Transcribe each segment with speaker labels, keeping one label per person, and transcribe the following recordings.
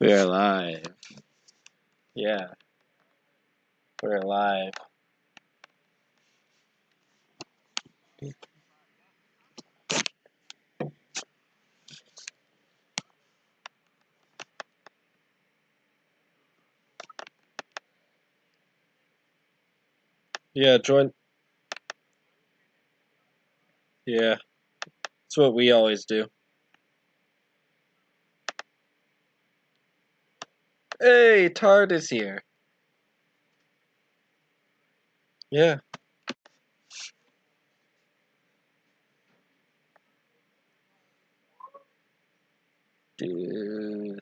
Speaker 1: We are live. Yeah, we're live. Yeah, join. Yeah, it's what we always do. Hey, Tard is here. Yeah. Dude.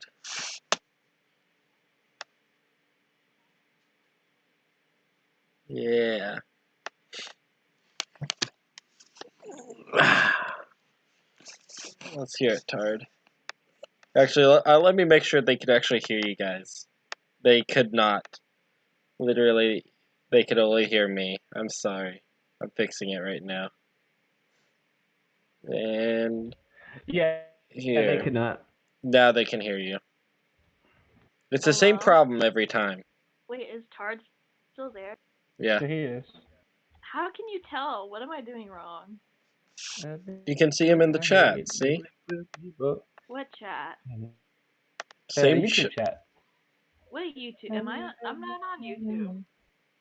Speaker 1: Yeah. Let's hear it, Tard. Actually, let me make sure they could actually hear you guys. They could not. Literally, they could only hear me. I'm sorry. I'm fixing it right now. And
Speaker 2: Yeah,
Speaker 1: here.
Speaker 2: they could not.
Speaker 1: Now they can hear you. It's the same
Speaker 3: Hello?
Speaker 1: problem every time.
Speaker 3: Wait, is Tard still there?
Speaker 1: Yeah.
Speaker 2: He is.
Speaker 3: How can you tell? What am I doing wrong?
Speaker 1: You can see him in the chat, see?
Speaker 3: What chat?
Speaker 1: Same
Speaker 2: YouTube chat.
Speaker 3: What YouTube? I'm not on YouTube.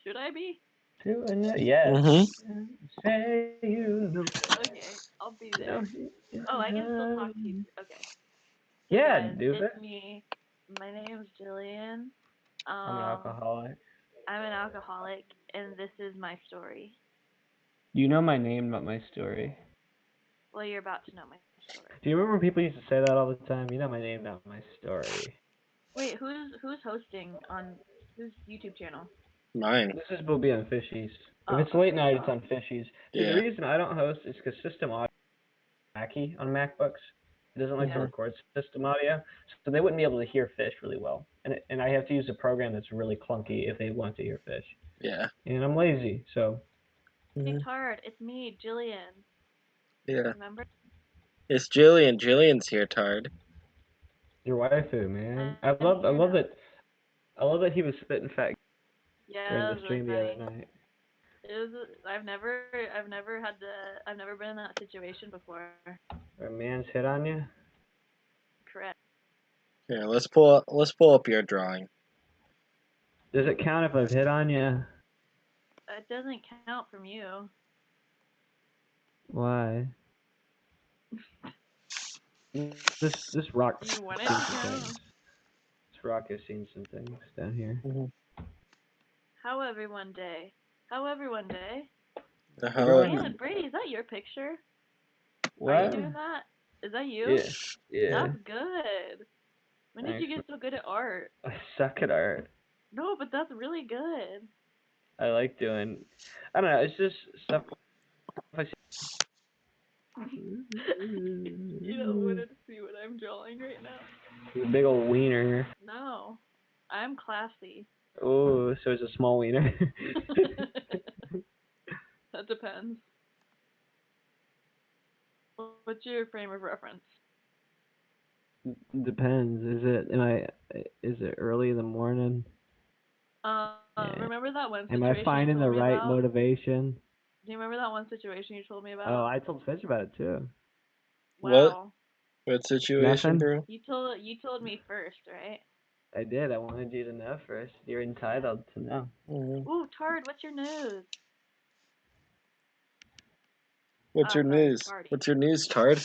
Speaker 3: Should I be?
Speaker 2: Yes.
Speaker 1: Mm-hmm.
Speaker 2: Say you know.
Speaker 3: Okay, I'll be there. Oh, I can still talk to you. Okay. So
Speaker 2: Yeah,
Speaker 3: guys,
Speaker 2: do
Speaker 3: it's
Speaker 2: it.
Speaker 3: me. My name's Jillian.
Speaker 2: I'm an alcoholic.
Speaker 3: I'm an alcoholic, and this is my story.
Speaker 2: You know my name, not my story.
Speaker 3: Well, you're about to know my story.
Speaker 2: Do you remember when people used to say that all the time? You know my name, not my story.
Speaker 3: Wait, who's hosting on whose YouTube channel?
Speaker 1: Mine.
Speaker 2: This is will be on Fishies.
Speaker 3: Oh.
Speaker 2: If it's late night, it's on Fishies. See,
Speaker 1: Yeah.
Speaker 2: the reason I don't host is because system audio is wacky on MacBooks. It doesn't like to record system audio, so they wouldn't be able to hear Fish really well. And I have to use a program that's really clunky if they want to hear Fish.
Speaker 1: Yeah.
Speaker 2: And I'm lazy, so.
Speaker 3: Hey, Tard, it's me, Jillian.
Speaker 1: Yeah.
Speaker 3: Remember?
Speaker 1: It's Jillian. Jillian's here, Tard.
Speaker 2: Your waifu, man. I
Speaker 3: I'm
Speaker 2: love
Speaker 3: here now.
Speaker 2: that. I love that he was spitting fat during
Speaker 3: Yeah,
Speaker 2: the stream the other night.
Speaker 3: It was. I've never been in that situation before.
Speaker 2: A man's hit on you.
Speaker 3: Correct.
Speaker 1: Here, let's pull up your drawing.
Speaker 2: Does it count if I've hit on you?
Speaker 3: It doesn't count from you.
Speaker 2: Why? This rock.
Speaker 3: You want it to count?
Speaker 2: This rock has seen some things down here.
Speaker 3: How everyone day? How everyone day?
Speaker 1: How?
Speaker 3: Brady, is that your picture?
Speaker 2: What?
Speaker 3: Are you doing that? Is that you?
Speaker 2: Yeah.
Speaker 3: That's good. When did you get so good at art?
Speaker 2: I suck at art.
Speaker 3: No, but that's really good.
Speaker 2: I like doing. I don't know. It's just stuff. I see.
Speaker 3: You don't want to see what I'm drawing right now.
Speaker 2: A big old wiener.
Speaker 3: No, I'm classy.
Speaker 2: Oh, so it's a small wiener.
Speaker 3: That depends. What's your frame of reference?
Speaker 2: Depends. Is it early in the morning?
Speaker 3: Yeah. Remember that one
Speaker 2: Am
Speaker 3: situation
Speaker 2: I finding the right motivation?
Speaker 3: Do you remember that one situation you told me about?
Speaker 2: Oh, I told Fish about it too.
Speaker 3: Wow.
Speaker 1: What situation,
Speaker 2: Nothing?
Speaker 1: bro?
Speaker 3: You told me first, right?
Speaker 2: I did. I wanted you to know first. You're entitled to know.
Speaker 3: Ooh, Tard, what's your news?
Speaker 1: What's your
Speaker 3: sorry,
Speaker 1: news?
Speaker 3: Tardy.
Speaker 1: What's your news, Tard?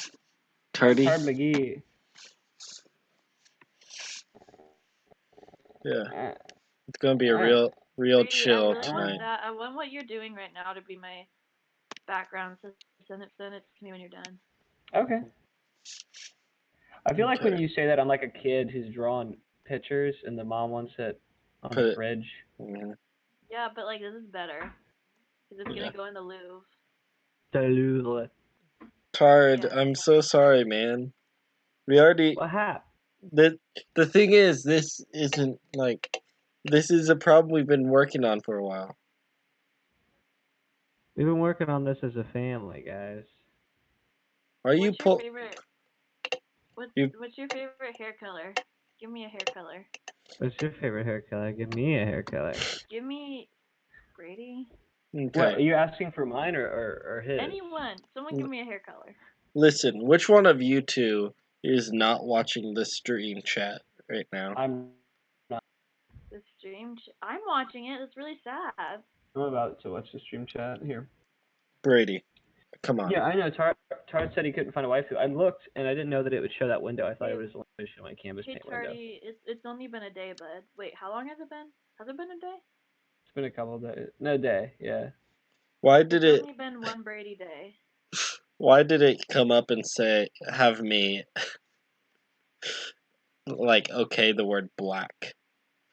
Speaker 1: Tardy?
Speaker 2: Tard McGee.
Speaker 1: Yeah. It's gonna be a
Speaker 2: Alright.
Speaker 1: real
Speaker 3: Brady,
Speaker 1: chill
Speaker 3: I really
Speaker 1: tonight.
Speaker 3: I want what you're doing right now to be my background, so send it to me when you're done.
Speaker 2: Okay. I feel like when you say that, I'm like a kid who's drawing pictures and the mom wants it on the fridge.
Speaker 3: Yeah, but like this is better. Because it's gonna go in the Louvre.
Speaker 2: The Louvre.
Speaker 1: Tard,
Speaker 3: Yeah.
Speaker 1: I'm so sorry, man. We already.
Speaker 2: What happened?
Speaker 1: The thing is, this isn't like. This is a problem we've been working on for a while.
Speaker 2: We've been working on this as a family, guys.
Speaker 1: Are you
Speaker 3: What's your favorite? What's your favorite hair color? Give me a hair color.
Speaker 2: What's your favorite hair color? Give me a hair color.
Speaker 3: Give me Brady.
Speaker 2: What,
Speaker 1: Okay.
Speaker 2: are you asking for mine or his?
Speaker 3: Anyone. Someone give me a hair color.
Speaker 1: Listen, which one of you two is not watching the stream chat right now?
Speaker 2: I'm
Speaker 3: The stream. I'm watching it. It's really sad.
Speaker 2: I'm about to watch the stream chat here.
Speaker 1: Brady, come on.
Speaker 2: Yeah, I know. Tard said he couldn't find a waifu. I looked and I didn't know that it would show that window. I thought it was only showing a canvas
Speaker 3: Hey
Speaker 2: paint window.
Speaker 3: Tardy, it's only been a day, bud. Wait, how long has it been? Has it been a day?
Speaker 2: It's been a couple of days. No day, yeah.
Speaker 1: Why did
Speaker 3: It's
Speaker 1: it?
Speaker 3: only been one Brady day.
Speaker 1: Why did it come up and say have me like okay the word black?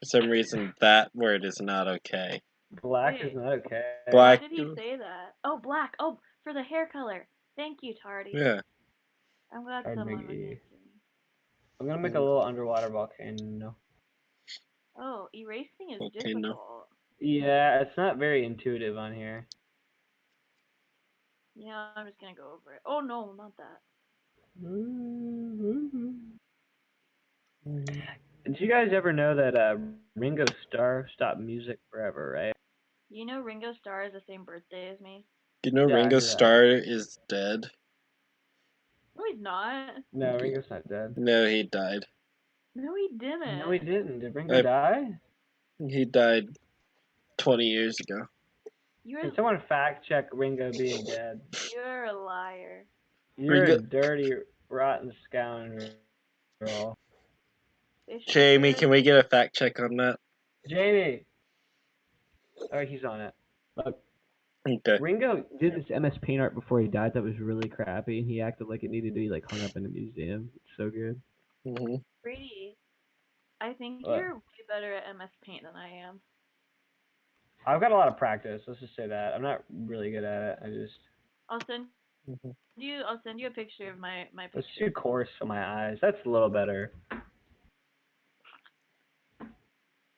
Speaker 1: For some reason, that word is not okay.
Speaker 2: Black
Speaker 3: Wait.
Speaker 2: is not okay.
Speaker 3: Why
Speaker 1: Black.
Speaker 3: did he say that? Oh, black. Oh, for the hair color. Thank you, Tardy.
Speaker 1: Yeah.
Speaker 3: I'm glad
Speaker 2: Hard
Speaker 3: someone was
Speaker 2: Mickey.
Speaker 3: answering.
Speaker 2: I'm gonna make a little underwater volcano.
Speaker 3: Oh, erasing is
Speaker 1: Okay, no.
Speaker 3: difficult.
Speaker 2: Yeah, it's not very intuitive on here.
Speaker 3: Yeah, I'm just gonna go over it. Oh no, not that.
Speaker 2: Did you guys ever know that Ringo Starr stopped music forever, right?
Speaker 3: You know Ringo Starr has the same birthday as me?
Speaker 1: You know
Speaker 2: Yeah, I
Speaker 1: Ringo
Speaker 2: knew that.
Speaker 1: Starr is dead?
Speaker 3: No, he's not.
Speaker 2: No, Ringo's not dead.
Speaker 1: No, he died.
Speaker 3: No, he didn't.
Speaker 2: No, he didn't. Did Ringo die?
Speaker 1: He died 20 years ago.
Speaker 2: Can someone fact check Ringo being dead?
Speaker 3: You're a liar.
Speaker 2: You're
Speaker 1: Ringo-
Speaker 2: a dirty, rotten scoundrel.
Speaker 3: Fish
Speaker 1: Jamie,
Speaker 3: and
Speaker 1: can we get a fact check on that?
Speaker 2: Jamie! Oh, he's on it. Look,
Speaker 1: Okay.
Speaker 2: Ringo did this MS Paint art before he died that was really crappy, and he acted like it needed to be like hung up in a museum. It's so good.
Speaker 1: hmm
Speaker 3: Brady, I think
Speaker 2: What?
Speaker 3: you're way better at MS Paint than I am.
Speaker 2: I've got a lot of practice. Let's just say that. I'm not really good at it.
Speaker 3: I'll send
Speaker 1: hmm
Speaker 3: you a picture of my
Speaker 2: It's
Speaker 3: picture.
Speaker 2: too coarse for my eyes. That's a little better.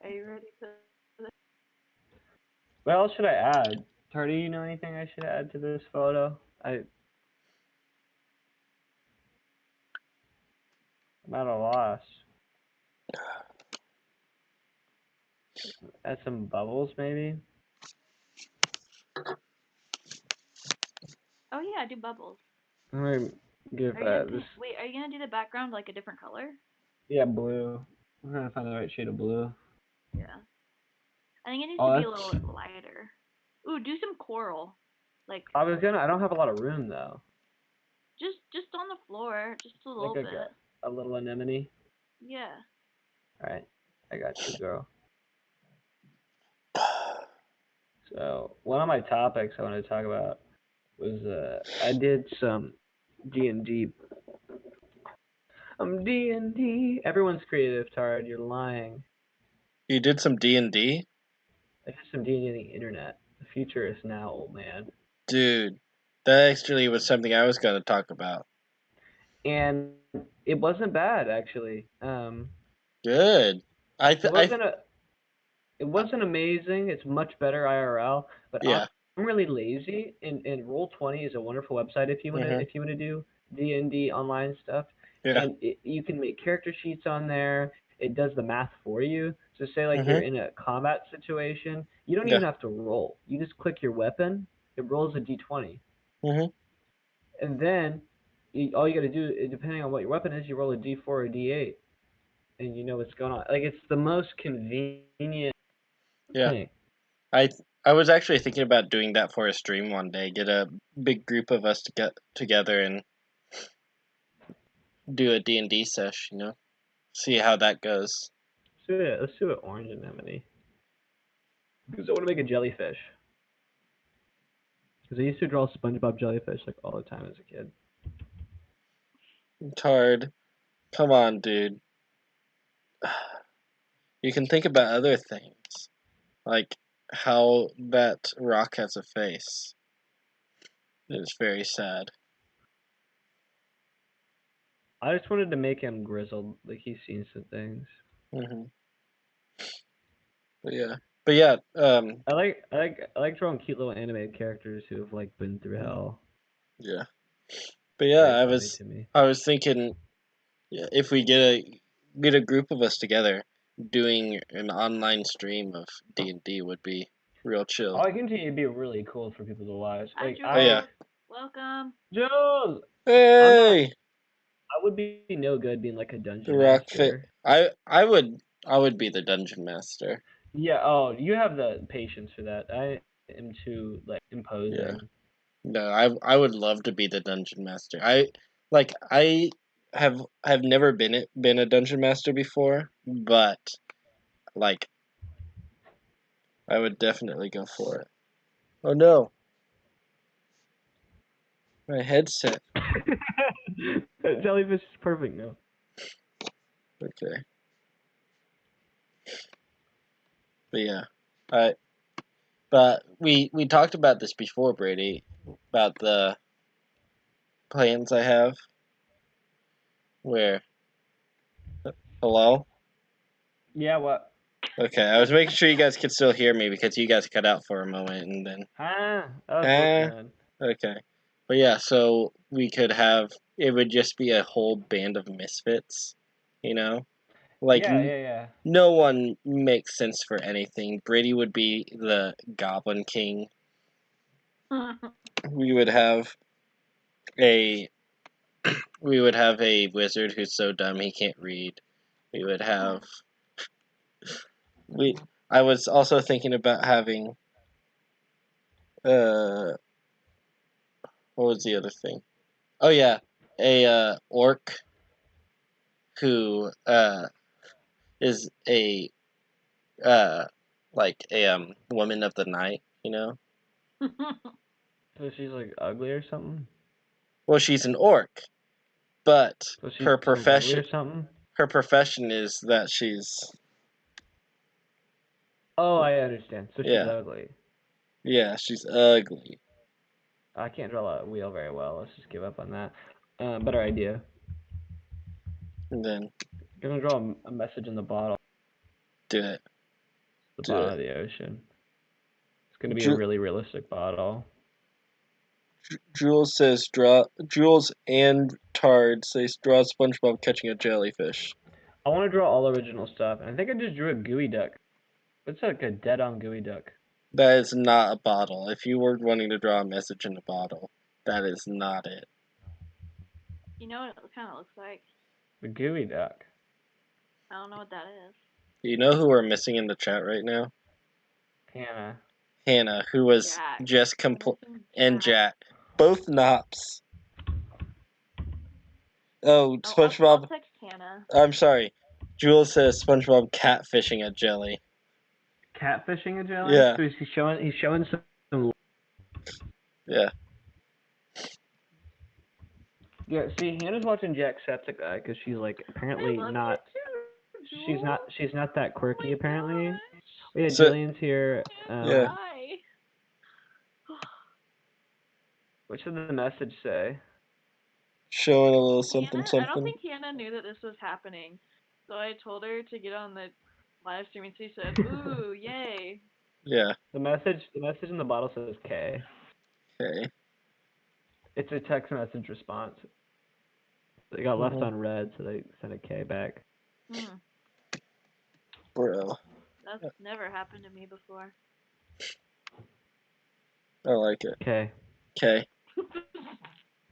Speaker 3: Are you ready for this?
Speaker 2: What else should I add? Tardy, you know anything I should add to this photo? I'm at a loss. Add some bubbles, maybe?
Speaker 3: Oh yeah, do bubbles.
Speaker 2: I'm gonna give
Speaker 3: Are you gonna
Speaker 2: this.
Speaker 3: wait? Are you gonna do the background like a different color?
Speaker 2: Yeah, blue. I'm trying to find the right shade of blue.
Speaker 3: Yeah. I think it needs
Speaker 2: Oh,
Speaker 3: to be a
Speaker 2: that's.
Speaker 3: little lighter. Ooh, do some coral. Like
Speaker 2: I don't have a lot of room though.
Speaker 3: just on the floor, just a little
Speaker 2: Like
Speaker 3: bit.
Speaker 2: a little anemone.
Speaker 3: Yeah.
Speaker 2: Alright, I got you, girl. So, one of my topics I wanted to talk about was I did some D&D. D&D. Everyone's creative, Tard. You're lying.
Speaker 1: You did some D&D?
Speaker 2: I did some D&D on the internet. The future is now, old man.
Speaker 1: Dude, that actually was something I was going to talk about.
Speaker 2: And it wasn't bad, actually.
Speaker 1: Good.
Speaker 2: It wasn't amazing. It's much better IRL, but
Speaker 1: Yeah.
Speaker 2: I'm really lazy. And Roll20 is a wonderful website if you wanna do D&D online stuff.
Speaker 1: Yeah.
Speaker 2: And you can make character sheets on there. It does the math for you. So say like
Speaker 1: Mhm.
Speaker 2: you're in a combat situation, you don't
Speaker 1: Yeah.
Speaker 2: even have to roll. You just click your weapon. It rolls a d20,
Speaker 1: Mhm.
Speaker 2: and then all you got to do, depending on what your weapon is, you roll a d4 or d8, and you know what's going on. Like it's the most convenient
Speaker 1: Yeah.
Speaker 2: thing.
Speaker 1: I was actually thinking about doing that for a stream one day. Get a big group of us to get together and do a D&D sesh, you know? See how that goes.
Speaker 2: Let's do it orange anemone. Because I want to make a jellyfish. Because I used to draw SpongeBob jellyfish like all the time as a kid.
Speaker 1: It's hard. Come on, dude. You can think about other things. Like how that rock has a face. It's very sad.
Speaker 2: I just wanted to make him grizzled, like he's seen some things.
Speaker 1: hmm But yeah,
Speaker 2: I like drawing cute little animated characters who have like been through hell.
Speaker 1: yeah. But yeah,
Speaker 2: Very funny to me.
Speaker 1: I was thinking, yeah, if we get a get a group of us together doing an online stream of D&D would be real chill.
Speaker 2: I can tell you it'd be really cool for people to watch.
Speaker 3: Hi,
Speaker 2: Like,
Speaker 3: Jules.
Speaker 1: Oh, yeah.
Speaker 3: Welcome.
Speaker 2: Jules,
Speaker 1: Hey,
Speaker 2: I would be no good being like a
Speaker 1: the
Speaker 2: dungeon
Speaker 1: rock fit.
Speaker 2: master.
Speaker 1: I would be the dungeon master.
Speaker 2: Yeah. Oh, you have the patience for that. I am too like imposing.
Speaker 1: Yeah. No, I would love to be the dungeon master. I have never been a dungeon master before, but like I would definitely go for it. Oh no, my headset.
Speaker 2: Jellyfish is perfect now.
Speaker 1: Okay, but yeah, I but we talked about this before, Brady, about the plans I have. Where hello?
Speaker 2: Yeah. What?
Speaker 1: Okay, I was making sure you guys could still hear me because you guys cut out for a moment and then.
Speaker 2: Ah, that was
Speaker 1: Ah.
Speaker 2: good.
Speaker 1: Okay. But yeah, so we could have it would just be a whole band of misfits, you know? Like
Speaker 2: Yeah.
Speaker 1: no one makes sense for anything. Brady would be the Goblin King. We would have a wizard who's so dumb he can't read. We would have we I was also thinking about having what was the other thing? Oh yeah, a orc who is a like a woman of the night, you know?
Speaker 2: So she's like ugly or something.
Speaker 1: Well, she's an orc, but
Speaker 2: So she's
Speaker 1: her
Speaker 2: like ugly
Speaker 1: profession
Speaker 2: or something.
Speaker 1: is that she's
Speaker 2: Oh, I understand. So she's
Speaker 1: yeah,
Speaker 2: ugly.
Speaker 1: she's ugly.
Speaker 2: I can't draw a wheel very well. Let's just give up on that. Better idea.
Speaker 1: And then
Speaker 2: I'm gonna draw a message in the bottle.
Speaker 1: do it.
Speaker 2: The
Speaker 1: Do
Speaker 2: bottom
Speaker 1: it.
Speaker 2: of the ocean. It's gonna be a
Speaker 1: Ju-
Speaker 2: really realistic bottle.
Speaker 1: Jules says draw. Jules and Tard says draw SpongeBob catching a jellyfish.
Speaker 2: I want to draw all original stuff, and I think I just drew a gooey duck. It's like a dead-on gooey duck.
Speaker 1: That is not a bottle. If you were wanting to draw a message in a bottle, that is not it.
Speaker 3: You know what it kind of looks like?
Speaker 2: The gooey duck.
Speaker 3: I don't know what that is.
Speaker 1: Do you know who we're missing in the chat right now?
Speaker 2: Hannah.
Speaker 1: Hannah, who was
Speaker 3: Jack.
Speaker 1: just
Speaker 3: We're missing
Speaker 1: and
Speaker 3: Jack.
Speaker 1: Jack, both Nops. Oh,
Speaker 3: I'll
Speaker 1: SpongeBob.
Speaker 3: text Hannah.
Speaker 1: I'm sorry. Jules says SpongeBob catfishing a jelly.
Speaker 2: Catfishing a jelly?
Speaker 1: Yeah.
Speaker 2: So he's showing some.
Speaker 1: Yeah.
Speaker 2: Yeah. See, Hannah's watching Jacksepticeye because she's like apparently
Speaker 3: I love
Speaker 2: not.
Speaker 3: you too,
Speaker 2: She's not that quirky
Speaker 3: oh
Speaker 2: apparently.
Speaker 3: gosh.
Speaker 2: Oh yeah,
Speaker 1: So-
Speaker 2: Jillian's here.
Speaker 1: Yeah.
Speaker 3: Hi.
Speaker 2: What should the message say?
Speaker 1: Showing a little something
Speaker 3: Hannah, I don't
Speaker 1: something.
Speaker 3: think Hannah knew that this was happening, so I told her to get on the live stream, and she said, "Ooh, yay!"
Speaker 1: Yeah.
Speaker 2: The message in the bottle says K.
Speaker 1: Okay.
Speaker 2: It's a text message response. They got left
Speaker 1: Mhm.
Speaker 2: on red, so they sent a K back.
Speaker 3: Mm,
Speaker 1: Bro.
Speaker 3: that's never happened to me before.
Speaker 1: I like it.
Speaker 2: K.
Speaker 1: Okay.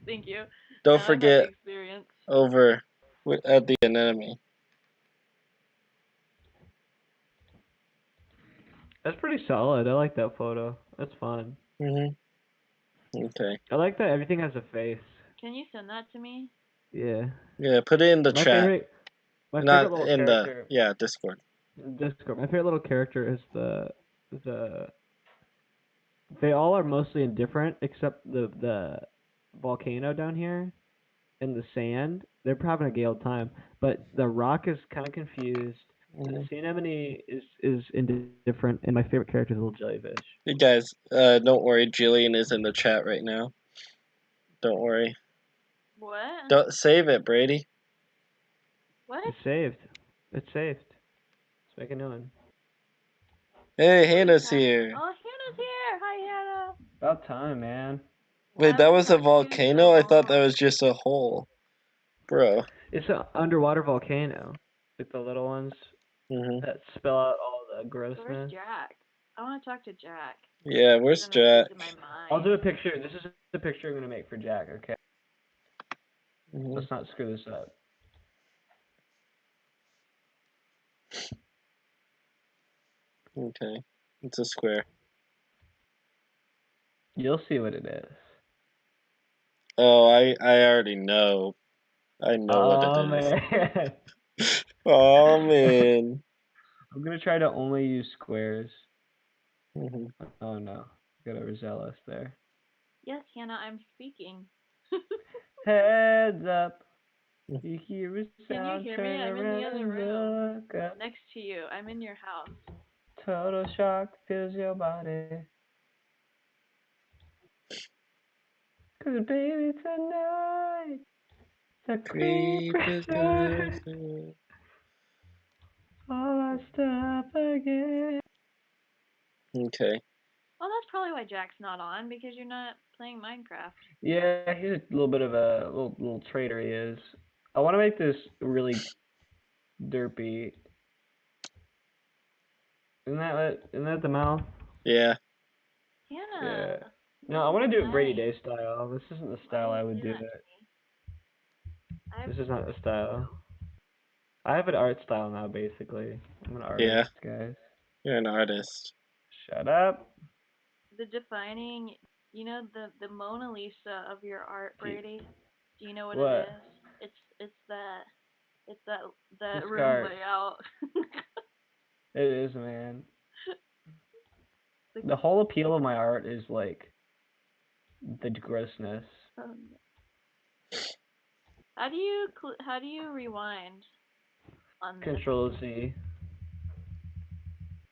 Speaker 3: Thank you.
Speaker 1: Don't
Speaker 3: Now I've had the
Speaker 1: forget
Speaker 3: experience.
Speaker 1: over at the enemy.
Speaker 2: That's pretty solid. I like that photo. That's fun.
Speaker 1: Mhm. Okay.
Speaker 2: I like that everything has a face.
Speaker 3: Can you send that to me?
Speaker 2: Yeah.
Speaker 1: Yeah. Put it in the
Speaker 2: My
Speaker 1: chat.
Speaker 2: favorite
Speaker 1: Not
Speaker 2: little
Speaker 1: in
Speaker 2: character.
Speaker 1: the Discord.
Speaker 2: Discord. My favorite little character is the. They all are mostly indifferent except the volcano down here in the sand. They're having a gale time, but the rock is kind of confused. And the
Speaker 1: Mhm.
Speaker 2: sea anemone is indifferent, and my favorite character is a little jellyfish.
Speaker 1: Hey guys, don't worry. Jillian is in the chat right now. Don't worry.
Speaker 3: What?
Speaker 1: Don't save it, Brady.
Speaker 3: What?
Speaker 2: It's saved. It's saved. Let's make a new one.
Speaker 1: Hey,
Speaker 3: What are you
Speaker 1: Hannah's
Speaker 3: talking-
Speaker 1: here.
Speaker 3: Oh, Hannah's here. Hi, Hannah.
Speaker 2: About time, man.
Speaker 1: Wait,
Speaker 3: I
Speaker 1: that
Speaker 3: haven't
Speaker 1: was a
Speaker 3: talked to you in so
Speaker 1: volcano? I thought that
Speaker 3: long.
Speaker 1: was just a hole. Bro.
Speaker 2: It's an underwater volcano. Like the little ones
Speaker 1: Mhm.
Speaker 2: that spell out all the
Speaker 3: So where's
Speaker 2: grossness.
Speaker 3: Jack? I want to talk to Jack.
Speaker 1: Yeah, where's
Speaker 3: He's in
Speaker 1: Jack?
Speaker 3: my mind.
Speaker 2: I'll do a picture. This is the picture I'm gonna make for Jack. Okay.
Speaker 1: Mhm.
Speaker 2: Let's not screw this up.
Speaker 1: Okay, it's a square.
Speaker 2: You'll see what it is.
Speaker 1: Oh, I already know. I know what
Speaker 2: Oh
Speaker 1: it is.
Speaker 2: man.
Speaker 1: Oh man.
Speaker 2: I'm gonna try to only use squares.
Speaker 1: Mhm.
Speaker 2: Oh no, got overzealous there.
Speaker 3: Yes, Hannah, I'm speaking.
Speaker 2: Heads up, you hear a
Speaker 3: Can you
Speaker 2: sound,
Speaker 3: hear
Speaker 2: turn
Speaker 3: me? I'm in the
Speaker 2: around
Speaker 3: other
Speaker 2: and
Speaker 3: room.
Speaker 2: look up.
Speaker 3: Next to you. I'm in your house.
Speaker 2: Total shock fills your body. 'Cause baby tonight, the
Speaker 1: Creep is
Speaker 2: creepers
Speaker 1: good.
Speaker 2: all our stuff again.
Speaker 1: Okay.
Speaker 3: Well, that's probably why Jack's not on, because you're not playing Minecraft.
Speaker 2: Yeah, he's a little bit of a little traitor. He is. I want to make this really derpy. Isn't that the mouth?
Speaker 1: Yeah.
Speaker 3: Hannah.
Speaker 2: Yeah. No, I want to do it Brady
Speaker 3: nice.
Speaker 2: Day style. This isn't the
Speaker 3: Why
Speaker 2: style
Speaker 3: do
Speaker 2: I
Speaker 3: you
Speaker 2: would
Speaker 3: say
Speaker 2: do
Speaker 3: that to
Speaker 2: it.
Speaker 3: me?
Speaker 2: This is not the style. I have an art style now, basically. I'm an artist,
Speaker 1: Yeah.
Speaker 2: guys.
Speaker 1: You're an artist.
Speaker 2: Shut up.
Speaker 3: The defining, the Mona Lisa of your art, Brady. Do you know what it
Speaker 2: What?
Speaker 3: is? It's that
Speaker 2: This
Speaker 3: room
Speaker 2: card.
Speaker 3: layout.
Speaker 2: It is, man.
Speaker 3: Like,
Speaker 2: The whole appeal of my art is like the grossness.
Speaker 3: how do you rewind on this?
Speaker 2: Control Z.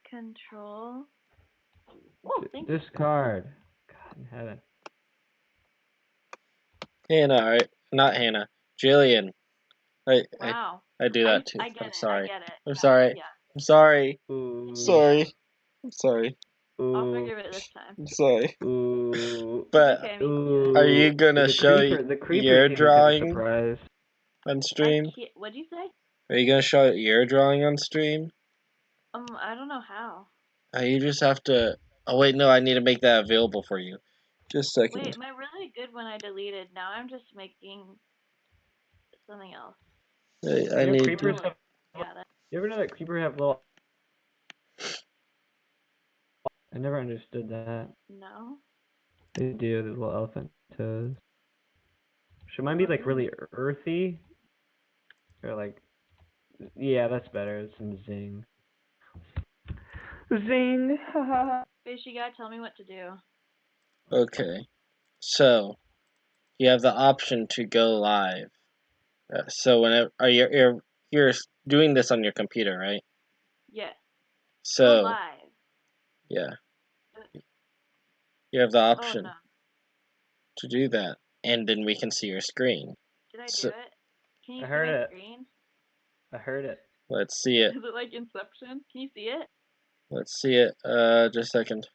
Speaker 3: Control. Oh, thank you.
Speaker 2: Discard. God in heaven.
Speaker 1: Hannah, not Hannah. Jillian.
Speaker 3: Wow.
Speaker 1: I do that too.
Speaker 3: I get
Speaker 1: I'm
Speaker 3: it. I
Speaker 1: sorry.
Speaker 3: get it.
Speaker 1: I'm
Speaker 3: Yeah.
Speaker 1: sorry.
Speaker 3: Yeah.
Speaker 1: I'm sorry.
Speaker 2: Ooh.
Speaker 1: Sorry. I'm sorry.
Speaker 3: I'll
Speaker 2: Ooh.
Speaker 3: forgive it this time.
Speaker 1: I'm sorry.
Speaker 2: Ooh.
Speaker 1: But
Speaker 3: Okay, me
Speaker 2: Ooh.
Speaker 1: are you gonna
Speaker 2: The
Speaker 1: show
Speaker 2: creeper
Speaker 1: your
Speaker 2: came as a
Speaker 1: drawing
Speaker 2: surprise.
Speaker 1: on stream?
Speaker 3: What'd you say?
Speaker 1: Are you gonna show your drawing on stream?
Speaker 3: I don't know how.
Speaker 1: You just have to. Oh wait, no. I need to make that available for you. Just a second.
Speaker 3: Wait, my really good one I deleted. Now I'm just making something else.
Speaker 1: I need
Speaker 2: Creepers
Speaker 1: to.
Speaker 2: have. You ever know that creeper have little? I never understood that.
Speaker 3: No.
Speaker 2: They do. The little elephant toes. Should mine be like really earthy? Or like, yeah, that's better. It's some zing. Zing!
Speaker 3: Fish, you gotta tell me what to do.
Speaker 1: Okay. So you have the option to go live. So whenever are you're doing this on your computer, right?
Speaker 3: Yeah. Go
Speaker 1: So
Speaker 3: live.
Speaker 1: yeah, you have the
Speaker 3: Oh
Speaker 1: option
Speaker 3: no.
Speaker 1: to do that, and then we can see your screen.
Speaker 3: Did I do
Speaker 1: So
Speaker 3: it? Can you
Speaker 2: I
Speaker 3: see
Speaker 2: heard
Speaker 3: my
Speaker 2: it.
Speaker 3: screen?
Speaker 2: I heard it.
Speaker 1: let's see it.
Speaker 3: Is it like Inception? Can you see it?
Speaker 1: Let's see it. Just a second.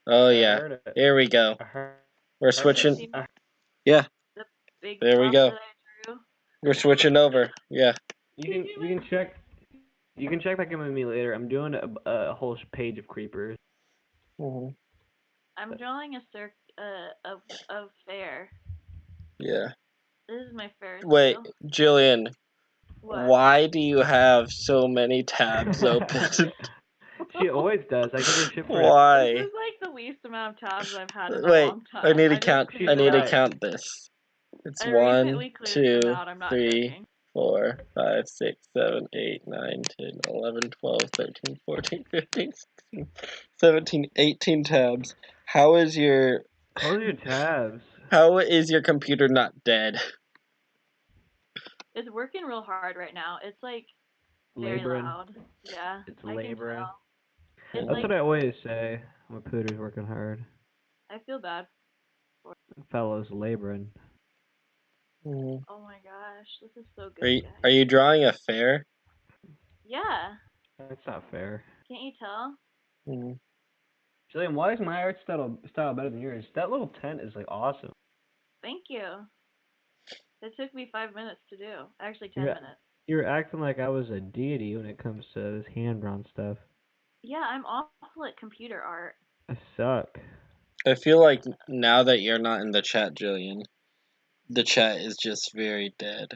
Speaker 1: Oh
Speaker 2: I
Speaker 1: yeah,
Speaker 2: heard it.
Speaker 1: here we go.
Speaker 2: I heard
Speaker 1: We're
Speaker 3: Can you
Speaker 2: it.
Speaker 1: switching.
Speaker 3: see
Speaker 1: Yeah,
Speaker 3: the big
Speaker 1: there we
Speaker 3: top
Speaker 1: go.
Speaker 3: that I drew?
Speaker 1: We're switching over. Yeah.
Speaker 2: You can check. You can check back in with me later. I'm doing a whole page of creepers.
Speaker 1: hmm
Speaker 3: I'm drawing of fair.
Speaker 1: Yeah.
Speaker 3: This is my Ferris
Speaker 1: Wait,
Speaker 3: wheel.
Speaker 1: Jillian,
Speaker 3: What?
Speaker 1: why do you have so many tabs open?
Speaker 2: She always does. I give her shit for it.
Speaker 3: This
Speaker 1: Why?
Speaker 3: is like the least amount of tabs I've had in a
Speaker 1: Wait,
Speaker 3: long
Speaker 1: I
Speaker 3: time.
Speaker 1: need to
Speaker 3: I just
Speaker 1: count.
Speaker 2: She's
Speaker 1: I need to
Speaker 2: right.
Speaker 1: count this. It's
Speaker 3: I
Speaker 1: 1,
Speaker 3: recently cleared
Speaker 1: 2,
Speaker 3: them out. I'm not
Speaker 1: 3,
Speaker 3: joking.
Speaker 1: 4, 5, 6, 7, 8, 9, 10, 11, 12, 13, 14, 15, 16, 17, 18 tabs. How is your
Speaker 2: Close your tabs.
Speaker 1: how is your computer not dead?
Speaker 3: It's working real hard right now. It's like very
Speaker 2: Laboring.
Speaker 3: loud. Yeah,
Speaker 2: It's
Speaker 3: I can
Speaker 2: laboring.
Speaker 3: tell. It's
Speaker 2: That's
Speaker 3: like
Speaker 2: what I always say. My pooter's working hard.
Speaker 3: I feel bad.
Speaker 2: Fellow's laboring.
Speaker 1: Mhm.
Speaker 3: Oh my gosh, this is so
Speaker 1: Are
Speaker 3: good,
Speaker 1: you,
Speaker 3: guys.
Speaker 1: are you drawing a fair?
Speaker 3: Yeah,
Speaker 2: That's not fair.
Speaker 3: can't you tell?
Speaker 1: Mhm.
Speaker 2: Jillian, why is my art style better than yours? That little tent is like awesome.
Speaker 3: Thank you. It took me 5 minutes to do. Actually, 10
Speaker 2: Yeah.
Speaker 3: minutes.
Speaker 2: You're acting like I was a deity when it comes to this hand-drawn stuff.
Speaker 3: Yeah, I'm awful at computer art.
Speaker 2: I suck.
Speaker 1: I feel like now that you're not in the chat, Jillian, the chat is just very dead.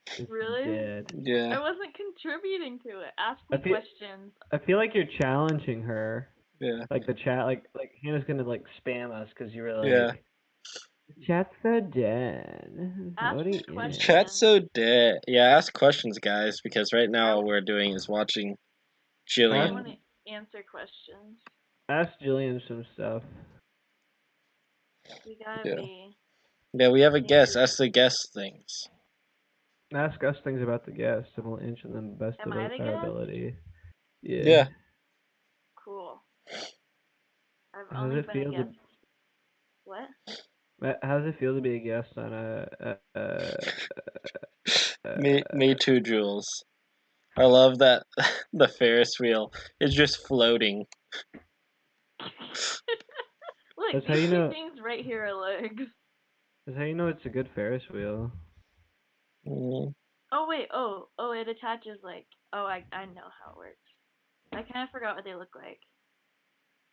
Speaker 2: It's
Speaker 3: Really?
Speaker 2: dead.
Speaker 3: I
Speaker 1: Yeah,
Speaker 3: wasn't contributing to it. Ask
Speaker 2: I
Speaker 3: me
Speaker 2: feel-
Speaker 3: questions.
Speaker 2: I feel like you're challenging her.
Speaker 1: yeah,
Speaker 2: Like the chat, like Hannah's gonna like spam us because you were
Speaker 1: yeah.
Speaker 2: like, the chat's so dead.
Speaker 3: Ask
Speaker 2: Nobody
Speaker 3: me
Speaker 2: in
Speaker 1: The
Speaker 2: it.
Speaker 3: questions.
Speaker 1: chat's so dead. Yeah, ask questions, guys, because right now all we're doing is watching
Speaker 3: I
Speaker 1: Jillian.
Speaker 3: want to answer questions.
Speaker 2: Ask Jillian some stuff.
Speaker 3: We gotta
Speaker 1: Yeah.
Speaker 3: be.
Speaker 1: Yeah, we have a guest. Ask the guest things.
Speaker 2: Ask us things about the guests, and we'll answer them the best
Speaker 3: Am
Speaker 2: of
Speaker 3: I the
Speaker 2: our
Speaker 3: guest?
Speaker 2: ability. Yeah.
Speaker 1: Yeah.
Speaker 3: Cool. I've
Speaker 2: How
Speaker 3: only
Speaker 2: does it
Speaker 3: been a
Speaker 2: feel
Speaker 3: guest. What?
Speaker 2: How does it feel to be a guest on
Speaker 1: Me too, Jules. I love that the Ferris wheel is just floating.
Speaker 3: Look,
Speaker 2: That's how
Speaker 3: these
Speaker 2: you
Speaker 3: two
Speaker 2: know.
Speaker 3: things right here are legs.
Speaker 2: That's how you know it's a good Ferris wheel.
Speaker 1: Mm,
Speaker 3: Oh wait, oh, it attaches like. Oh, I know how it works. I kind of forgot what they look like.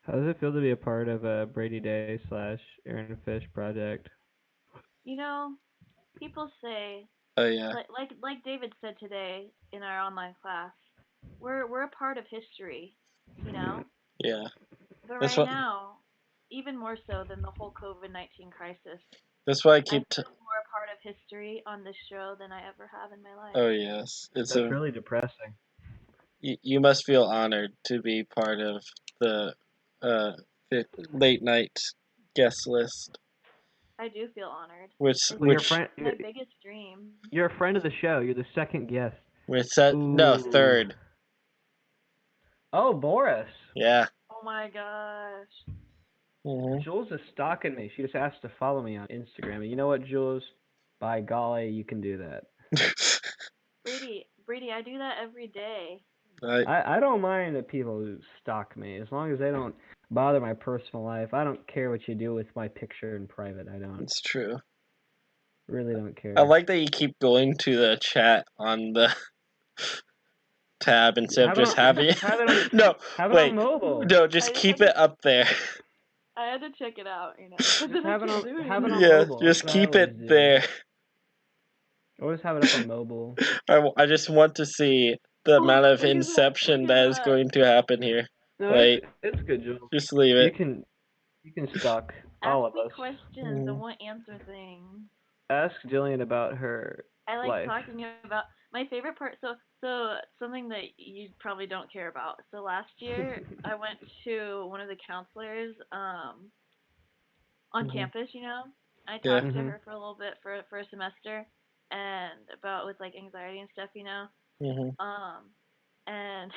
Speaker 2: How does it feel to be a part of a Brady Day / Aaron Fish project?
Speaker 3: You know, people say
Speaker 1: oh yeah,
Speaker 3: like David said today in our online class, we're a part of history, you know.
Speaker 1: yeah.
Speaker 3: But
Speaker 1: That's
Speaker 3: right
Speaker 1: what.
Speaker 3: now, even more so than the whole COVID-19 crisis,
Speaker 1: That's why I
Speaker 3: I
Speaker 1: keep.
Speaker 3: feel more a part of history on this show than I ever have in my life.
Speaker 1: Oh yes, it's
Speaker 2: That's
Speaker 1: a.
Speaker 2: really depressing.
Speaker 1: You must feel honored to be part of the uh, late night guest list,
Speaker 3: I do feel honored.
Speaker 1: which
Speaker 3: It's
Speaker 2: Well,
Speaker 1: which
Speaker 3: my biggest dream.
Speaker 2: you're a friend of the show. You're the second guest.
Speaker 1: which said no
Speaker 2: Ooh.
Speaker 1: third.
Speaker 2: Oh, Boris.
Speaker 1: Yeah.
Speaker 3: Oh my gosh.
Speaker 1: hmm
Speaker 2: Jules is stalking me. She just asked to follow me on Instagram. And you know what, Jules? By golly, you can do that.
Speaker 3: Brady, I do that every day.
Speaker 2: I don't mind that people stalk me as long as they don't bother my personal life. I don't care what you do with my picture in private. I don't
Speaker 1: it's true.
Speaker 2: really don't care.
Speaker 1: I like that you keep going to the chat on the tab instead of just having it.
Speaker 2: have it on
Speaker 1: No,
Speaker 2: have it on
Speaker 1: wait.
Speaker 2: mobile.
Speaker 1: No,
Speaker 3: I
Speaker 1: just
Speaker 3: just
Speaker 1: keep
Speaker 3: had
Speaker 1: it up there.
Speaker 3: I had to check it out, you know. But
Speaker 2: Just
Speaker 3: then I
Speaker 2: have it
Speaker 3: can't
Speaker 2: on
Speaker 3: do
Speaker 2: have it
Speaker 3: anything.
Speaker 2: on
Speaker 1: Yeah,
Speaker 2: mobile.
Speaker 1: just
Speaker 2: That's what I
Speaker 1: keep
Speaker 2: always
Speaker 1: it
Speaker 2: do.
Speaker 1: there.
Speaker 2: Always have it up on mobile.
Speaker 1: I just want to see the
Speaker 3: Oh,
Speaker 1: amount of
Speaker 3: look at that!
Speaker 1: inception
Speaker 3: Look at
Speaker 1: that is
Speaker 3: that!
Speaker 1: going to happen here.
Speaker 2: No,
Speaker 1: Wait,
Speaker 2: it's good, Jules.
Speaker 1: just leave
Speaker 2: You
Speaker 1: it.
Speaker 2: can stalk
Speaker 3: Ask
Speaker 2: all of
Speaker 3: me
Speaker 2: us.
Speaker 3: questions. I won't answer things.
Speaker 2: Ask Jillian about her
Speaker 3: I like
Speaker 2: life.
Speaker 3: talking about my favorite part. So something that you probably don't care about. So last year I went to one of the counselors on
Speaker 1: Mhm.
Speaker 3: campus. You know, I
Speaker 1: Yeah.
Speaker 3: talked to
Speaker 2: Mhm.
Speaker 3: her for a little bit for a semester, and about with like anxiety and stuff. You know,
Speaker 1: hmm
Speaker 3: and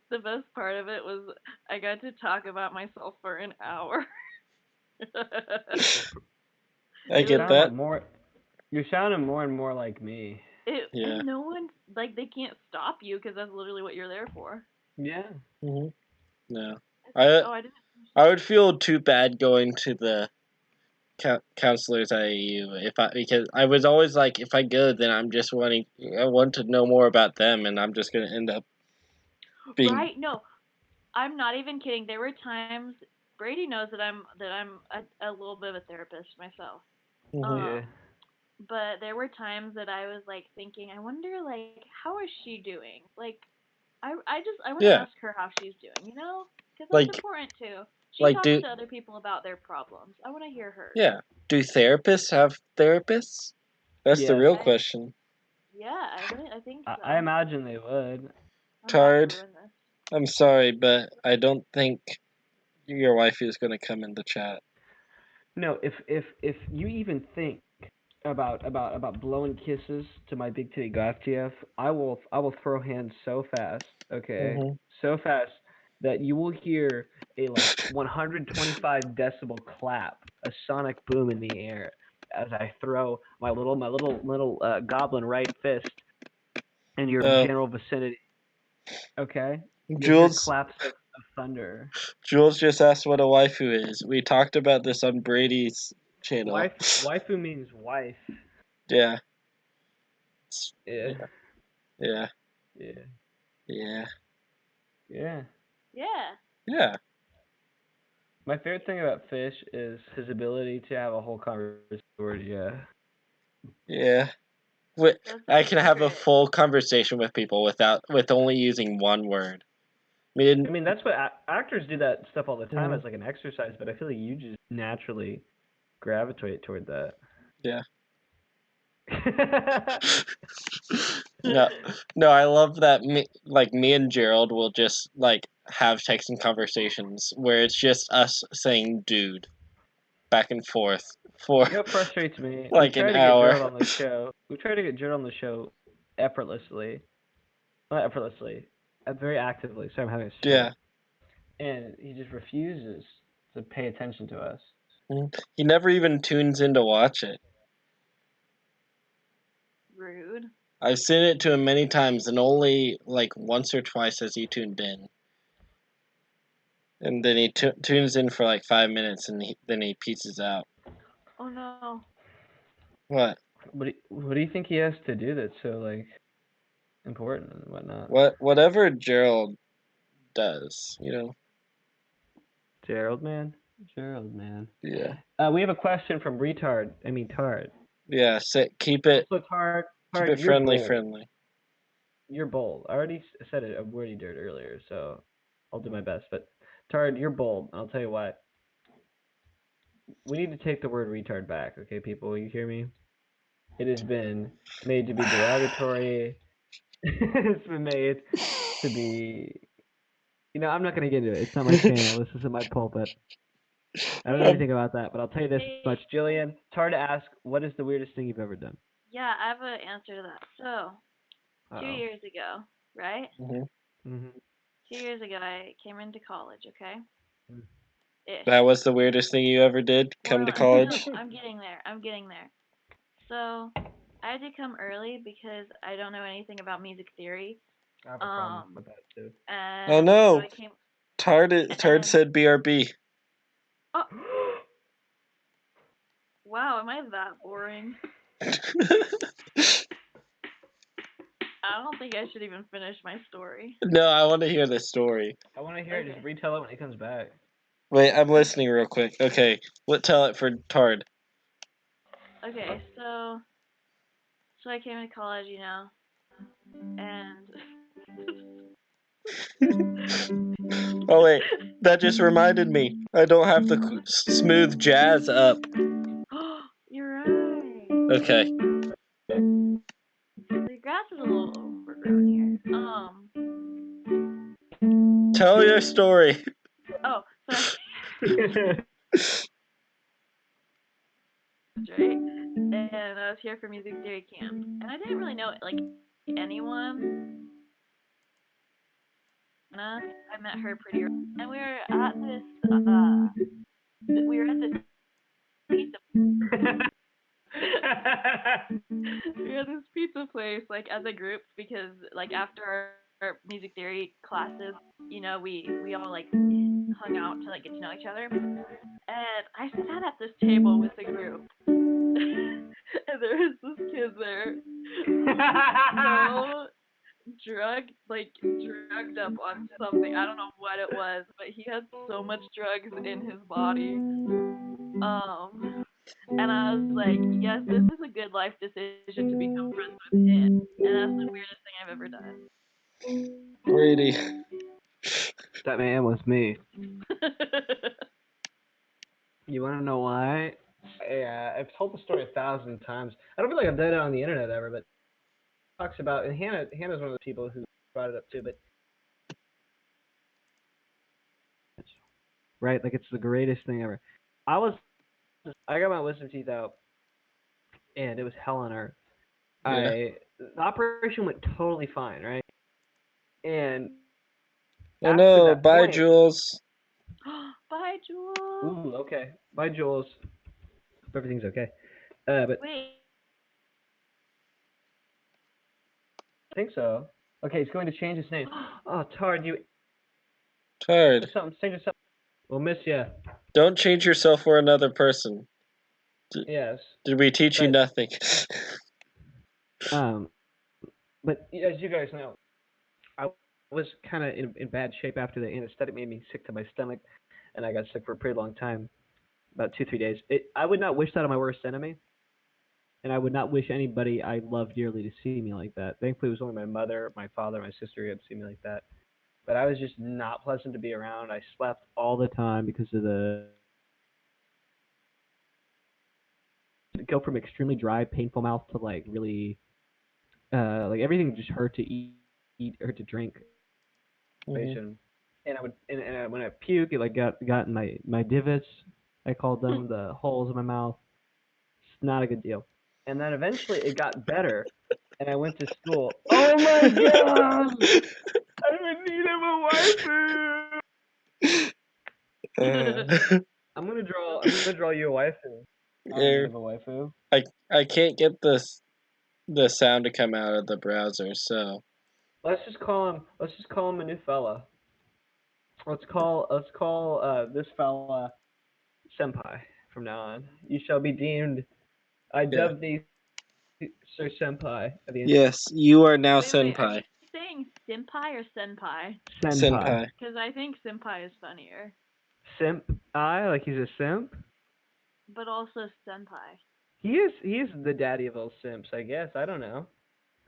Speaker 3: the best part of it was I got to talk about myself for an hour.
Speaker 1: I
Speaker 3: It was
Speaker 1: get that.
Speaker 2: You're sounding more and more like me.
Speaker 1: Yeah.
Speaker 3: and no one like they can't stop you because that's literally what you're there for.
Speaker 2: Yeah.
Speaker 1: hmm No.
Speaker 3: It's like, oh, I didn't.
Speaker 1: I would feel too bad going to the counselors at AU if I because I was always like if I go then I want to know more about them and I'm just gonna end up being
Speaker 3: Right? No, I'm not even kidding. There were times Brady knows that I'm a little bit of a therapist myself.
Speaker 1: Mhm.
Speaker 2: Yeah.
Speaker 3: Um, but there were times that I was like thinking, I wonder like how is she doing? Like I want to
Speaker 1: yeah
Speaker 3: ask her how she's doing, you know? Because that's
Speaker 1: like
Speaker 3: important too. She
Speaker 1: like
Speaker 3: talks
Speaker 1: do
Speaker 3: to other people about their problems. I want to hear hers.
Speaker 1: yeah do therapists have therapists? That's the
Speaker 2: Yes.
Speaker 1: real question.
Speaker 3: Yeah, I think so.
Speaker 2: I imagine they would.
Speaker 3: I'm about to
Speaker 1: Tard,
Speaker 3: ruin this.
Speaker 1: I'm sorry, but I don't think your wife is gonna come in the chat.
Speaker 2: No, if you even think about blowing kisses to my big titty Gotyev, I will throw hands so fast, okay,
Speaker 1: Mhm.
Speaker 2: so fast that you will hear a like 125 decibel clap, a sonic boom in the air as I throw my little goblin right fist in your
Speaker 1: Oh,
Speaker 2: general vicinity. Okay, you'll hear
Speaker 1: Jules.
Speaker 2: claps of thunder.
Speaker 1: Jules just asked what a waifu is. We talked about this on Brady's channel.
Speaker 2: Waifu means wife.
Speaker 1: Yeah.
Speaker 2: Yeah.
Speaker 1: Yeah. Yeah.
Speaker 2: Yeah.
Speaker 1: Yeah.
Speaker 2: Yeah.
Speaker 3: Yeah.
Speaker 1: Yeah.
Speaker 2: My favorite thing about Fish is his ability to have a whole conversation. Yeah.
Speaker 1: Yeah.
Speaker 3: That's
Speaker 1: I
Speaker 3: the
Speaker 1: can have a
Speaker 3: secret.
Speaker 1: full conversation with people with only using one word.
Speaker 2: I mean, that's what actors do that stuff all the time
Speaker 1: Mhm.
Speaker 2: as like an exercise, but I feel like you just naturally gravitate toward that.
Speaker 1: Yeah. No, no, I love that. Me and Gerald will just like have texting conversations where it's just us saying "dude" back and forth for
Speaker 2: You know what frustrates me? We
Speaker 1: like an
Speaker 2: tried to get
Speaker 1: hour.
Speaker 2: Gerald on the show. We tried to get Gerald on the show effortlessly. Not effortlessly. Very actively. Sorry, I'm having a
Speaker 1: Yeah.
Speaker 2: stroke. And he just refuses to pay attention to us.
Speaker 1: He never even tunes in to watch it.
Speaker 3: Rude.
Speaker 1: I've sent it to him many times, and only like once or twice has he tuned in. And then he tunes in for like 5 minutes, and then he pieces out.
Speaker 3: Oh no.
Speaker 1: What?
Speaker 2: What do you think he has to do that's so like important and whatnot?
Speaker 1: Whatever Gerald does, you know.
Speaker 2: Gerald man? Gerald man.
Speaker 1: Yeah.
Speaker 2: We have a question from Tard.
Speaker 1: Yeah. Keep it
Speaker 2: So
Speaker 1: keep
Speaker 2: Tard,
Speaker 1: it
Speaker 2: you're
Speaker 1: friendly,
Speaker 2: bold.
Speaker 1: friendly.
Speaker 2: You're bold. I already said it a wordy dirt earlier, so I'll do my best. But Tard, you're bold. I'll tell you what. We need to take the word retard back, okay, people? You hear me? It has been made to be derogatory. It's been made to be. I'm not gonna get into it. It's not my channel. This isn't my pulpit. I don't know anything about that, but I'll tell you this much, Jillian. It's hard to ask. What is the weirdest thing you've ever done?
Speaker 3: Yeah, I have an answer to that. So,
Speaker 2: Uh-oh.
Speaker 3: 2 years ago, right?
Speaker 2: Mhm.
Speaker 3: 2 years ago, I came into college. Okay. Ish.
Speaker 1: That was the weirdest thing you ever did. Come to
Speaker 3: Well, no,
Speaker 1: college.
Speaker 3: I'm getting there. I'm getting there. So, I had to come early because I don't know anything about music theory.
Speaker 2: I have a problem with that too.
Speaker 1: Oh
Speaker 3: And so
Speaker 1: no!
Speaker 3: I came.
Speaker 1: Tard
Speaker 3: And
Speaker 1: said BRB.
Speaker 3: oh, wow, am I that boring? I don't think I should even finish my story.
Speaker 1: No, I want to hear this story.
Speaker 2: I want to hear it.
Speaker 3: Okay.
Speaker 2: Just retell it when he comes back.
Speaker 1: Wait, I'm listening real quick. Okay, tell it for Tard.
Speaker 3: Okay, so I came to college, and
Speaker 1: Oh wait, that just reminded me. I don't have the smooth jazz up.
Speaker 3: you're right.
Speaker 1: Okay.
Speaker 3: The grass is a little overgrown here.
Speaker 1: Tell your story.
Speaker 3: Oh, so right, and I was here for music theory camp, and I didn't really know like anyone. I met her pretty early, and we were at this pizza. We were at this pizza place like as a group because like after our music theory classes, we all like hung out to like get to know each other. And I sat at this table with the group, and there was this kid there, so drugged up on something. I don't know what it was, but he had so much drugs in his body. And I was like, yes, this is a good life decision to become friends with him. And that's the weirdest thing I've ever done.
Speaker 1: Brady.
Speaker 2: That man was me. You want to know why? Yeah, I've told the story 1,000 times. I don't feel like I've done it on the internet ever, but talks about, and Hannah's one of the people who brought it up too, but right, like it's the greatest thing ever. I got my wisdom teeth out, and it was hell on earth.
Speaker 1: Yeah.
Speaker 2: The operation went totally fine, right? And
Speaker 1: Oh
Speaker 2: after
Speaker 1: no!
Speaker 2: that
Speaker 1: Bye,
Speaker 2: point,
Speaker 1: Jules.
Speaker 3: Bye, Jules.
Speaker 2: ooh, okay, bye, Jules. Hope everything's okay. But
Speaker 3: Wait.
Speaker 2: I think so. Okay, he's going to change his name. Oh, Tard, you
Speaker 1: Tard.
Speaker 2: change yourself. We'll miss you.
Speaker 1: Don't change yourself for another person.
Speaker 2: Yes,
Speaker 1: Did we teach you
Speaker 2: but
Speaker 1: nothing?
Speaker 2: um, But as you guys know, I was kind of in bad shape after the anesthetic made me sick to my stomach, and I got sick for a pretty long time, about 2 3 days. I would not wish that on my worst enemy, and I would not wish anybody I love dearly to see me like that. Thankfully, it was only my mother, my father, my sister who had to see me like that. But I was just not pleasant to be around. I slept all the time because of the go from extremely dry, painful mouth to like really like everything just hurt to eat hurt to drink.
Speaker 1: Mm-hmm.
Speaker 2: And I would and when I puke, it like got in my divots. I called them the holes in my mouth. It's not a good deal. And then eventually it got better, and I went to school. Oh my god! I've been needing a waifu.
Speaker 1: uh,
Speaker 2: I'm gonna draw you a waifu. On need
Speaker 1: er,
Speaker 2: of a waifu.
Speaker 1: I can't get the sound to come out of the browser, so
Speaker 2: Let's just call him a new fella. Let's call this fella senpai from now on. You shall be deemed. I
Speaker 1: yeah.
Speaker 2: dub thee Sir Senpai at the end.
Speaker 1: Yes, you are now
Speaker 3: Wait, are you
Speaker 1: senpai.
Speaker 3: saying senpai or senpai?
Speaker 2: Senpai.
Speaker 1: Senpai.
Speaker 3: Because I think senpai is funnier,
Speaker 2: Simp. I like he's a simp.
Speaker 3: but also senpai.
Speaker 2: He is the daddy of all simps, I guess. I don't know.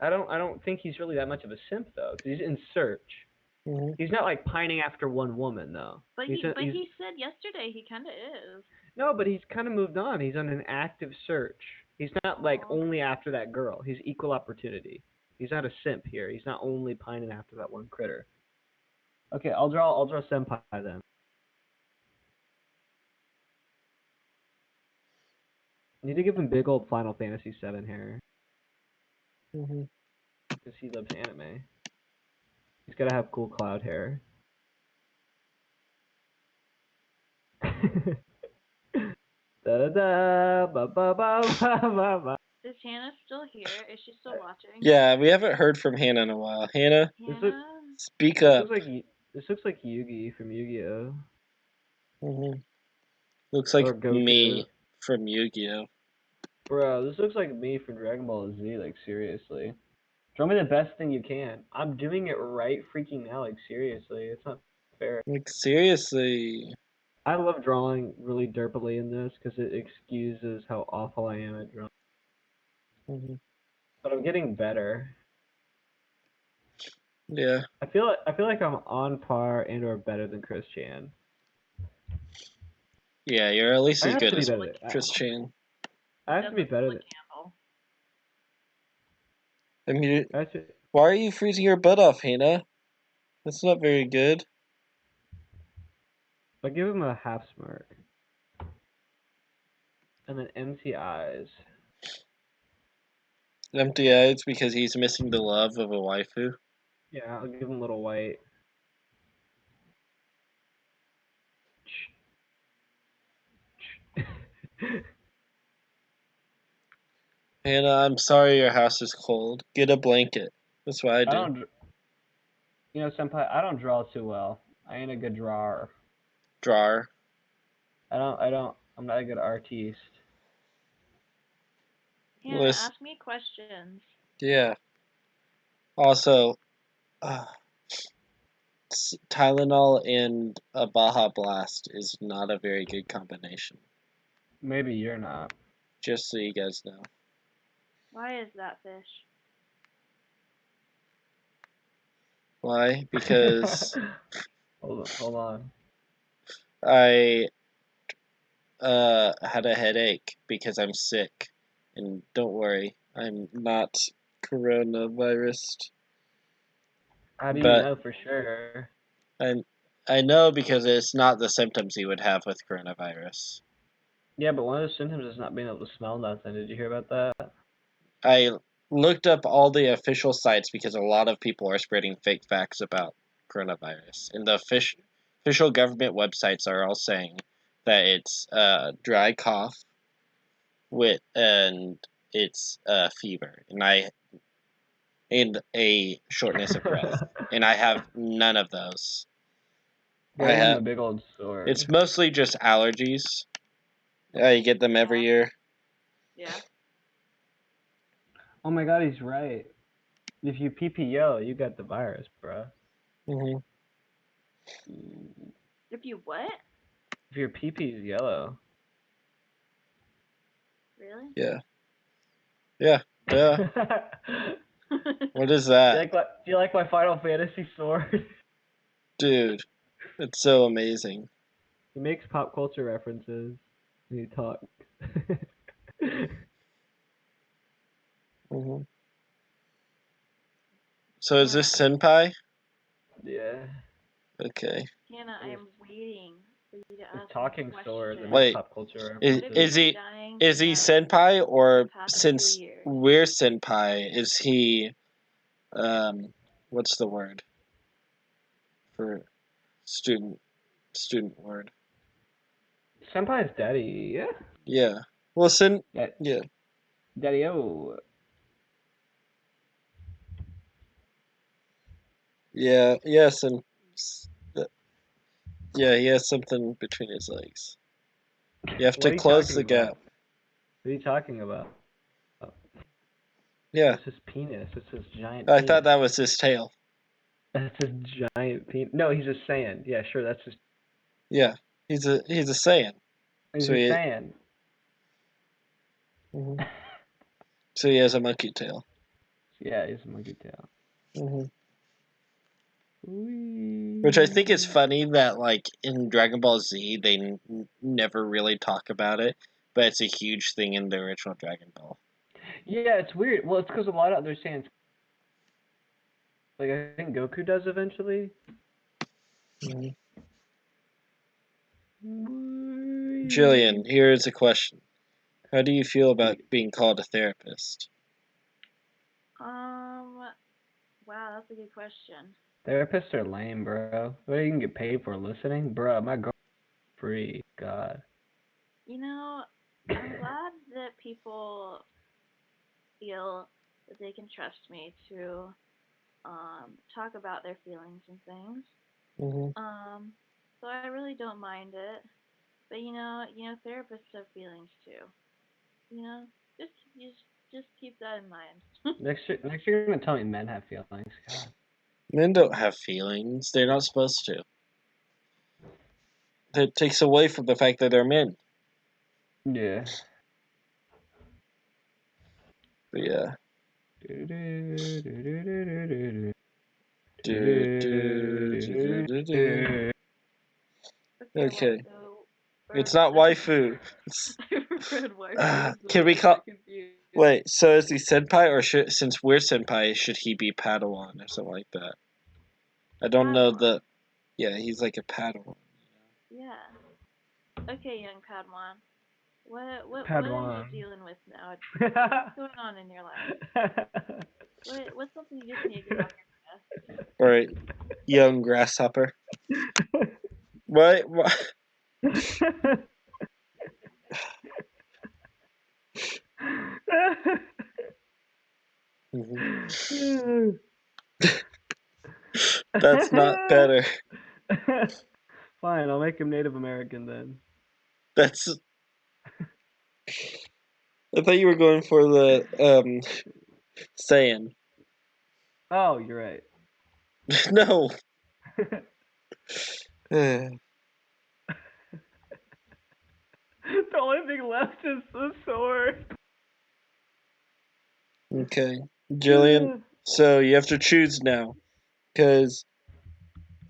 Speaker 2: I don't think he's really that much of a simp though, 'cause he's in search.
Speaker 1: Mm-hmm.
Speaker 2: He's not like pining after one woman though.
Speaker 3: But
Speaker 2: He's he's
Speaker 3: he said yesterday he kind of is.
Speaker 2: no, but he's kind of moved on. He's on an active search. He's not like
Speaker 3: Aw.
Speaker 2: only after that girl. He's equal opportunity. He's not a simp here. He's not only pining after that one critter. Okay, I'll draw senpai then. I need to give him big old Final Fantasy VII hair
Speaker 1: Mm-hmm.
Speaker 2: because he loves anime. He's gotta have cool cloud hair. Da da da ba ba ba ba ba ba.
Speaker 3: Is Hannah still here? Is she still watching?
Speaker 1: Yeah, we haven't heard from Hannah in a while. Hannah,
Speaker 2: This look
Speaker 3: Hannah?
Speaker 1: speak
Speaker 2: this
Speaker 1: up.
Speaker 2: looks like this looks like Yugi from Yu-Gi-Oh
Speaker 1: Mm-hmm. Looks like
Speaker 2: or Goku.
Speaker 1: me from Yu-Gi-Oh.
Speaker 2: Bro, this looks like me from Dragon Ball Z. Like seriously, draw me the best thing you can. I'm doing it right freaking now. Like seriously, it's not fair.
Speaker 1: Like seriously.
Speaker 2: I love drawing really derpily in this because it excuses how awful I am at drawing.
Speaker 1: Mm-hmm.
Speaker 2: But I'm getting better.
Speaker 1: Yeah.
Speaker 2: I feel like I'm on par and or better than Chris Chan.
Speaker 1: Yeah, you're at least
Speaker 2: I
Speaker 1: as
Speaker 2: have
Speaker 1: good
Speaker 2: to be
Speaker 1: as
Speaker 2: better.
Speaker 1: Chris Chan.
Speaker 2: I have to be
Speaker 3: Doesn't
Speaker 2: better
Speaker 3: flick
Speaker 2: than.
Speaker 3: handle.
Speaker 1: I mean,
Speaker 2: I have to,
Speaker 1: why are you freezing your butt off, Hannah? That's not very good.
Speaker 2: I'll give him a half smirk. And then empty eyes.
Speaker 1: Empty eyes because he's missing the love of a waifu.
Speaker 2: Yeah, I'll give him a little white.
Speaker 1: Hannah, I'm sorry your house is cold. Get a blanket. That's what I
Speaker 2: I
Speaker 1: do.
Speaker 2: don't. You know, senpai, I don't draw too well. I ain't a good drawer.
Speaker 1: Drawer.
Speaker 2: I'm not a good artiste.
Speaker 3: Hannah,
Speaker 1: Listen,
Speaker 3: ask me questions.
Speaker 1: yeah. Also, Tylenol and a Baja Blast is not a very good combination.
Speaker 2: Maybe you're not.
Speaker 1: Just so you guys know.
Speaker 3: Why is that, Fish?
Speaker 1: Why? Because
Speaker 2: Hold on.
Speaker 1: I had a headache because I'm sick. And don't worry, I'm not coronavirus.
Speaker 2: How do you
Speaker 1: But
Speaker 2: know for sure?
Speaker 1: I know because it's not the symptoms you would have with coronavirus.
Speaker 2: Yeah, but one of the symptoms is not being able to smell nothing. Did you hear about that?
Speaker 1: I looked up all the official sites because a lot of people are spreading fake facts about coronavirus. And the official government websites are all saying that it's dry cough with and it's fever and a shortness of breath. And I have none of those. I
Speaker 2: Gotta give him
Speaker 1: have
Speaker 2: a big old sword.
Speaker 1: it's mostly just allergies. I get them every year.
Speaker 3: Yeah.
Speaker 2: Oh my god, he's right. If you pee yellow, you got the virus, bro.
Speaker 1: Mm-hmm.
Speaker 3: If you what?
Speaker 2: If your pee is yellow.
Speaker 3: Really?
Speaker 1: Yeah. Yeah. Duh. What is
Speaker 2: Do
Speaker 1: that?
Speaker 2: you like my Final Fantasy sword?
Speaker 1: Dude, it's so amazing.
Speaker 2: He makes pop culture references when he talks.
Speaker 1: Mm-hmm. So is this Senpai?
Speaker 2: Yeah.
Speaker 1: Okay.
Speaker 3: Hannah, I am waiting for you to
Speaker 2: His
Speaker 3: ask me
Speaker 2: talking
Speaker 3: a
Speaker 2: sword that
Speaker 3: question.
Speaker 2: makes
Speaker 1: Wait,
Speaker 2: pop culture
Speaker 1: is
Speaker 3: What if you've
Speaker 1: is
Speaker 2: references.
Speaker 3: been
Speaker 1: he
Speaker 3: dying
Speaker 1: is
Speaker 3: to
Speaker 1: he
Speaker 3: know
Speaker 1: senpai,
Speaker 3: for the
Speaker 1: or
Speaker 3: past 2
Speaker 1: since
Speaker 3: years?
Speaker 1: we're senpai, is he what's the word for student word?
Speaker 2: Senpai's daddy, yeah?
Speaker 1: Yeah. Well,
Speaker 2: That
Speaker 1: yeah.
Speaker 2: daddy o.
Speaker 1: Yeah, yes, and yeah, he has something between his legs. You have
Speaker 2: What
Speaker 1: to
Speaker 2: are you
Speaker 1: close
Speaker 2: talking
Speaker 1: the
Speaker 2: about?
Speaker 1: gap.
Speaker 2: What are you talking about?
Speaker 1: Yeah,
Speaker 2: That's his penis. It's his giant
Speaker 1: I thought
Speaker 2: penis.
Speaker 1: that was his tail.
Speaker 2: That's his giant penis. No, he's a Saiyan. Yeah, sure, that's his.
Speaker 1: Yeah, he's a Saiyan.
Speaker 2: He's
Speaker 1: So
Speaker 2: a
Speaker 1: he
Speaker 2: Saiyan.
Speaker 1: mhm. So he has a monkey tail.
Speaker 2: Yeah, he's a monkey tail.
Speaker 1: Hmm. Which I think is
Speaker 2: Whee!
Speaker 1: funny that like in Dragon Ball Z they never really talk about it, but it's a huge thing in the original Dragon Ball.
Speaker 2: Yeah, it's weird. Well, it's because a lot of other Saiyans, like I think Goku does eventually.
Speaker 1: Mhm.
Speaker 2: Whee!
Speaker 1: Jillian, here is a question. How do you feel about being called a therapist?
Speaker 3: Wow, that's a good question.
Speaker 2: Therapists are lame, bro. What do you can get paid for listening, bro? My girl free. God.
Speaker 3: You know, I'm glad that people feel that they can trust me to talk about their feelings and things.
Speaker 1: Hmm.
Speaker 3: Um, so I really don't mind it. But therapists have feelings too. You know, just just keep that in mind.
Speaker 2: Next year, you're gonna tell me men have feelings. God.
Speaker 1: Men don't have feelings. They're not supposed to. That takes away from the fact that they're men.
Speaker 2: Yeah.
Speaker 1: But yeah.
Speaker 2: Do-do-do-do-do-do-do.
Speaker 1: Do, do, do, do, do, do.
Speaker 3: Okay,
Speaker 1: Okay.
Speaker 3: or
Speaker 1: It's not
Speaker 3: let's
Speaker 1: waifu. It's,
Speaker 3: I read waifu, so
Speaker 1: can
Speaker 3: I
Speaker 1: we
Speaker 3: got
Speaker 1: call?
Speaker 3: confused.
Speaker 1: Wait. So is he senpai, or since we're senpai, should he be Padawan or something like that? I don't know
Speaker 3: Padawan.
Speaker 1: the. Yeah, he's like a Padawan.
Speaker 3: Yeah. Okay, young Padawan. What are you
Speaker 2: Padawan.
Speaker 3: dealing with now? What's going on in your life? What's something you just need to get off your chest?
Speaker 1: All right, young grasshopper. What? Mhm. That's not better.
Speaker 2: Fine, I'll make him Native American then.
Speaker 1: That's. I thought you were going for the Saiyan.
Speaker 2: Oh, you're right.
Speaker 1: No. Okay,
Speaker 2: The only thing left is the sword.
Speaker 1: Jillian. So you have to choose now, because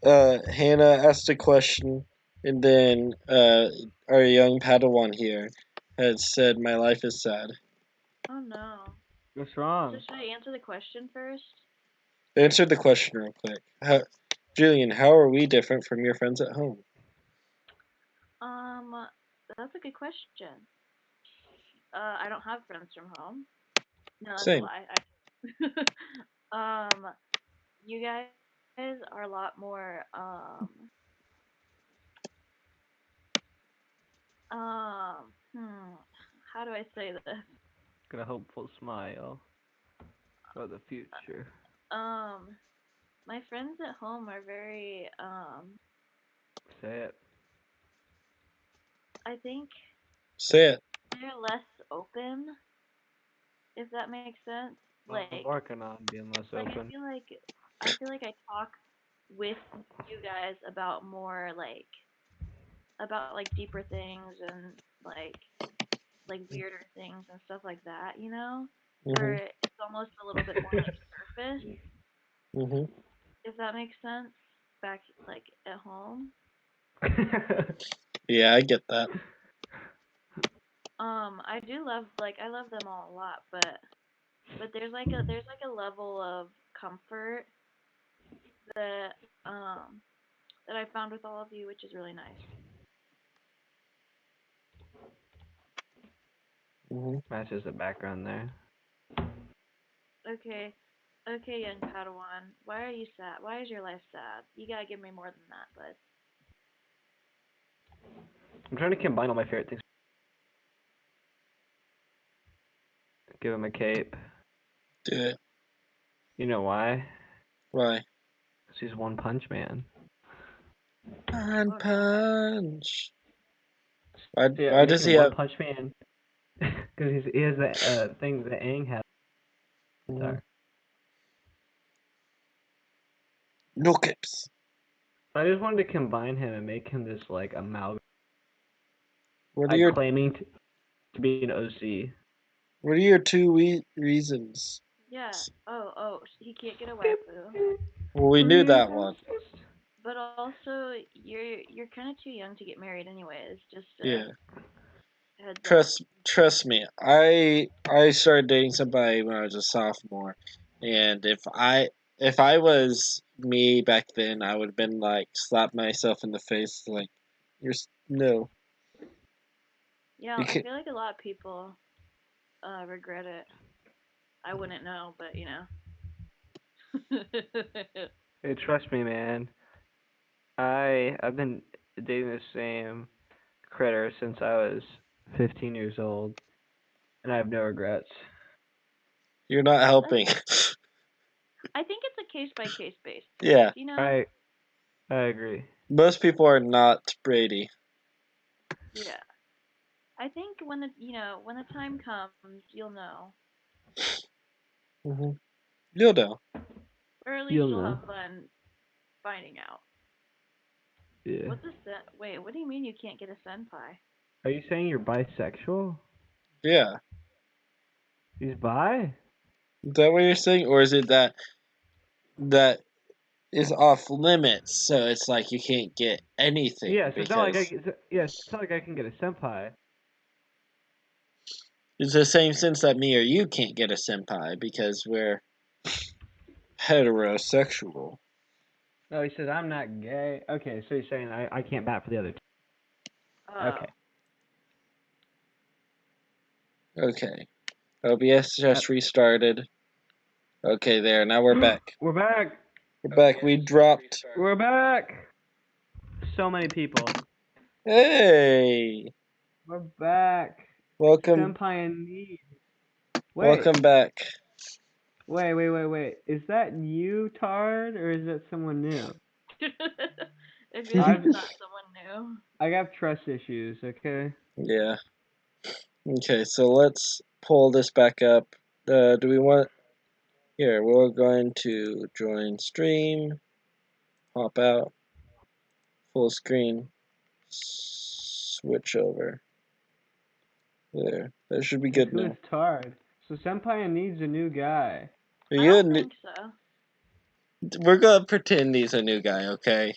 Speaker 1: Hannah asked a question, and then our young Padawan here has said, "My life is sad."
Speaker 3: Oh no.
Speaker 2: What's
Speaker 3: So
Speaker 2: wrong?
Speaker 3: should I answer the question first?
Speaker 1: Answer the question real quick. Jillian, how are we different from your friends at home?
Speaker 3: Um, that's a good question. I don't have friends from home. No, that's a
Speaker 1: Same.
Speaker 3: lie. Um, you guys are a lot more how do I say this?
Speaker 2: Got a hopeful smile for the future.
Speaker 3: Um, my friends at home are very
Speaker 2: Say it.
Speaker 3: I think
Speaker 1: Say it.
Speaker 3: they're less open, if that makes sense.
Speaker 2: I'm working on being less
Speaker 3: like
Speaker 2: open.
Speaker 3: I feel like I talk with you guys about more about like deeper things and like like weirder things and stuff like that, you know? Where
Speaker 1: Mhm.
Speaker 3: it's almost a little bit more like surface,
Speaker 1: Mhm.
Speaker 3: if that makes sense, back like at home.
Speaker 1: Yeah, I get that.
Speaker 3: I do love I love them all a lot, but there's like a level of comfort that um that I found with all of you, which is really nice.
Speaker 1: Mhm.
Speaker 2: That's just the background there.
Speaker 3: Okay. Okay, young Padawan. Why are you sad? Why is your life sad? You gotta give me more than that, bud.
Speaker 2: I'm trying to combine all my favorite things. Give him a cape.
Speaker 1: Do it.
Speaker 2: You know why?
Speaker 1: Why?
Speaker 2: 'Cause he's One Punch Man.
Speaker 1: One
Speaker 3: Alright.
Speaker 1: punch. Why?
Speaker 2: So yeah,
Speaker 1: Why
Speaker 2: I'm
Speaker 1: does
Speaker 2: making
Speaker 1: he
Speaker 2: him One
Speaker 1: have?
Speaker 2: Punch Man because he has that thing that Aang has.
Speaker 1: Mhm.
Speaker 2: Sorry.
Speaker 1: No caps.
Speaker 2: I just wanted to combine him and make him this like amalgam,
Speaker 1: What are
Speaker 2: like
Speaker 1: your
Speaker 2: claiming to be an OC.
Speaker 1: What are your two reasons?
Speaker 3: Yeah. Oh, he can't get a waifu.
Speaker 1: Well, we knew that one.
Speaker 3: But also, you're kind of too young to get married, anyways. Just
Speaker 1: Yeah.
Speaker 3: heads up.
Speaker 1: Trust me. I started dating somebody when I was a sophomore, and if I was me back then, I would have been like slap myself in the face like no.
Speaker 3: Yeah,
Speaker 1: You
Speaker 3: I
Speaker 1: can,
Speaker 3: feel like a lot of people regret it. I wouldn't know, but you know.
Speaker 2: Hey, trust me, man. I've been dating the same critter since I was 15 years old, and I have no regrets.
Speaker 1: you're not helping.
Speaker 3: I think it's a case by case basis.
Speaker 1: Yeah.
Speaker 3: You know?
Speaker 2: I agree.
Speaker 1: Most people are not Brady.
Speaker 3: Yeah. I think when when the time comes, you'll know,
Speaker 1: Hmm. You'll know.
Speaker 3: or at least
Speaker 2: You'll
Speaker 3: you'll
Speaker 2: know.
Speaker 3: have fun finding out.
Speaker 2: Yeah.
Speaker 3: What's a sen? Wait, what do you mean you can't get a senpai?
Speaker 2: Are you saying you're bisexual?
Speaker 1: Yeah.
Speaker 2: He's bi?
Speaker 1: Is that what you're saying, or is it that is off limits? So it's like you can't get anything
Speaker 2: Yeah, so it's not like
Speaker 1: because
Speaker 2: it's not like I can get a senpai.
Speaker 1: it's the same sense that me or you can't get a senpai because we're heterosexual.
Speaker 2: No, he says I'm not gay. Okay, so he's saying I can't bat for the other two.
Speaker 3: Oh,
Speaker 2: Okay.
Speaker 1: Okay. OBS
Speaker 2: Uh,
Speaker 1: just restarted. Okay, there. Now we're back.
Speaker 2: we're back.
Speaker 1: We're back. We dropped.
Speaker 2: We're back. So many people.
Speaker 1: Hey!
Speaker 2: We're back.
Speaker 1: Welcome.
Speaker 2: Senpai in need. Wait,
Speaker 1: Welcome back.
Speaker 2: wait. Is that you, Tard, or is that someone new?
Speaker 3: I feel like
Speaker 2: I've
Speaker 3: it's not someone new.
Speaker 2: I have trust issues. Okay.
Speaker 1: Yeah. Okay, so let's pull this back up. Do we want... Here, we're going to join stream. Hop out. Full screen. Switch over. There. That should be
Speaker 2: Okay,
Speaker 1: good
Speaker 2: who is
Speaker 1: now.
Speaker 2: Tard? So Senpai needs a new guy.
Speaker 1: Are
Speaker 3: I
Speaker 1: you a
Speaker 3: don't
Speaker 1: new...
Speaker 3: think so.
Speaker 1: We're gonna pretend he's a new guy, okay?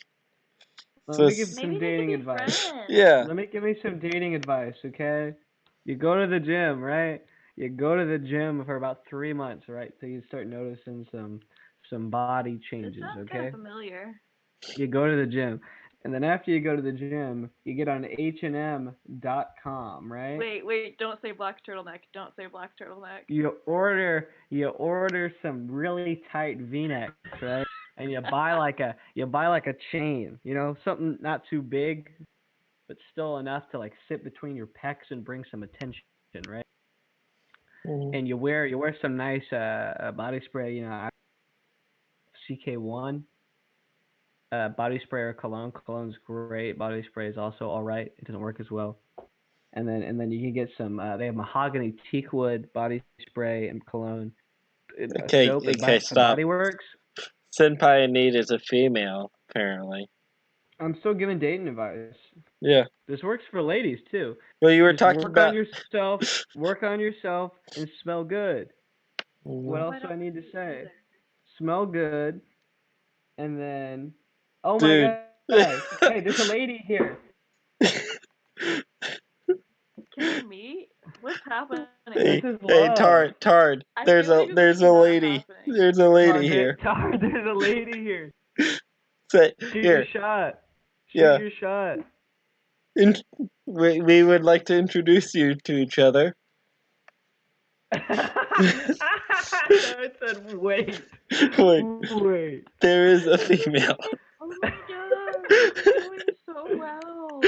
Speaker 2: Let
Speaker 1: So,
Speaker 2: me give
Speaker 3: Maybe
Speaker 2: some
Speaker 3: they could
Speaker 2: dating
Speaker 3: be
Speaker 2: advice.
Speaker 3: friends.
Speaker 1: yeah.
Speaker 2: Give me some dating advice, okay? You go to the gym, right? You go to the gym for about 3 months, right? So you start noticing some body
Speaker 3: This
Speaker 2: changes,
Speaker 3: sounds kind of
Speaker 2: okay?
Speaker 3: familiar.
Speaker 2: You go to the gym, and then after you go to the gym, you get on HNM.com, right?
Speaker 3: Wait, don't say black turtleneck. Don't say black turtleneck.
Speaker 2: You order some really tight V-necks, right? And you buy like a chain, something not too big, but still enough to like sit between your pecs and bring some attention, right?
Speaker 1: Mhm.
Speaker 2: And you wear some nice body spray, CK1 body spray or cologne. Cologne's great. Body spray is also all right. It doesn't work as well. And then you can get some. They have mahogany teakwood body spray and cologne.
Speaker 1: Okay,
Speaker 2: Soap and
Speaker 1: okay,
Speaker 2: Bath and
Speaker 1: stop.
Speaker 2: Body Works.
Speaker 1: Senpai in Need is a female, apparently.
Speaker 2: I'm still giving dating advice.
Speaker 1: Yeah.
Speaker 2: This works for ladies too.
Speaker 1: Well, you were
Speaker 2: Just
Speaker 1: talking
Speaker 2: work on
Speaker 1: about.
Speaker 2: yourself, and smell good. What else
Speaker 3: I
Speaker 2: do I
Speaker 3: don't
Speaker 2: need to
Speaker 3: see
Speaker 2: say?
Speaker 3: either.
Speaker 2: Smell good, and then, oh my
Speaker 1: Dude.
Speaker 2: gosh, hey, there's a lady here.
Speaker 3: Can we meet? What's happening?
Speaker 1: Hey,
Speaker 2: This is
Speaker 1: hey,
Speaker 2: love.
Speaker 1: Tard.
Speaker 3: I
Speaker 1: There's
Speaker 3: feel
Speaker 1: a
Speaker 3: like this
Speaker 1: there's
Speaker 3: is
Speaker 1: a
Speaker 3: not
Speaker 1: lady.
Speaker 3: happening.
Speaker 1: There's a lady here.
Speaker 2: There's a lady here.
Speaker 1: Say
Speaker 2: Shoot
Speaker 1: here.
Speaker 2: your shot. Shoot
Speaker 1: Yeah.
Speaker 2: your shot.
Speaker 1: In, we would like to introduce you to each other.
Speaker 2: I said, wait.
Speaker 1: Wait,
Speaker 2: Wait.
Speaker 1: there is a female.
Speaker 3: Oh my god, you're doing so well.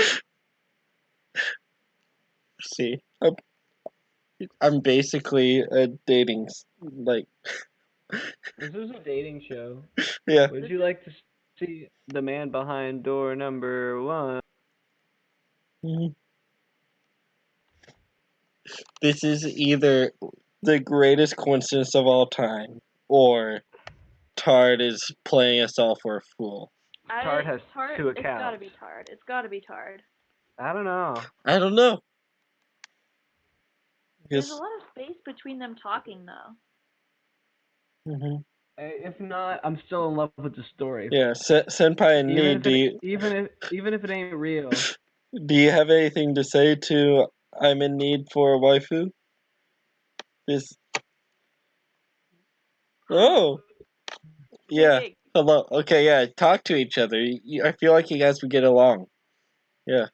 Speaker 1: See, I'm basically a dating like
Speaker 2: This is a dating show.
Speaker 1: yeah.
Speaker 2: Would you like to see the man behind door number 1?
Speaker 1: Mhm. This is either the greatest coincidence of all time, or Tard is playing us all for a fool.
Speaker 2: Tard has
Speaker 3: Tard.
Speaker 2: 2
Speaker 3: It's gotta
Speaker 2: accounts.
Speaker 3: be Tard. It's gotta be Tard.
Speaker 2: I don't know.
Speaker 1: I don't know.
Speaker 3: There's a
Speaker 1: Because
Speaker 3: lot of space between them talking though.
Speaker 2: If not, I'm still in love with the story.
Speaker 1: yeah, Senpai in
Speaker 2: Even
Speaker 1: Need.
Speaker 2: if it even if it ain't real.
Speaker 1: Do you have anything to say to I'm in need for a waifu? This. Oh. Yeah.
Speaker 3: Wait,
Speaker 1: Hello. Okay. Yeah. Talk to each other. I feel like you guys would get along. Yeah.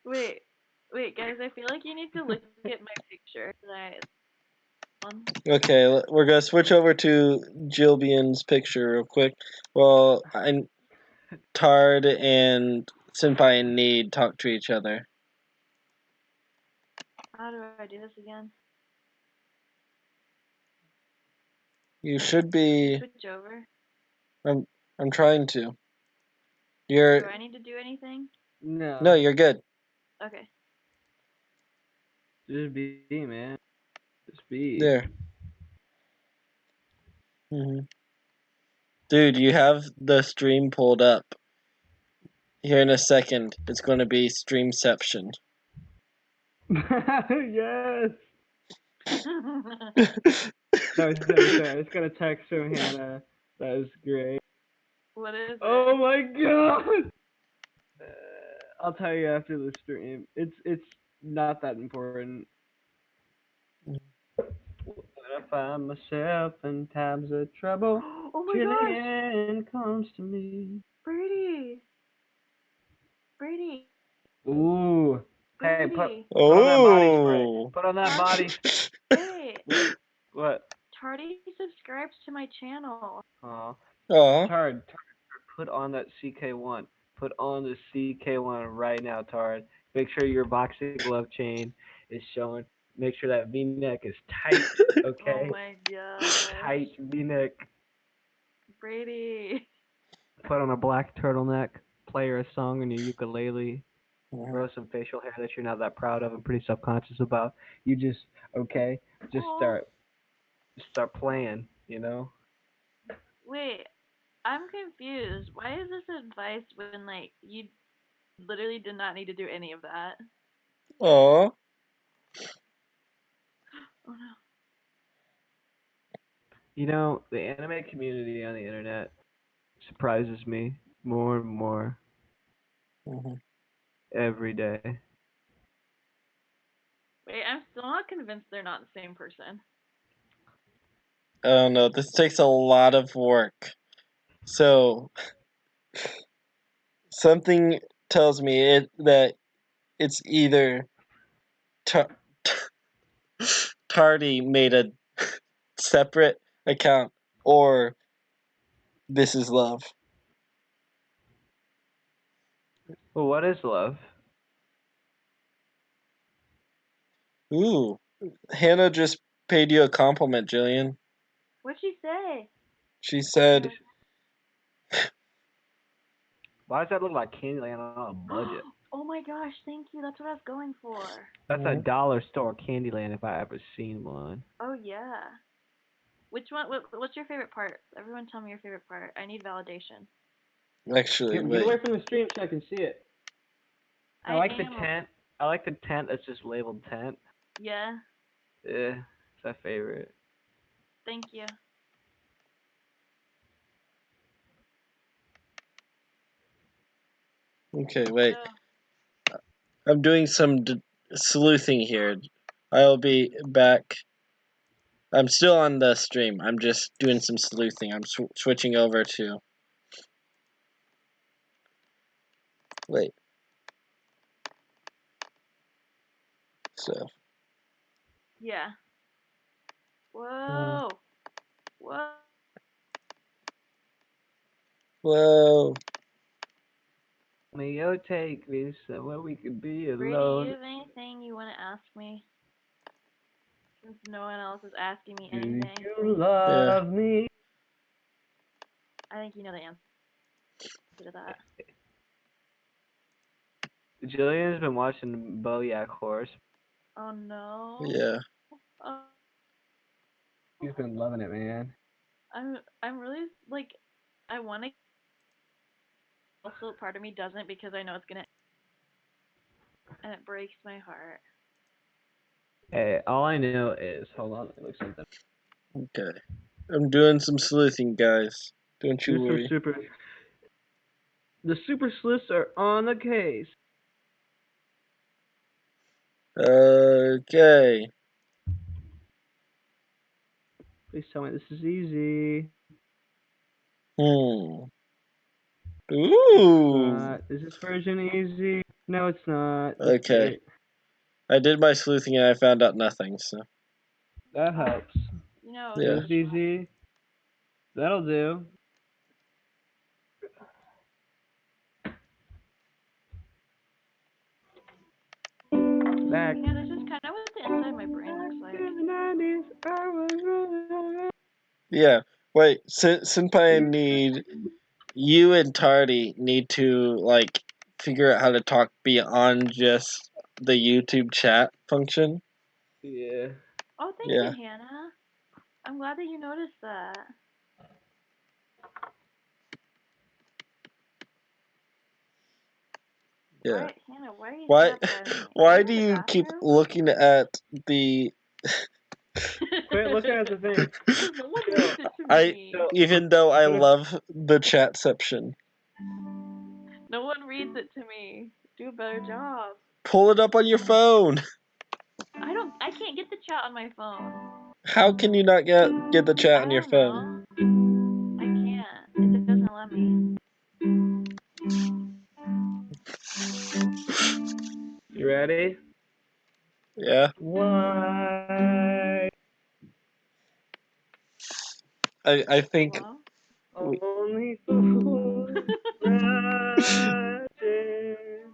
Speaker 3: wait, wait, guys. I feel like you need to look at my picture.
Speaker 1: Okay. We're gonna switch over to Jilbian's picture real quick. Well, I'm Tard and Senpai in Need talk to each other.
Speaker 3: How do I do this again?
Speaker 1: You should be.
Speaker 3: Switch over.
Speaker 1: I'm trying to.
Speaker 3: Do
Speaker 1: You're.
Speaker 3: I need to do anything?
Speaker 2: No.
Speaker 1: No, you're good.
Speaker 3: Okay.
Speaker 2: Just be, man. Just be.
Speaker 1: There. Dude, you have the stream pulled up. Here in a second, it's going to be Streamception.
Speaker 2: Yes. No, sorry. I was gonna text her, Hannah. That was great.
Speaker 3: What is it?
Speaker 2: Oh my god. I'll tell you after the stream. It's not that important. When I find myself in times of trouble,
Speaker 3: Oh my gosh!
Speaker 2: Jillian comes to me.
Speaker 3: Brady! Brady!
Speaker 2: Ooh. Hey,
Speaker 3: Brady!
Speaker 2: put on that body spray.
Speaker 1: Oh.
Speaker 2: Put on that body.
Speaker 3: Wait!
Speaker 2: What?
Speaker 3: Tardy subscribes to my channel.
Speaker 2: Aw.
Speaker 1: Aw.
Speaker 2: Tard, put on that CK1. Put on the CK1 right now, Tard. Make sure your boxing glove chain is showing. Make sure that V-neck is tight, okay?
Speaker 3: Oh my gosh.
Speaker 2: Tight V-neck.
Speaker 3: Brady.
Speaker 2: Put on a black turtleneck. Play her a song on your ukulele. Grow some facial hair that you're not that proud of and pretty self-conscious about. You just, okay? Just
Speaker 3: Aw.
Speaker 2: start playing, you know?
Speaker 3: Wait, I'm confused. Why is this advice when, like, you literally did not need to do any of that?
Speaker 1: Aw.
Speaker 3: Oh no.
Speaker 2: You know, the anime community on the internet surprises me more and more every day.
Speaker 3: Wait, I'm still not convinced they're not the same person.
Speaker 1: I don't know. This takes a lot of work. So, something tells me that it's either Tardy made a separate account or this is love.
Speaker 2: Well, what is love?
Speaker 1: Ooh. Hannah just paid you a compliment, Jillian.
Speaker 3: What'd she say?
Speaker 1: She said,
Speaker 2: Why does that look like Candyland on a budget?
Speaker 3: Oh my gosh, thank you. That's what I was going for.
Speaker 2: That's a dollar store Candyland if I ever seen one.
Speaker 3: Oh yeah. Which one? What's your favorite part? Everyone, tell me your favorite part. I need validation.
Speaker 1: Actually,
Speaker 2: Get
Speaker 1: wait.
Speaker 2: away from the stream so I can see it. I like the
Speaker 3: am.
Speaker 2: tent. I like the tent that's just labeled tent.
Speaker 3: Yeah.
Speaker 2: It's my favorite.
Speaker 3: Thank you.
Speaker 1: Okay, wait.
Speaker 3: So,
Speaker 1: I'm doing some sleuthing here. I'll be back. I'm still on the stream. I'm just doing some sleuthing. I'm switching over to. Wait. So.
Speaker 3: yeah. Whoa. Whoa.
Speaker 1: Whoa.
Speaker 2: May you take me somewhere we could be
Speaker 3: Brady,
Speaker 2: alone.
Speaker 3: you have anything you want to ask me? Since no one else is asking me
Speaker 2: Do
Speaker 3: anything.
Speaker 2: you love me?
Speaker 3: I think you know the answer to that.
Speaker 2: Jillian's been watching BoJack Horse.
Speaker 3: Oh no.
Speaker 1: Yeah.
Speaker 3: Oh,
Speaker 2: She's been loving it, man.
Speaker 3: I'm really like, I want to. Also, part of me doesn't because I know it's gonna, and it breaks my heart.
Speaker 2: Hey, all I know is, hold on, let me look something.
Speaker 1: Okay. I'm doing some sleuthing, guys. Don't you worry.
Speaker 2: The super sleuths are on the case.
Speaker 1: Okay.
Speaker 2: Please tell me this is easy.
Speaker 1: Hmm. Ooh.
Speaker 2: Is this version easy? No, it's not.
Speaker 1: Okay. I did my sleuthing and I found out nothing, so.
Speaker 2: That helps.
Speaker 3: You know,
Speaker 1: Yeah.
Speaker 2: This is easy. That'll do. Back.
Speaker 3: Yeah, this is kind of what the inside of my brain looks like.
Speaker 1: Yeah. Wait, Senpai and you and Tardy need to, like, figure out how to talk beyond just the YouTube chat function.
Speaker 2: Yeah.
Speaker 3: Oh, thank
Speaker 1: Yeah.
Speaker 3: you, Hannah. I'm glad that you noticed that.
Speaker 1: Yeah.
Speaker 3: Hannah, why are you
Speaker 1: Why
Speaker 3: Snapchatting me?
Speaker 1: why
Speaker 3: Are
Speaker 1: do
Speaker 3: you in the
Speaker 1: you keep
Speaker 3: bathroom?
Speaker 1: looking at the
Speaker 2: Quit looking at the thing.
Speaker 3: Because no one reads it to me.
Speaker 1: even though I love the chat section.
Speaker 3: No one reads it to me. Do a better job.
Speaker 1: Pull it up on your phone.
Speaker 3: I can't get the chat on my phone.
Speaker 1: How can you not get the chat on your
Speaker 3: I don't
Speaker 1: phone?
Speaker 3: know. I can't. It doesn't let me.
Speaker 2: You ready?
Speaker 1: Yeah.
Speaker 2: Why?
Speaker 1: I think
Speaker 3: Hello?
Speaker 2: Only fools rush in,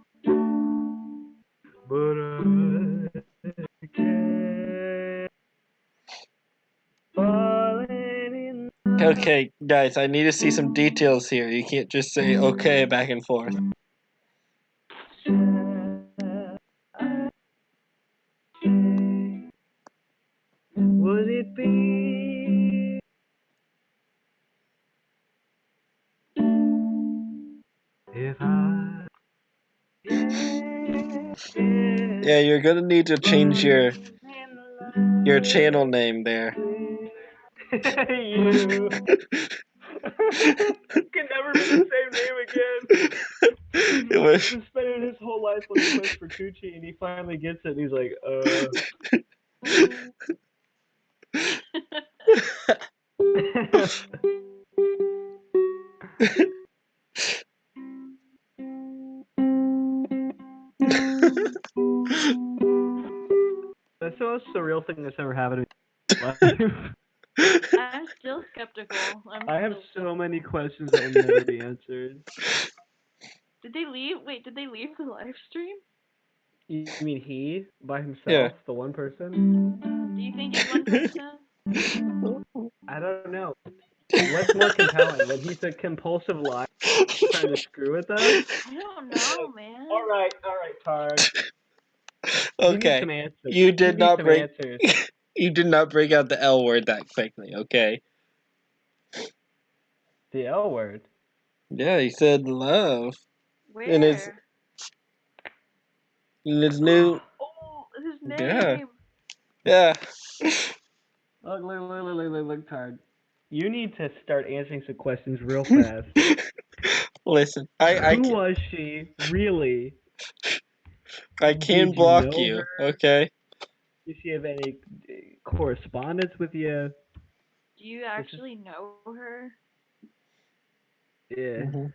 Speaker 2: but I can't. Falling in love.
Speaker 1: okay, guys, I need to see some details here. You can't just say okay back and forth.
Speaker 2: Would it be if I?
Speaker 1: Yeah, you're gonna need to change your channel name there.
Speaker 2: You can never be the same name again.
Speaker 1: It
Speaker 2: He's
Speaker 1: was-
Speaker 2: been spending his whole life on the quest for Tucci, and he finally gets it, and he's like, That's the most surreal thing that's ever happened to me in my life.
Speaker 3: I'm still skeptical.
Speaker 2: I have so many questions that will never be answered.
Speaker 3: Did they leave? Wait, did they leave the live stream?
Speaker 2: You mean he, by himself,
Speaker 1: Yeah.
Speaker 2: the one person?
Speaker 3: Do you think it's one person?
Speaker 2: I don't know. What's more compelling? That he's a compulsive liar trying to screw with us?
Speaker 3: I don't know, man.
Speaker 2: All right, Tard. You need
Speaker 1: Okay.
Speaker 2: some answers.
Speaker 1: You did
Speaker 2: need
Speaker 1: not
Speaker 2: some
Speaker 1: break.
Speaker 2: answers.
Speaker 1: You did not break out the L word that quickly. Okay.
Speaker 2: The L word.
Speaker 1: Yeah, he said love in his
Speaker 3: Where?
Speaker 1: new.
Speaker 3: Oh, his name.
Speaker 1: Yeah. Yeah.
Speaker 2: Look, Tard. You need to start answering some questions real fast.
Speaker 1: Listen,
Speaker 2: Who was she really?
Speaker 1: I can
Speaker 2: Did you
Speaker 1: block
Speaker 2: know
Speaker 1: you.
Speaker 2: her?
Speaker 1: Okay.
Speaker 2: Did she have any correspondence with you?
Speaker 3: Do you actually know her?
Speaker 2: Yeah.
Speaker 1: Mm-hmm.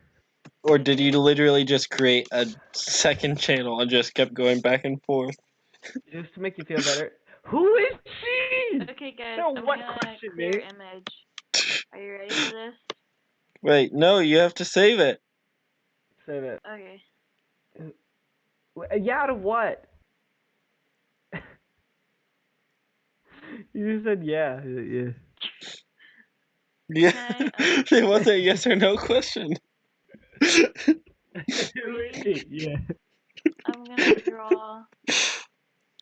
Speaker 1: Or did you literally just create a second channel and just kept going back and forth?
Speaker 2: Just to make you feel better. Who is she?
Speaker 3: Okay, guys,
Speaker 2: So
Speaker 3: I'm
Speaker 2: what
Speaker 3: gonna
Speaker 2: question
Speaker 3: clear
Speaker 2: me?
Speaker 3: image. Are you ready for this?
Speaker 1: Wait, no, you have to save it.
Speaker 2: Save it.
Speaker 3: Okay.
Speaker 2: Yeah, out of what? You just said yeah. Yeah.
Speaker 1: Yeah.
Speaker 3: Okay,
Speaker 1: It wasn't a yes or no question.
Speaker 2: Yeah.
Speaker 3: I'm gonna draw.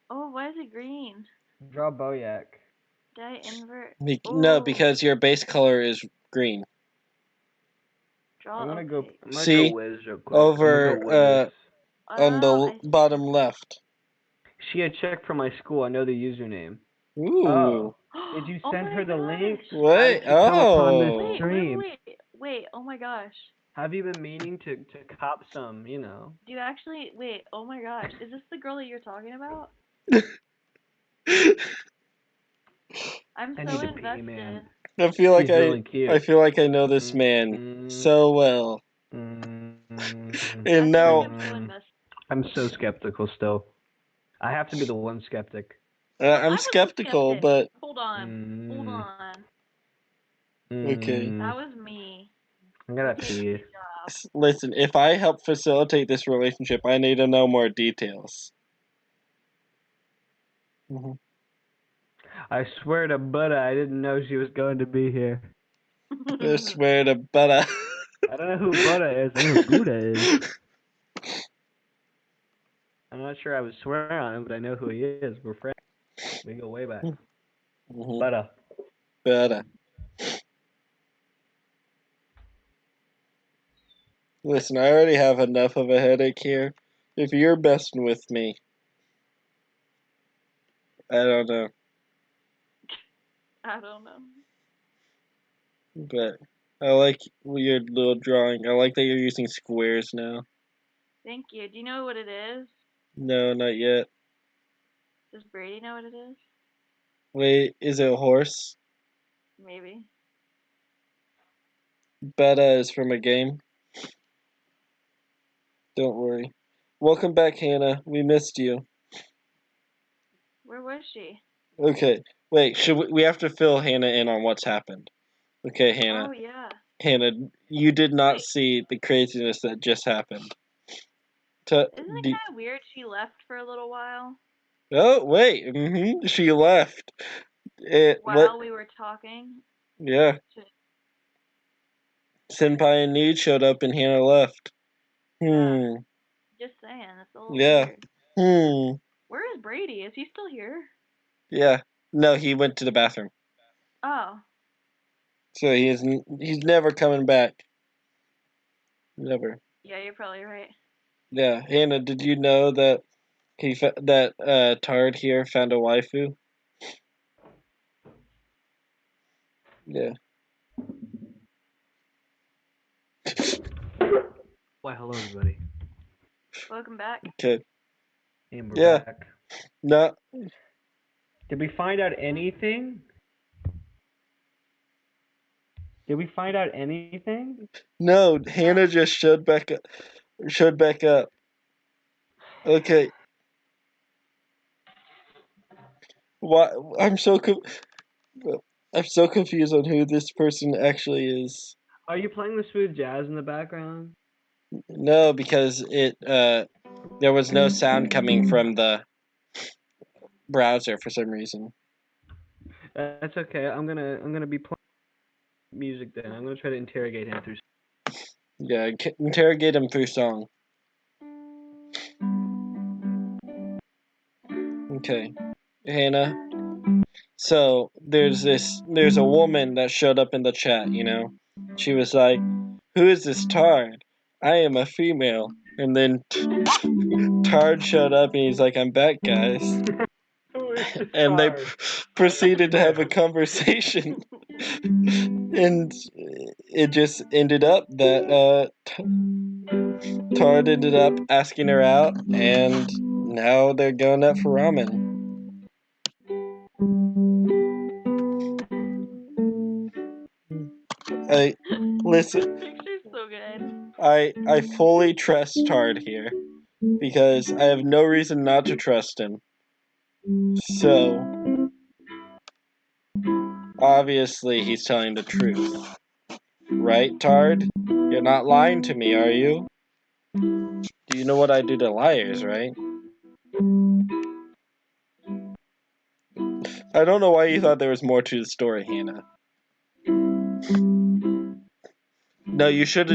Speaker 3: Oh, why is it green?
Speaker 2: Draw Boyak.
Speaker 3: Did I invert?
Speaker 1: No,
Speaker 3: Oh,
Speaker 1: because your base color is green.
Speaker 3: draw
Speaker 2: I'm gonna
Speaker 3: opaque.
Speaker 2: go
Speaker 1: See?
Speaker 2: whiz real quick.
Speaker 1: Over
Speaker 2: whiz.
Speaker 1: on
Speaker 3: Oh,
Speaker 1: the
Speaker 3: I see.
Speaker 1: bottom left.
Speaker 2: She had checked for my school. I know the username.
Speaker 1: Ooh.
Speaker 2: Did you
Speaker 3: Oh
Speaker 2: send
Speaker 3: my
Speaker 2: her the link?
Speaker 3: gosh.
Speaker 2: How
Speaker 1: Wait.
Speaker 2: did she come upon this
Speaker 1: Oh.
Speaker 2: stream?
Speaker 3: Wait. Oh my gosh.
Speaker 2: Have you been meaning to cop some,
Speaker 3: Do you actually wait? Oh my gosh. Is this the girl that you're talking about? I'm
Speaker 2: I
Speaker 3: so
Speaker 2: need to pee,
Speaker 3: invested.
Speaker 2: man.
Speaker 1: I feel like
Speaker 2: She's really cute.
Speaker 1: I feel like I know this man so well.
Speaker 2: Mm,
Speaker 1: And
Speaker 3: I feel
Speaker 1: now
Speaker 3: like I'm so invested.
Speaker 2: I'm so skeptical still. I have to be the one skeptic.
Speaker 3: I
Speaker 1: I'm
Speaker 3: was the
Speaker 1: skeptical,
Speaker 3: skeptic.
Speaker 1: but
Speaker 3: Hold on. Hold
Speaker 2: Mm,
Speaker 3: on.
Speaker 1: okay.
Speaker 3: That was me.
Speaker 2: I gotta
Speaker 3: Okay,
Speaker 2: pee.
Speaker 3: good job.
Speaker 1: Listen, if I help facilitate this relationship, I need to know more details. Mm-hmm.
Speaker 2: I swear to Buddha, I didn't know she was going to be here.
Speaker 1: I swear to Buddha.
Speaker 2: I don't know who Buddha is. I know who Buddha is. I'm not sure I would swear on him, but I know who he is. We're friends. We go way back.
Speaker 1: Mm-hmm.
Speaker 2: Buddha.
Speaker 1: Buddha. Listen, I already have enough of a headache here. If you're messing with me, I don't know.
Speaker 3: I don't know.
Speaker 1: But I like your little drawing. I like that you're using squares now.
Speaker 3: Thank you. Do you know what it is?
Speaker 1: No, not yet.
Speaker 3: Does Brady know what it is?
Speaker 1: Wait, is it a horse?
Speaker 3: Maybe.
Speaker 1: Betta is from a game. Don't worry. Welcome back, Hannah. We missed you.
Speaker 3: Where was she?
Speaker 1: Okay, wait. Should we have to fill Hannah in on what's happened? Okay, Hannah.
Speaker 3: Oh yeah.
Speaker 1: Hannah, you did not
Speaker 3: Wait.
Speaker 1: see the craziness that just happened.
Speaker 3: Isn't it
Speaker 1: Do,
Speaker 3: kind of weird she left for a little while
Speaker 1: oh wait, she left. It what?
Speaker 3: while we were talking?
Speaker 1: Yeah,
Speaker 3: She,
Speaker 1: Senpai in need showed up and Hannah left.
Speaker 3: yeah.
Speaker 1: Hmm.
Speaker 3: Just saying. That's a little
Speaker 1: Yeah.
Speaker 3: weird.
Speaker 1: Hmm.
Speaker 3: Where is Brady? Is he still here?
Speaker 1: Yeah. No, he went to the bathroom,
Speaker 3: Oh.
Speaker 1: so he's never coming back. Never.
Speaker 3: Yeah, you're probably right.
Speaker 1: Yeah, Hannah, did you know that that Tard here found a waifu? Yeah.
Speaker 2: Why, hello, everybody.
Speaker 3: Welcome back.
Speaker 1: Okay.
Speaker 2: And we're
Speaker 1: Yeah.
Speaker 2: back.
Speaker 1: No.
Speaker 2: Did we find out anything? Did we find out anything?
Speaker 1: No. Hannah just showed back up. Showed back up. Okay. Why? I'm so confused on who this person actually is.
Speaker 2: Are you playing the smooth jazz in the background?
Speaker 1: No, because there was no sound coming from the browser for some reason.
Speaker 2: That's okay. I'm gonna be playing. music then. I'm gonna try to interrogate him through.
Speaker 1: Yeah, interrogate him through song. Okay, Hannah. So there's a woman that showed up in the chat. She was like, "Who is this Tard? I am a female." And then Tard showed up and he's like, "I'm back, guys."
Speaker 2: Who is this
Speaker 1: And they
Speaker 2: card?
Speaker 1: proceeded to have a conversation. And it just ended up that Tard ended up asking her out, and now they're going out for ramen. Listen,
Speaker 3: Picture's so good.
Speaker 1: I fully trust Tard here because I have no reason not to trust him. So obviously he's telling the truth. Right, Tard? You're not lying to me, are you? You know what I do to liars, right? I don't know why you thought there was more to the story, Hannah. No, you should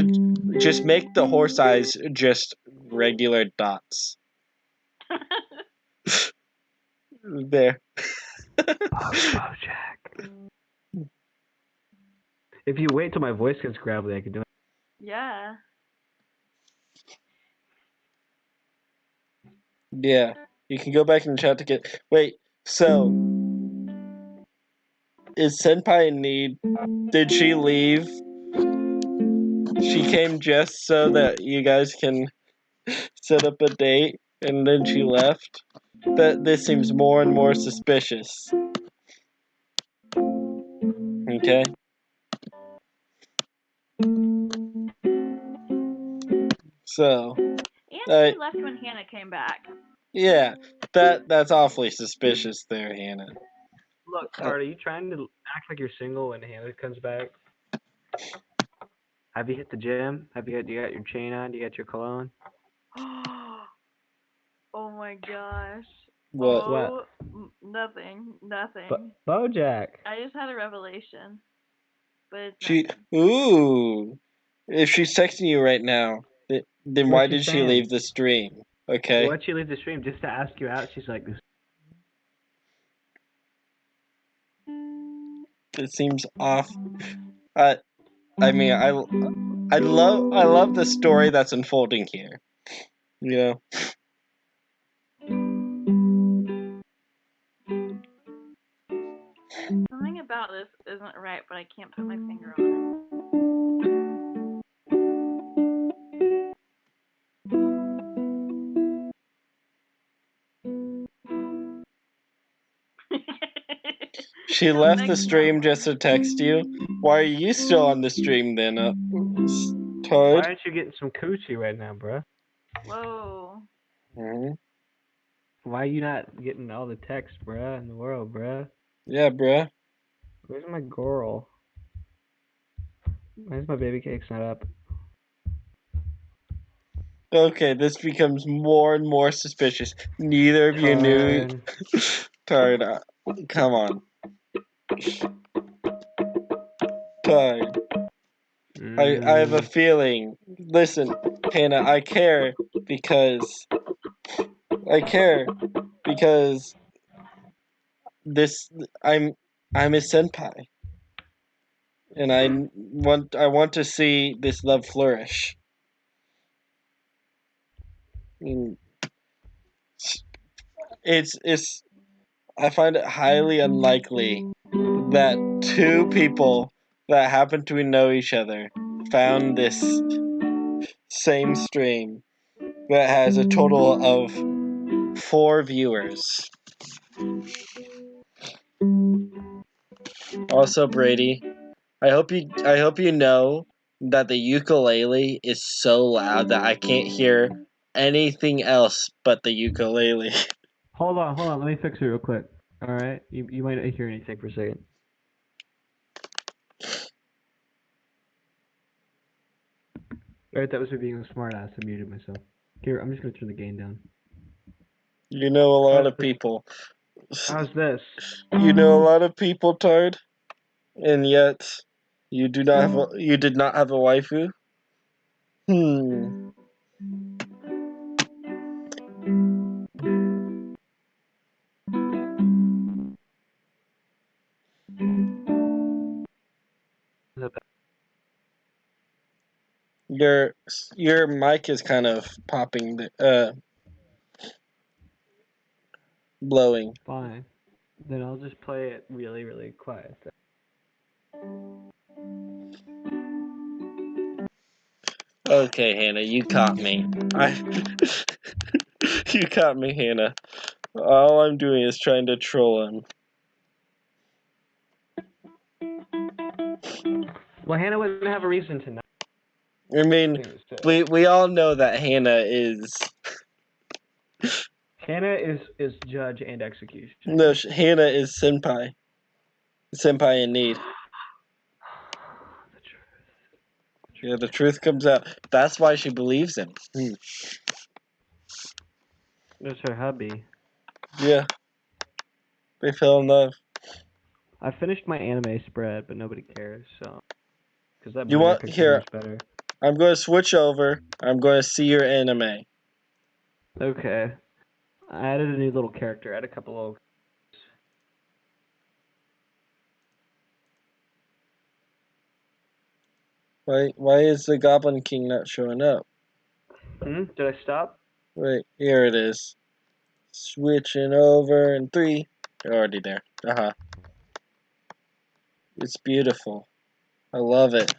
Speaker 1: just make the horse eyes just regular dots. There.
Speaker 2: Bojack. If you wait till my voice gets gravelly, I can do it.
Speaker 3: Yeah.
Speaker 1: Yeah. You can go back in the chat to get. Wait, so. Is Senpai in need? Did she leave? She came just so that you guys can set up a date and then she left? This seems more and more suspicious. Okay? So.
Speaker 3: And she left when Hannah came back.
Speaker 1: Yeah, that's awfully suspicious there, Hannah.
Speaker 2: Look, Tard, are you trying to act like you're single when Hannah comes back? Have you hit the gym? You got your chain on? Do you got your cologne?
Speaker 3: Oh my gosh.
Speaker 1: What?
Speaker 2: What?
Speaker 3: Nothing.
Speaker 2: Bojack.
Speaker 3: I just had a revelation. But it's
Speaker 1: She.
Speaker 3: nothing.
Speaker 1: Ooh. If she's texting you right now, then why
Speaker 2: What's she
Speaker 1: did she
Speaker 2: saying?
Speaker 1: leave the stream? Okay?
Speaker 2: Why'd she leave the stream? Just to ask you out? She's like,
Speaker 1: It seems off. I mean, I love the story that's unfolding here. You know?
Speaker 3: Something about this isn't right, but I can't put my finger on it.
Speaker 1: She
Speaker 3: No,
Speaker 1: left the
Speaker 3: next
Speaker 1: stream
Speaker 3: time.
Speaker 1: just to text you. Why are you still on the stream then,
Speaker 2: why
Speaker 1: Toad?
Speaker 2: aren't you getting some coochie right now, bruh?
Speaker 3: Whoa.
Speaker 1: Mm-hmm.
Speaker 2: Why are you not getting all the text, bruh, in the world, bruh?
Speaker 1: Yeah, bruh.
Speaker 2: Where's my girl? Why's my baby cakes not up?
Speaker 1: Okay, this becomes more and more suspicious. Neither of you knew. Tard, come on. Tard. I have a feeling. Listen, Hannah, I care because this I'm a senpai, and I want to see this love flourish. And it's I find it highly unlikely that two people that happen to know each other found this same stream that has a total of 4 viewers. Also, Brady, I hope you know that the ukulele is so loud that I can't hear anything else but the ukulele.
Speaker 2: Hold on. Let me fix it real quick. All right, you might not hear anything for a second. All right, that was me being a smart ass. I muted myself. Here, I'm just gonna turn the gain down.
Speaker 1: You know a lot of people.
Speaker 2: How's this?
Speaker 1: You know a lot of people, Tard, and yet You do not have you did not have a waifu? Hmm. Your your mic is kind of popping blowing.
Speaker 2: Fine. Then I'll just play it really, really quiet.
Speaker 1: Okay, Hannah, you caught me. You caught me, Hannah. All I'm doing is trying to troll him.
Speaker 2: Well, Hannah wouldn't have a reason to not.
Speaker 1: I mean, we all know that Hannah is
Speaker 2: Hannah is judge and executioner.
Speaker 1: no. Hannah is senpai in need.
Speaker 2: The truth.
Speaker 1: Yeah, the truth comes out. That's why she believes him.
Speaker 2: There's her hubby.
Speaker 1: Yeah, they fell in love.
Speaker 2: I finished my anime spread, but nobody cares. So, because that
Speaker 1: You
Speaker 2: movie I
Speaker 1: want
Speaker 2: picked is
Speaker 1: here?
Speaker 2: much better.
Speaker 1: I'm going to switch over. I'm going to see your anime.
Speaker 2: Okay. I added a new little character. I had a couple of.
Speaker 1: Why is the Goblin King not showing up?
Speaker 2: Did I stop?
Speaker 1: Wait, here it is. Switching over in 3. You're already there. It's beautiful. I love it.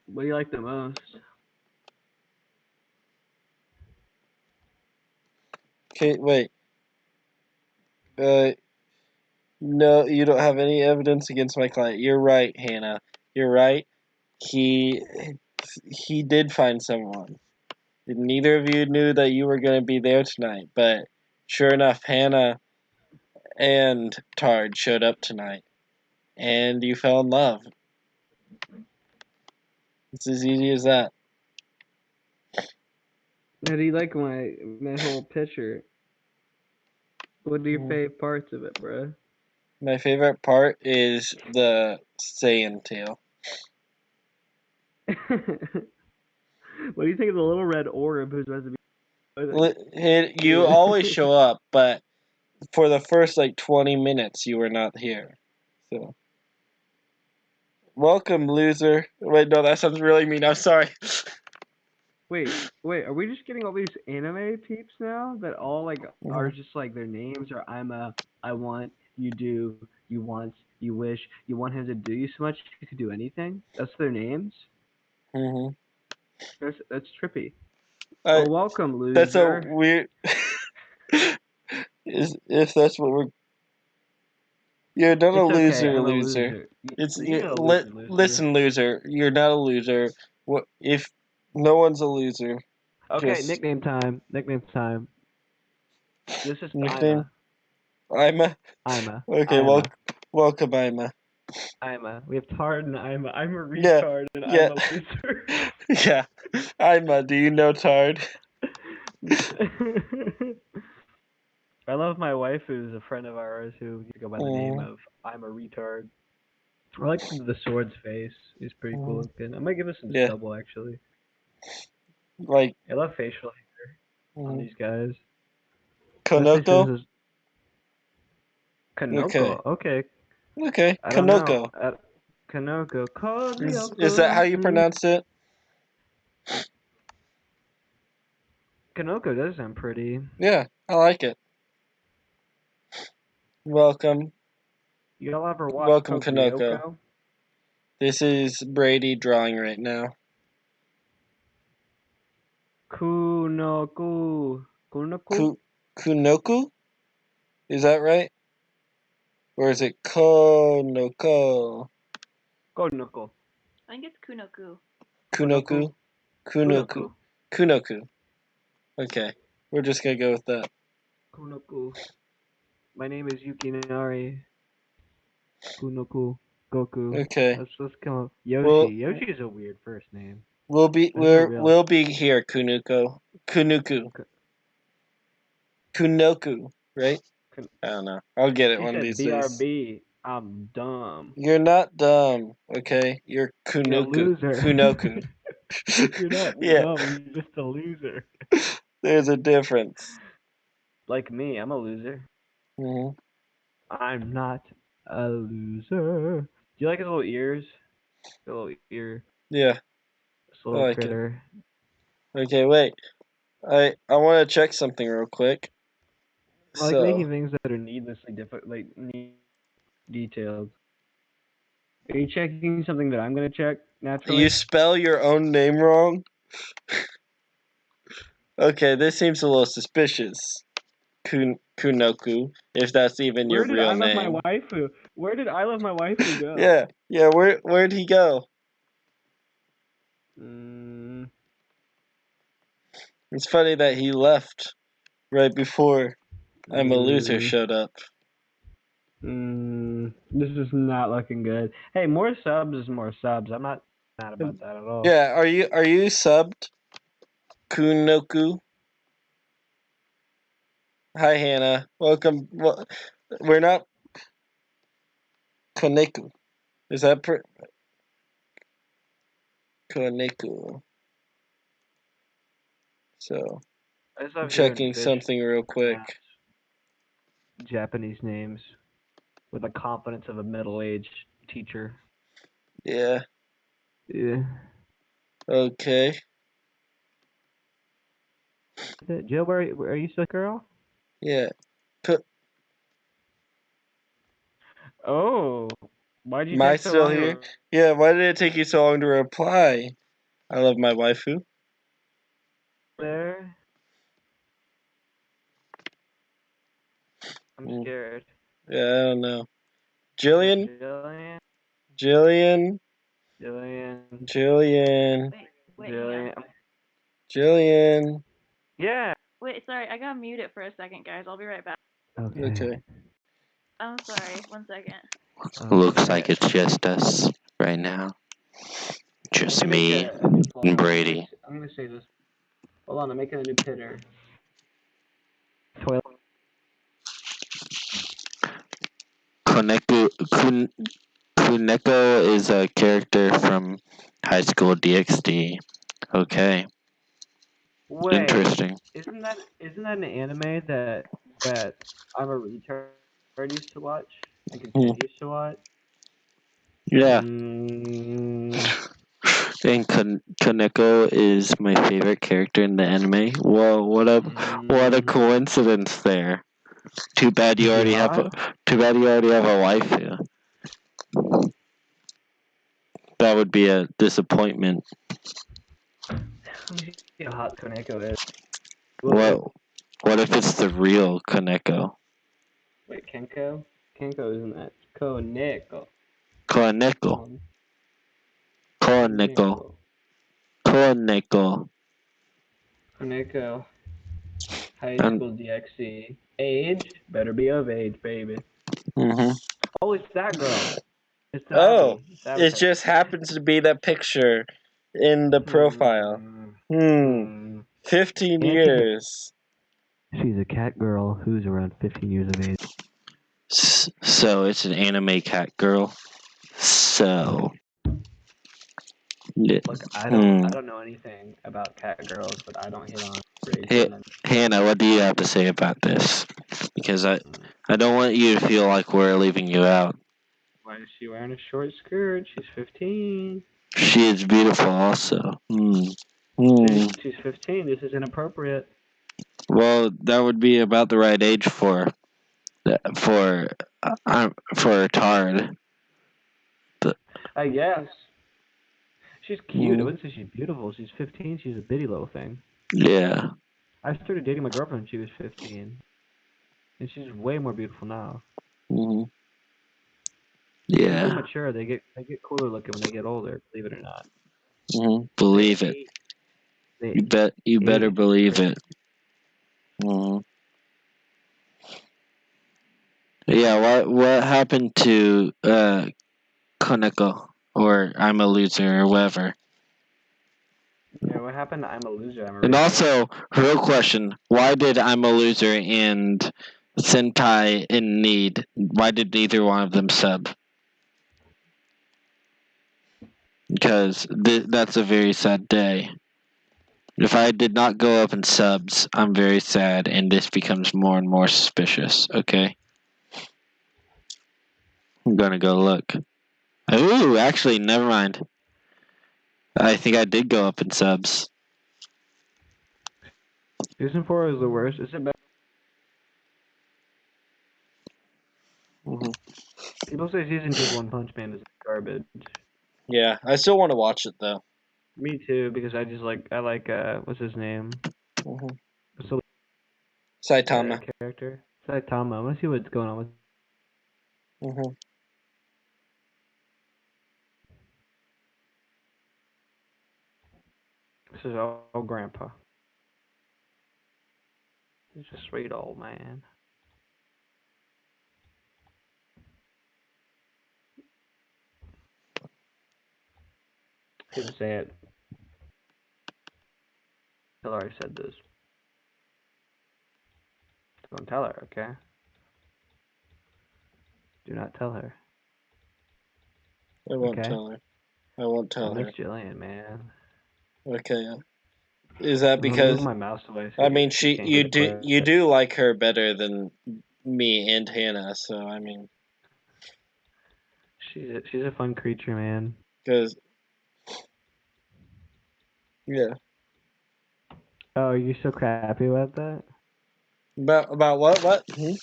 Speaker 2: What do you like the most?
Speaker 1: Okay, wait. No, you don't have any evidence against my client. You're right, Hannah. You're right. He did find someone. Neither of you knew that you were going to be there tonight, but sure enough, Hannah and Tard showed up tonight, and you fell in love. It's as easy as that.
Speaker 2: How do you like my whole picture? What are your favorite parts of it, bro?
Speaker 1: My favorite part is the Saiyan tail.
Speaker 2: What do you think of the little red orb who's supposed to be?
Speaker 1: You always show up, but for the first 20 minutes, you were not here. So, welcome, loser. Wait, no, that sounds really mean. I'm sorry.
Speaker 2: Wait, are we just getting all these anime peeps now that all are just their names are I want, you do, you want, you wish, you want him to do you so much you could do anything? That's their names?
Speaker 1: Mhm.
Speaker 2: That's trippy.
Speaker 1: I,
Speaker 2: Well, welcome, loser.
Speaker 1: That's a weird. If that's what we're. You're not a
Speaker 2: It's okay,
Speaker 1: loser,
Speaker 2: I'm a
Speaker 1: loser.
Speaker 2: loser.
Speaker 1: It's
Speaker 2: You know, loser.
Speaker 1: listen, loser. You're not a loser. What if no one's a loser?
Speaker 2: Okay,
Speaker 1: Just
Speaker 2: nickname time. Nickname time. This is
Speaker 1: nickname.
Speaker 2: Ima.
Speaker 1: Ima. Okay,
Speaker 2: Ima.
Speaker 1: welcome, Ima.
Speaker 2: Ima. We have Tard and Ima. I'm a
Speaker 1: Yeah,
Speaker 2: retard and
Speaker 1: yeah.
Speaker 2: I'm a loser.
Speaker 1: Yeah, Ima. Do you know Tard?
Speaker 2: I love my wife, who's a friend of ours, who used to go by the name
Speaker 1: Mm,
Speaker 2: of I'm a retard. I like the sword's face. He's pretty cool looking. I might give it some
Speaker 1: yeah,
Speaker 2: stubble, actually.
Speaker 1: like
Speaker 2: I love facial hair on these guys.
Speaker 1: Konoko.
Speaker 2: Especially
Speaker 1: Okay,
Speaker 2: Kanoko. Okay.
Speaker 1: okay,
Speaker 2: I don't know.
Speaker 1: Konoko.
Speaker 2: Kanoko.
Speaker 1: Is that how you pronounce it?
Speaker 2: Kanoko does sound pretty.
Speaker 1: Yeah, I like it. Welcome,
Speaker 2: Y'all ever watch
Speaker 1: welcome, Konoko.
Speaker 2: Kokyoko?
Speaker 1: This is Brady drawing right now.
Speaker 2: Kunoku. Kunoku?
Speaker 1: Kunoku? Is that right? Or is it Konoko?
Speaker 2: Konoko.
Speaker 3: I think it's Kunoku.
Speaker 1: Kunoku? Kunoku. Kunoku. Okay, we're just gonna go with that.
Speaker 2: Kunoku. My name is Yukinari. Kunoku. Goku.
Speaker 1: Okay.
Speaker 2: Let's come up. Yoshi.
Speaker 1: Well,
Speaker 2: Yoshi is a weird first name.
Speaker 1: we'll be
Speaker 2: That's not real.
Speaker 1: we'll be here, Kunuko. Kunuku. Kunoku, right?
Speaker 2: Kun-
Speaker 1: I don't know. I'll get it
Speaker 2: She
Speaker 1: one of
Speaker 2: said
Speaker 1: these days.
Speaker 2: BRB. I'm dumb.
Speaker 1: You're not dumb, okay? You're
Speaker 2: You're a
Speaker 1: Kunoku.
Speaker 2: loser.
Speaker 1: Kunoku.
Speaker 2: You're not
Speaker 1: Yeah,
Speaker 2: dumb. You're just a loser.
Speaker 1: there's a difference.
Speaker 2: Like me, I'm a loser.
Speaker 1: Hmm.
Speaker 2: I'm not a loser. Do you like his little ears? The little ear,
Speaker 1: Yeah,
Speaker 2: this
Speaker 1: I
Speaker 2: little
Speaker 1: like it.
Speaker 2: critter.
Speaker 1: Okay, wait. I want to check something real quick.
Speaker 2: I like
Speaker 1: So,
Speaker 2: making things that are needlessly difficult, like detailed. Are you checking something that I'm gonna check
Speaker 1: you
Speaker 2: naturally?
Speaker 1: spell your own name wrong? Okay, this seems a little suspicious. Kunoku, if that's even your
Speaker 2: Where did
Speaker 1: real
Speaker 2: I love my
Speaker 1: name.
Speaker 2: waifu? Where did I love my waifu go?
Speaker 1: Yeah, where'd he go?
Speaker 2: Mm,
Speaker 1: It's funny that he left right before I'm a Loser
Speaker 2: mm,
Speaker 1: showed up.
Speaker 2: this is not looking good. Hey, more subs is more subs. I'm not mad about that at all.
Speaker 1: Yeah, are you subbed? Kunoku? Hi Hannah. Welcome. Well, we're not Koneku. Is that Koneku? So
Speaker 2: I just
Speaker 1: I'm
Speaker 2: love hearing
Speaker 1: checking
Speaker 2: fish
Speaker 1: something real quick.
Speaker 2: pronounce Japanese names with the confidence of a middle-aged teacher.
Speaker 1: Yeah.
Speaker 2: Yeah.
Speaker 1: Okay.
Speaker 2: Jill, where are you still, girl?
Speaker 1: Yeah. Ko-
Speaker 2: Oh, why'd you
Speaker 1: Am I
Speaker 2: take so
Speaker 1: still
Speaker 2: long
Speaker 1: here?
Speaker 2: to
Speaker 1: Yeah. Why did it take you so long to reply? I love my waifu.
Speaker 2: there? I'm
Speaker 1: Mm,
Speaker 2: scared.
Speaker 1: yeah, I don't know.
Speaker 2: Is it
Speaker 1: Jillian.
Speaker 2: Jillian?
Speaker 1: Jillian.
Speaker 2: Jillian?
Speaker 1: Jillian.
Speaker 3: Wait, hang on.
Speaker 2: Jillian?
Speaker 1: Jillian.
Speaker 2: Yeah.
Speaker 3: Wait, sorry, I gotta mute it for a second, guys. I'll be right back.
Speaker 2: Okay.
Speaker 1: Okay.
Speaker 3: I'm sorry, 1 second.
Speaker 4: Looks like
Speaker 2: Okay.
Speaker 4: it's just us right now.
Speaker 2: I'm
Speaker 4: Just
Speaker 2: gonna make
Speaker 4: me
Speaker 2: a new
Speaker 4: and
Speaker 2: photo.
Speaker 4: Brady.
Speaker 2: I'm gonna say this. Hold on, I'm making a new pitter. Toilet.
Speaker 4: Kuneko is a character from High School DxD. Okay,
Speaker 2: Wait,
Speaker 4: interesting.
Speaker 2: isn't that an anime that I'm a retard used to watch and
Speaker 1: Hmm.
Speaker 2: continues to watch?
Speaker 4: Yeah,
Speaker 2: Mm,
Speaker 4: and Kaneko is my favorite character in the anime. Whoa, what a
Speaker 2: mm,
Speaker 4: coincidence there. Too bad you
Speaker 2: is she
Speaker 4: already have
Speaker 2: hot?
Speaker 4: a too bad you already have a waifu. That would be a disappointment.
Speaker 2: Let me see how hot Koneko is.
Speaker 4: What what if it's the real Kaneko?
Speaker 2: Wait, Kenko? Kenko isn't that? Koneko.
Speaker 4: Kaneko.
Speaker 2: Kon-
Speaker 4: Kaneko.
Speaker 2: Koneko.
Speaker 4: Kaneko.
Speaker 2: Koneko. High
Speaker 4: And
Speaker 2: School DxC. Age? Better be of age, baby.
Speaker 4: mm-hmm.
Speaker 2: Oh, it's that girl. It's
Speaker 1: Oh,
Speaker 2: Abby. It's
Speaker 1: it
Speaker 2: Avatar.
Speaker 1: just happens to be that picture in the profile.
Speaker 2: Hmm.
Speaker 1: 15
Speaker 2: And
Speaker 1: years.
Speaker 2: she's a cat girl who's around 15 years of age.
Speaker 4: So it's an anime cat girl. So yeah.
Speaker 2: Look, I
Speaker 4: Hmm.
Speaker 2: don't know anything about cat girls, but I don't hit on underage
Speaker 4: Hey,
Speaker 2: women.
Speaker 4: Hannah, what do you have to say about this? Because
Speaker 2: Mm.
Speaker 4: I don't want you to feel like we're leaving you out.
Speaker 2: Why is she wearing a short skirt? She's 15.
Speaker 4: She is beautiful, also. Hmm.
Speaker 2: She's 15. This is inappropriate.
Speaker 4: Well, that would be about the right age for for a tard.
Speaker 2: I guess. She's cute. I
Speaker 1: Mm.
Speaker 2: wouldn't say she's beautiful. She's 15. She's a bitty little thing.
Speaker 4: Yeah.
Speaker 2: I started dating my girlfriend when she was 15. And she's way more beautiful now.
Speaker 1: Mm.
Speaker 2: People
Speaker 4: Yeah.
Speaker 2: mature. They get cooler looking when they get older. Believe it or not.
Speaker 1: Mm.
Speaker 4: Believe
Speaker 2: They
Speaker 4: it.
Speaker 2: age. They
Speaker 4: You better
Speaker 2: age. It's
Speaker 4: believe
Speaker 2: crazy.
Speaker 4: it. Yeah, what happened to Koneko or I'm a loser or whatever?
Speaker 2: Yeah, what happened to I'm a loser, I'm a
Speaker 4: And
Speaker 2: retard?
Speaker 4: also, real question, why did I'm a loser and Senpai in need. Why did neither one of them sub? Because that's a very sad day. If I did not go up in subs, I'm very sad, and this becomes more and more suspicious. Okay, I'm gonna go look. Ooh, actually, never mind. I think I did go up in subs.
Speaker 2: Season 4 is the worst. Is it better?
Speaker 1: Mm-hmm.
Speaker 2: People say Season 2 of One Punch Man is garbage.
Speaker 1: Yeah, I still want to watch it though.
Speaker 2: Me too, because I like what's his name?
Speaker 1: Mm-hmm.
Speaker 2: What's the
Speaker 1: Saitama.
Speaker 2: character? Saitama. I want to see what's going on with.
Speaker 1: Mm-hmm.
Speaker 2: This is all Grandpa. He's a sweet old man. I hate to say it. Tell her I said this. Don't tell her, okay? Do not tell her.
Speaker 1: I won't
Speaker 2: Okay.
Speaker 1: tell her. I won't
Speaker 2: I
Speaker 1: tell her.
Speaker 2: miss Jillian, man.
Speaker 1: Okay. Is that
Speaker 2: I'm gonna
Speaker 1: because?
Speaker 2: move my mouse away so
Speaker 1: I mean,
Speaker 2: you can't hear the clip.
Speaker 1: you do like her better than me and Hannah. So I mean,
Speaker 2: She's a fun creature, man.
Speaker 1: because yeah.
Speaker 2: Oh, are you so crappy about that?
Speaker 1: About what? What? Hmm?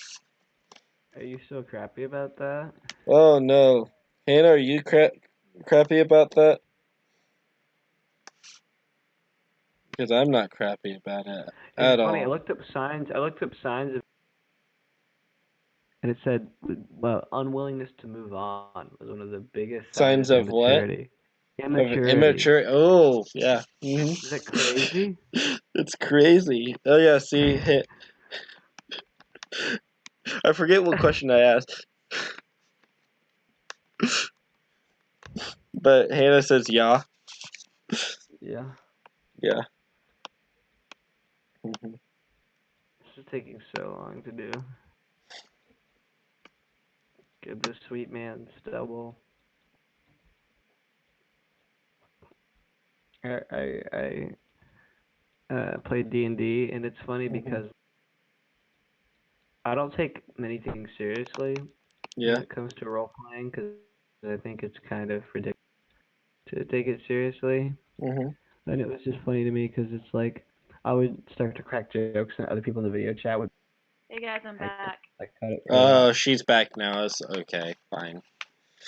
Speaker 2: Are you so crappy about that?
Speaker 1: Oh no, Hannah, are you crappy about that? Because I'm not crappy about it
Speaker 2: It's
Speaker 1: at
Speaker 2: funny. I
Speaker 1: all.
Speaker 2: looked up signs. Of, and it said, well, unwillingness to move on was one of the biggest signs
Speaker 1: Signs
Speaker 2: of
Speaker 1: of what?
Speaker 2: immaturity.
Speaker 1: Of
Speaker 2: Immaturity.
Speaker 1: immature. Oh yeah. Hmm.
Speaker 2: Is that crazy?
Speaker 1: It's crazy. Oh yeah. See, I forget what question I asked, but Hannah says yeah.
Speaker 2: Yeah.
Speaker 1: Yeah. Hmm.
Speaker 2: This is taking so long to do. Give this sweet man stubble. I played D&D, and it's funny because I don't take many things seriously when
Speaker 1: Yeah.
Speaker 2: it comes to role playing because I think it's kind of ridiculous to take it seriously.
Speaker 1: Hmm.
Speaker 2: And it was just funny to me because it's like I would start to crack jokes, and other people in the video chat would
Speaker 3: Hey guys, I'm back.
Speaker 2: like cut it really
Speaker 1: Oh,
Speaker 2: off.
Speaker 1: she's back now. It's okay. Fine.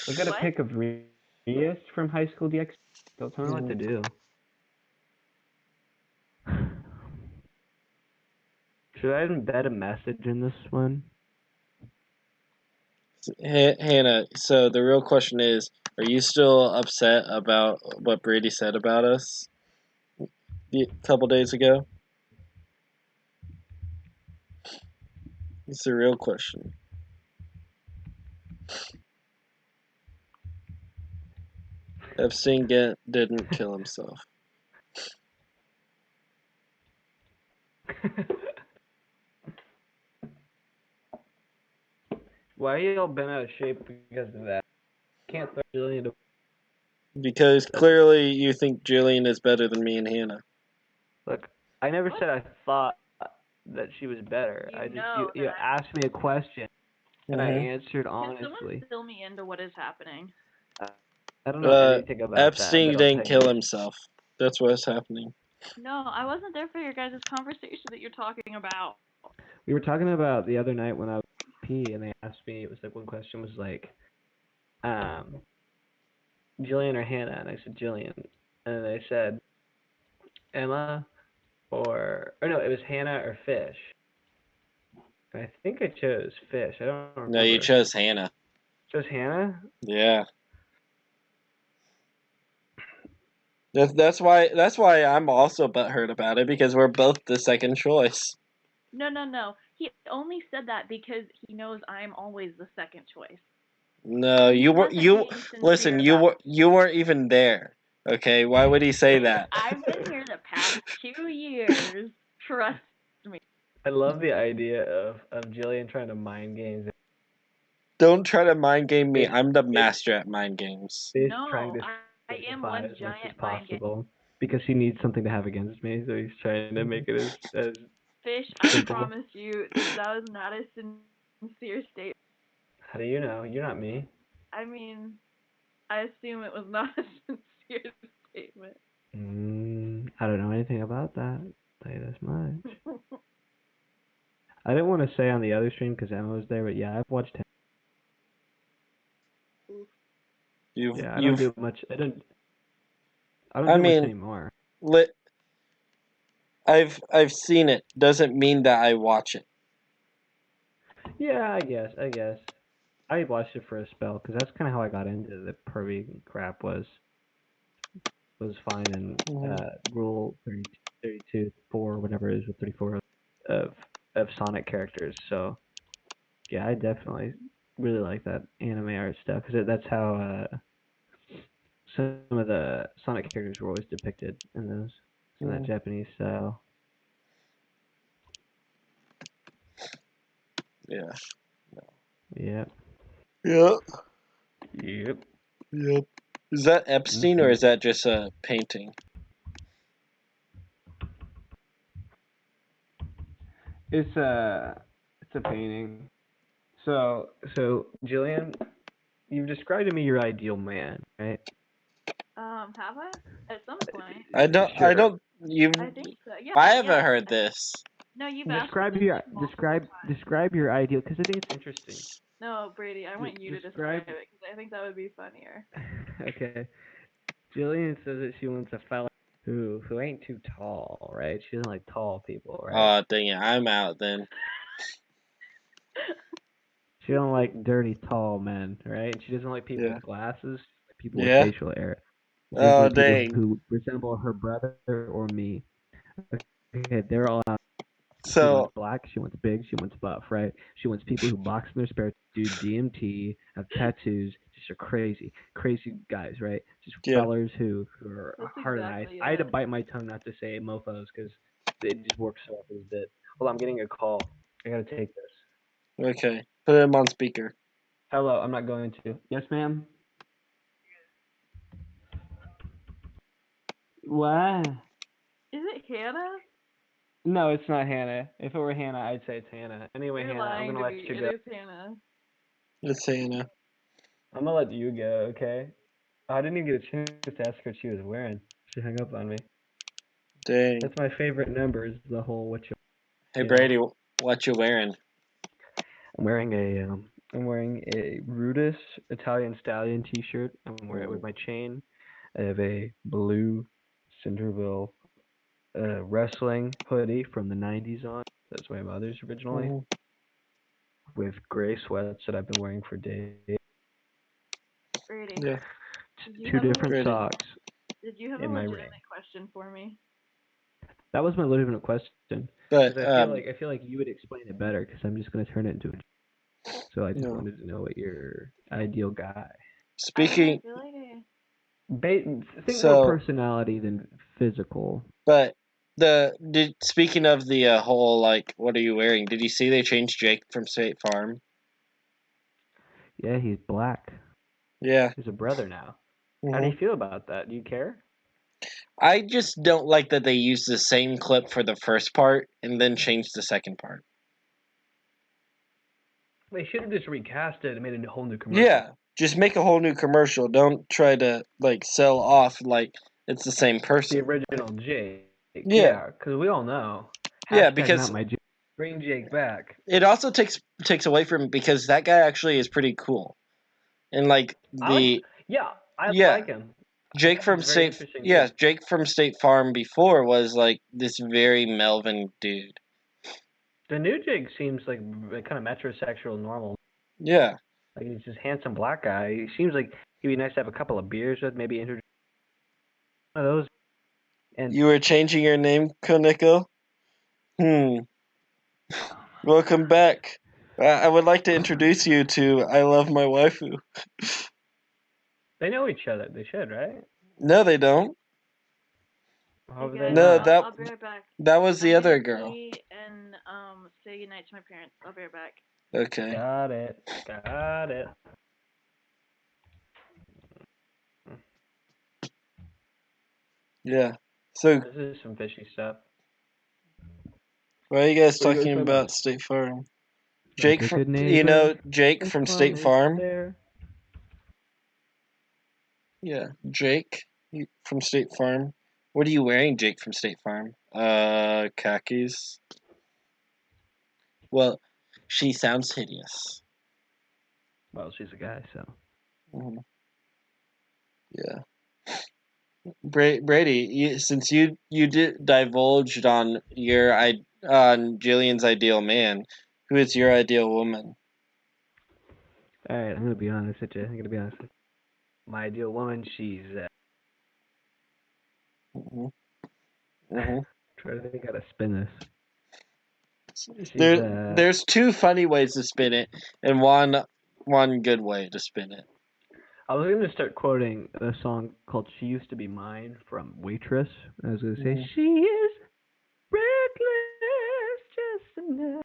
Speaker 2: Look at a
Speaker 3: What?
Speaker 2: pic of Rias from High School DX. Don't tell me what to do. Should I embed a message in this one?
Speaker 1: Hannah, so the real question is, are you still upset about what Brady said about us a couple days ago? It's the real question. Epstein didn't kill himself.
Speaker 2: Why are you all bent out of shape because of that? Can't throw Jillian to.
Speaker 1: Because clearly you think Jillian is better than me and Hannah.
Speaker 2: Look, I never
Speaker 3: What?
Speaker 2: said I thought that she was better.
Speaker 3: You
Speaker 2: I just
Speaker 3: know
Speaker 2: you
Speaker 3: that
Speaker 2: asked me a question and I
Speaker 1: Mm-hmm.
Speaker 2: answered
Speaker 3: Can someone
Speaker 2: honestly.
Speaker 3: fill me into what is happening?
Speaker 2: I don't know anything about that,
Speaker 1: Epstein
Speaker 2: but I'll
Speaker 1: didn't
Speaker 2: tell
Speaker 1: kill
Speaker 2: you.
Speaker 1: himself. That's what's happening.
Speaker 3: No, I wasn't there for your guys' conversation that you're talking about.
Speaker 2: We were talking about the other night when I was pee, and they asked me. It was like one question was like, Jillian or Hannah, and I said Jillian, and they said Emma or no, it was Hannah or Fish. And I think I chose Fish. I don't remember.
Speaker 1: No, you chose Hannah.
Speaker 2: Chose Hannah?
Speaker 1: Yeah. That's why I'm also butthurt about it, because we're both the second choice.
Speaker 3: No. He only said that because he knows I'm always the second choice.
Speaker 1: No,
Speaker 3: He wasn't being
Speaker 1: listen,
Speaker 3: sincere about
Speaker 1: you weren't even there. Okay, why would he say that?
Speaker 3: I've been here the past 2 years. Trust me.
Speaker 2: I love the idea of Jillian trying to mind games.
Speaker 1: Don't try to mind game me.
Speaker 2: Fish,
Speaker 1: I'm the
Speaker 2: fish,
Speaker 1: master at mind games.
Speaker 2: fish trying
Speaker 3: No,
Speaker 2: to
Speaker 3: I am
Speaker 2: simplify
Speaker 3: one
Speaker 2: as much as
Speaker 3: giant mind game.
Speaker 2: possible because he needs something to have against me, so he's trying to make it as
Speaker 3: Fish, I
Speaker 2: simple.
Speaker 3: promise you that was not a sincere statement.
Speaker 2: How do you know? You're not me.
Speaker 3: I mean, I assume it was not a sincere statement.
Speaker 2: I don't know anything about that. I'll tell you this much. I didn't want to say on the other stream because Emma was there, but yeah, I've watched him. Yeah, I don't
Speaker 1: You've.
Speaker 2: do much. I don't
Speaker 1: I
Speaker 2: do much
Speaker 1: mean,
Speaker 2: anymore.
Speaker 1: lit. I've seen it. Doesn't mean that I watch it.
Speaker 2: Yeah, I guess. I watched it for a spell because that's kind of how I got into the pervy crap was fine in Rule 32, 4, whatever it is with 34 of Sonic characters. So yeah, I definitely really like that anime art stuff because that's how some of the Sonic characters were always depicted in those in that Japanese style.
Speaker 1: Yeah.
Speaker 2: Yep.
Speaker 1: Yep.
Speaker 2: Yep.
Speaker 1: Yep. Is that Epstein or is that just a painting?
Speaker 2: It's a painting. So Jillian, you've described to me your ideal man, right?
Speaker 3: Have I? At some point.
Speaker 1: I don't.
Speaker 2: Sure.
Speaker 1: I don't. You.
Speaker 3: I think so. Yeah,
Speaker 1: I haven't
Speaker 3: yeah.
Speaker 1: heard this.
Speaker 3: No, you've asked me
Speaker 2: Describe
Speaker 3: this
Speaker 2: your
Speaker 3: like multiple times.
Speaker 2: describe your ideal because I think it's interesting.
Speaker 3: No, Brady, I want you to describe it because I think that would be funnier.
Speaker 2: Okay. Jillian says that she wants a fella who ain't too tall, right? She doesn't like tall people, right?
Speaker 1: Oh dang it! I'm out then.
Speaker 2: She don't like dirty tall men, right? She doesn't like people
Speaker 1: Yeah.
Speaker 2: with glasses, like people with
Speaker 1: Yeah.
Speaker 2: facial hair. She doesn't
Speaker 1: Oh
Speaker 2: like people
Speaker 1: dang.
Speaker 2: who resemble her brother or me. Okay, they're all out. She wants
Speaker 1: So
Speaker 2: black, she wants big, she wants buff, right? She wants people who box in their spare, do DMT, have tattoos, just are crazy, crazy guys, right? Just
Speaker 1: yeah.
Speaker 2: fellers who are
Speaker 3: That's
Speaker 2: hard and ice.
Speaker 3: exactly
Speaker 2: I had to
Speaker 3: it.
Speaker 2: bite my tongue not to say mofos because it just works so opposite bit. Hold on, I'm getting a call. I gotta take this.
Speaker 1: Okay. Put him on speaker.
Speaker 2: Hello, I'm not going to. Yes, ma'am. What?
Speaker 3: Is it Hannah?
Speaker 2: No, it's not Hannah. If it were Hannah, I'd say it's Hannah. Anyway,
Speaker 3: You're
Speaker 2: Hannah, I'm
Speaker 3: lying
Speaker 2: gonna
Speaker 3: to
Speaker 2: let
Speaker 3: me.
Speaker 2: you
Speaker 3: It
Speaker 2: go.
Speaker 3: is Hannah.
Speaker 1: It's Hannah.
Speaker 2: I'm gonna let you go, okay? I didn't even get a chance to ask her what she was wearing. She hung up on me.
Speaker 1: Dang.
Speaker 2: That's my favorite number is the whole what you.
Speaker 1: Hey
Speaker 2: You
Speaker 1: Brady, what you wearing?
Speaker 2: I'm wearing a Rudis Italian Stallion T-shirt. I'm wearing it with my chain. I have a blue Centerville wrestling hoodie from the '90s on. That's my mother's originally. With gray sweats that I've been wearing for days.
Speaker 3: Brady.
Speaker 1: Yeah.
Speaker 2: Two different socks.
Speaker 3: Did you have a
Speaker 2: in my
Speaker 3: legitimate
Speaker 2: ring.
Speaker 3: question for me?
Speaker 2: That was my legitimate question.
Speaker 1: But
Speaker 2: I feel like you would explain it better because I'm just gonna turn it into a. So I just
Speaker 1: no.
Speaker 2: wanted to know what your ideal guy.
Speaker 1: Speaking.
Speaker 3: I feel like
Speaker 2: Think
Speaker 1: So-
Speaker 2: more personality than physical.
Speaker 1: But speaking of the whole like, what are you wearing? Did you see they changed Jake from State Farm?
Speaker 2: Yeah, he's black.
Speaker 1: Yeah.
Speaker 2: He's a brother now. How do you feel about that? Do you care?
Speaker 1: I just don't like that they used the same clip for the first part and then changed the second part.
Speaker 2: They should have just recast it and made a whole new commercial.
Speaker 1: Yeah, just make a whole new commercial. Don't try to like sell off like it's the same
Speaker 2: The
Speaker 1: person.
Speaker 2: original Jake.
Speaker 1: Yeah.
Speaker 2: Because we all know.
Speaker 1: Yeah,
Speaker 2: Hashtag
Speaker 1: because
Speaker 2: not my Jake. Bring Jake back.
Speaker 1: it also takes away from because that guy actually is pretty cool, and like
Speaker 2: I like him.
Speaker 1: Jake from State Jake from State Farm before was like this very Melvin dude.
Speaker 2: The new Jake seems like kind of metrosexual, normal.
Speaker 1: Yeah.
Speaker 2: Like he's just handsome black guy. He seems like he'd be nice to have a couple of beers with, maybe introduce one of those. And
Speaker 1: You were changing your name, Koneko? Welcome back. I would like to introduce you to I Love My Waifu.
Speaker 2: they know each other. They should, right?
Speaker 1: No, they don't.
Speaker 2: How would
Speaker 3: Okay,
Speaker 2: they
Speaker 1: No,
Speaker 2: not?
Speaker 1: that
Speaker 3: I'll be right back.
Speaker 1: that was the
Speaker 3: I'm
Speaker 1: other
Speaker 3: gonna
Speaker 1: girl.
Speaker 3: pee and and say goodnight to my parents. I'll be right back.
Speaker 1: Okay.
Speaker 2: Got it. Got it.
Speaker 1: Yeah. So,
Speaker 2: This is some fishy stuff.
Speaker 1: why are you guys
Speaker 2: What are you guys
Speaker 1: talking
Speaker 2: talking
Speaker 1: about
Speaker 2: about?
Speaker 1: State Farm?
Speaker 2: Like
Speaker 1: Jake,
Speaker 2: a good
Speaker 1: you
Speaker 2: neighbor.
Speaker 1: know Jake
Speaker 2: And
Speaker 1: from
Speaker 2: fun
Speaker 1: State
Speaker 2: is
Speaker 1: Farm?
Speaker 2: there.
Speaker 1: Yeah, Jake from State Farm. What are you wearing, Jake from State Farm? Khakis. Well, she sounds hideous.
Speaker 2: Well, she's a guy, so.
Speaker 1: Mhm. Yeah. Brady, since you divulged on on Jillian's ideal man, who is your ideal woman?
Speaker 2: All right, I'm gonna be honest with you. My ideal woman, she's.
Speaker 1: Hmm. Hmm.
Speaker 2: Try to think how to spin this. She's
Speaker 1: There's two funny ways to spin it, and one good way to spin it.
Speaker 2: I was gonna start quoting a song called "She Used to Be Mine" from Waitress. I was gonna say,
Speaker 1: Mhm.
Speaker 2: "She is reckless, just enough."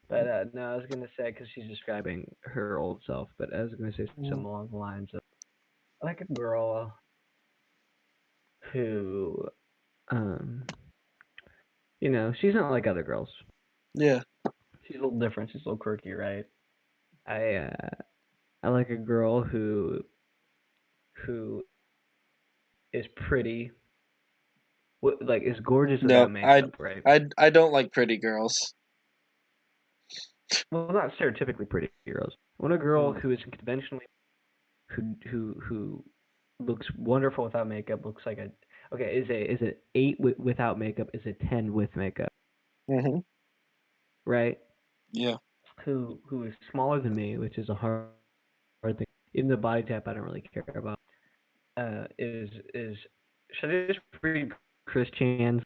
Speaker 2: But no, I was gonna say because she's describing her old self. But I was gonna say something along the lines of like a girl who, um, she's not like other girls.
Speaker 1: Yeah.
Speaker 2: She's a little different. She's a little quirky, right? I like a girl who is pretty, like is gorgeous
Speaker 1: No,
Speaker 2: without makeup, right?
Speaker 1: I don't like pretty girls.
Speaker 2: Well, not stereotypically pretty girls. I want a girl
Speaker 1: Mm.
Speaker 2: who is conventionally who looks wonderful without makeup. Looks like a okay. Is it 8 without makeup? Is it 10 with makeup?
Speaker 1: Mhm.
Speaker 2: Right?
Speaker 1: Yeah.
Speaker 2: Who is smaller than me, which is a hard thing. Even the body type, I don't really care about. Is should I just read Chris Chan's?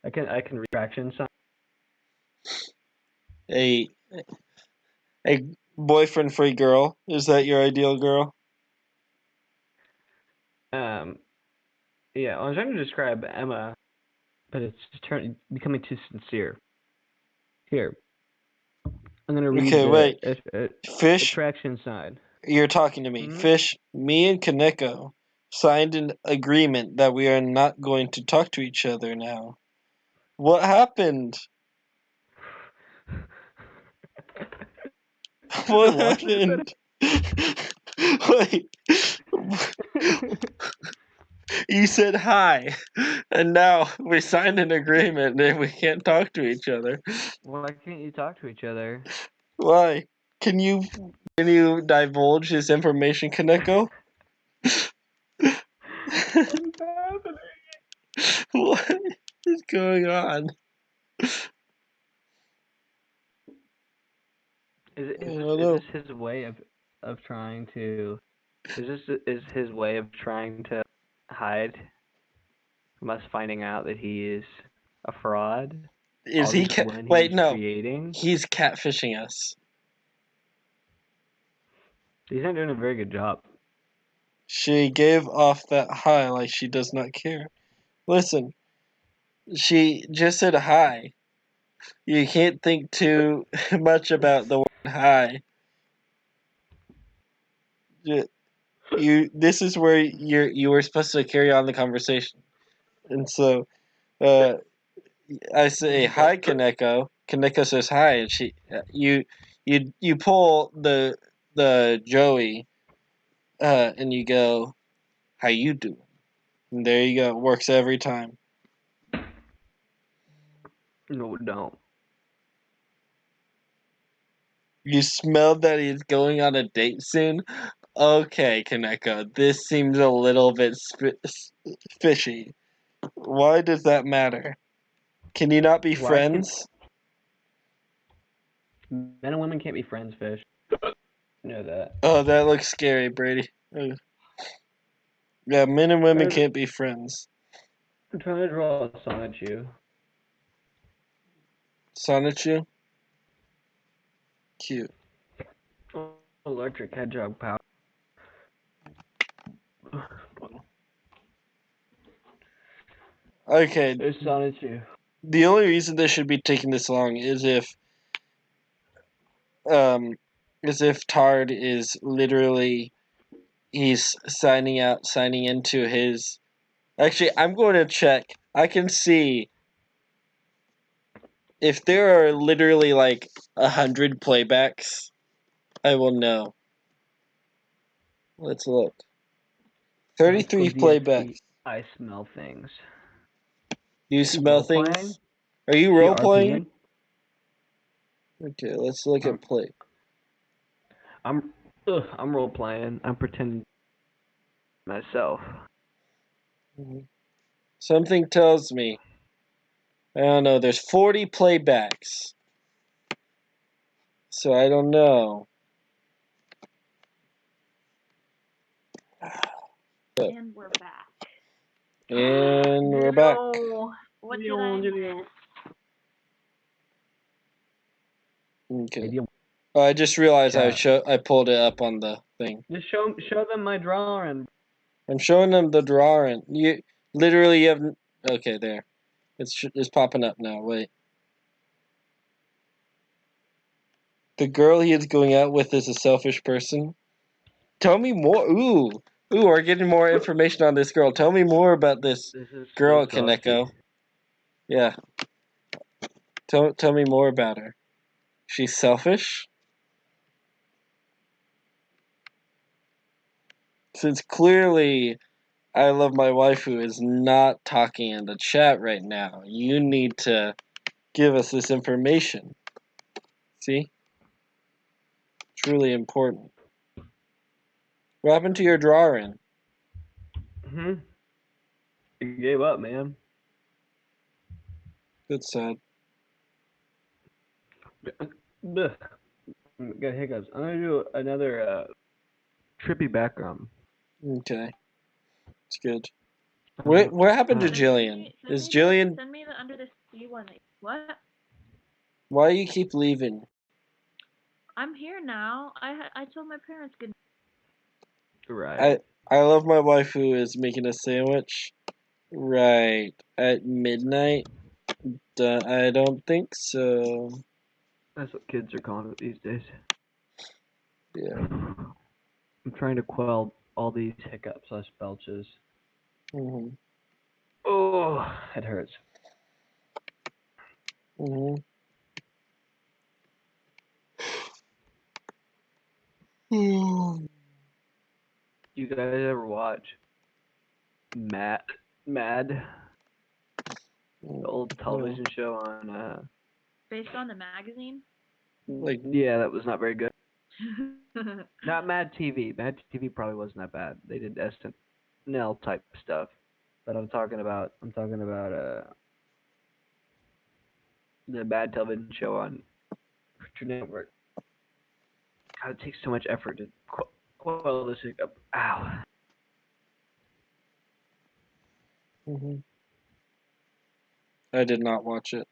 Speaker 2: I can read traction sign.
Speaker 1: A a boyfriend free girl. Is that your ideal girl?
Speaker 2: Um, yeah, I was trying to describe Emma, but it's becoming too sincere. Here, I'm gonna read
Speaker 1: Okay,
Speaker 2: the
Speaker 1: wait. Fish,
Speaker 2: attraction side.
Speaker 1: you're talking to me.
Speaker 2: Hmm.
Speaker 1: Fish, me and Kaneko signed an agreement that we are not going to talk to each other now. What happened? What
Speaker 2: What happened?
Speaker 1: happened? Wait. You said hi, and now we signed an agreement that we can't talk to each other.
Speaker 2: Why can't you talk to each other?
Speaker 1: Why? Can you divulge this information, Kaneko?
Speaker 2: What's happening?
Speaker 1: What is going on? I don't
Speaker 2: Is
Speaker 1: know.
Speaker 2: this his way of trying to? Is his way of trying to hide from us finding out that he is a fraud?
Speaker 1: Is
Speaker 2: All
Speaker 1: he?
Speaker 2: this one
Speaker 1: Wait,
Speaker 2: he's
Speaker 1: no.
Speaker 2: creating.
Speaker 1: He's catfishing us.
Speaker 2: He's not doing a very good job.
Speaker 1: She gave off that hi like she does not care. Listen, she just said hi. You can't think too much about the word hi. This is where you were supposed to carry on the conversation. And so uh, I say hi, Kaneko. Kaneko says hi, and you pull the Joey, and you go, how you doing? And there you go. It works every time.
Speaker 2: No, don't.
Speaker 1: You smelled that he's going on a date soon. Okay, Kaneko, this seems a little bit fishy. Why does that matter? Can you not be
Speaker 2: Why can
Speaker 1: friends?
Speaker 2: men and women can't be friends, Fish? You know that.
Speaker 1: Oh, that looks scary, Brady. Yeah, men and women
Speaker 2: I'm
Speaker 1: can't be friends.
Speaker 2: trying to draw a song at you.
Speaker 1: Sonichu? Cute.
Speaker 2: Electric hedgehog power.
Speaker 1: Okay,
Speaker 2: It's on its you.
Speaker 1: the only reason this should be taking this long um is if Tard is literally he's signing into his. Actually, I'm going to check. I can see if there are literally like 100 playbacks. I will know. Let's look. 33
Speaker 2: Michael DSP.
Speaker 1: playbacks.
Speaker 2: I smell things.
Speaker 1: You
Speaker 2: Is he
Speaker 1: smell
Speaker 2: role playing?
Speaker 1: things? Are you
Speaker 2: Is he
Speaker 1: role playing?
Speaker 2: RPing?
Speaker 1: Okay, let's look at play.
Speaker 2: I'm role playing. I'm pretending myself.
Speaker 1: Something tells me. I don't know. There's 40 playbacks. So I don't know.
Speaker 3: And we're back.
Speaker 1: And we're back.
Speaker 3: No. What did I miss?
Speaker 1: Okay. Oh, I just realized I pulled it up on the thing.
Speaker 2: Just show them my drawing.
Speaker 1: I'm showing them the drawing. You literally have. Okay, there. It's popping up now. Wait. The girl he is going out with is a selfish person. Tell me more. Ooh, we're getting more information on this girl. Tell me more about this
Speaker 2: This is
Speaker 1: girl,
Speaker 2: so saucy.
Speaker 1: Kaneko. Yeah. Tell me more about her. She's selfish? Since clearly I love my wife who is not talking in the chat right now. You need to give us this information. See? It's really important. What happened to your drawing?
Speaker 2: You gave up, man.
Speaker 1: That's sad.
Speaker 2: Ugh. Got hiccups. I'm gonna do another trippy background.
Speaker 1: Okay. It's good. What happened to Jillian? Is Jillian...
Speaker 3: Send me the Under the Sea one. What?
Speaker 1: Why you keep leaving?
Speaker 3: I'm here now. I told my parents good.
Speaker 2: Right.
Speaker 1: I love my wife who is making a sandwich. Right. At midnight? I don't think so.
Speaker 2: That's what kids are calling it these days.
Speaker 1: Yeah.
Speaker 2: I'm trying to quell all these hiccups slash belches.
Speaker 1: Mhm.
Speaker 2: Oh, it hurts.
Speaker 1: Mhm.
Speaker 2: You guys ever watch Mad? The old television show on
Speaker 3: Based on the magazine.
Speaker 2: Yeah, that was not very good. Not Mad TV. Mad TV probably wasn't that bad. They did SNL type stuff. But I'm talking about the bad television show on Cartoon Network. God, it takes so much effort to coil this hiccup. Ow.
Speaker 1: Mhm. I did not watch it.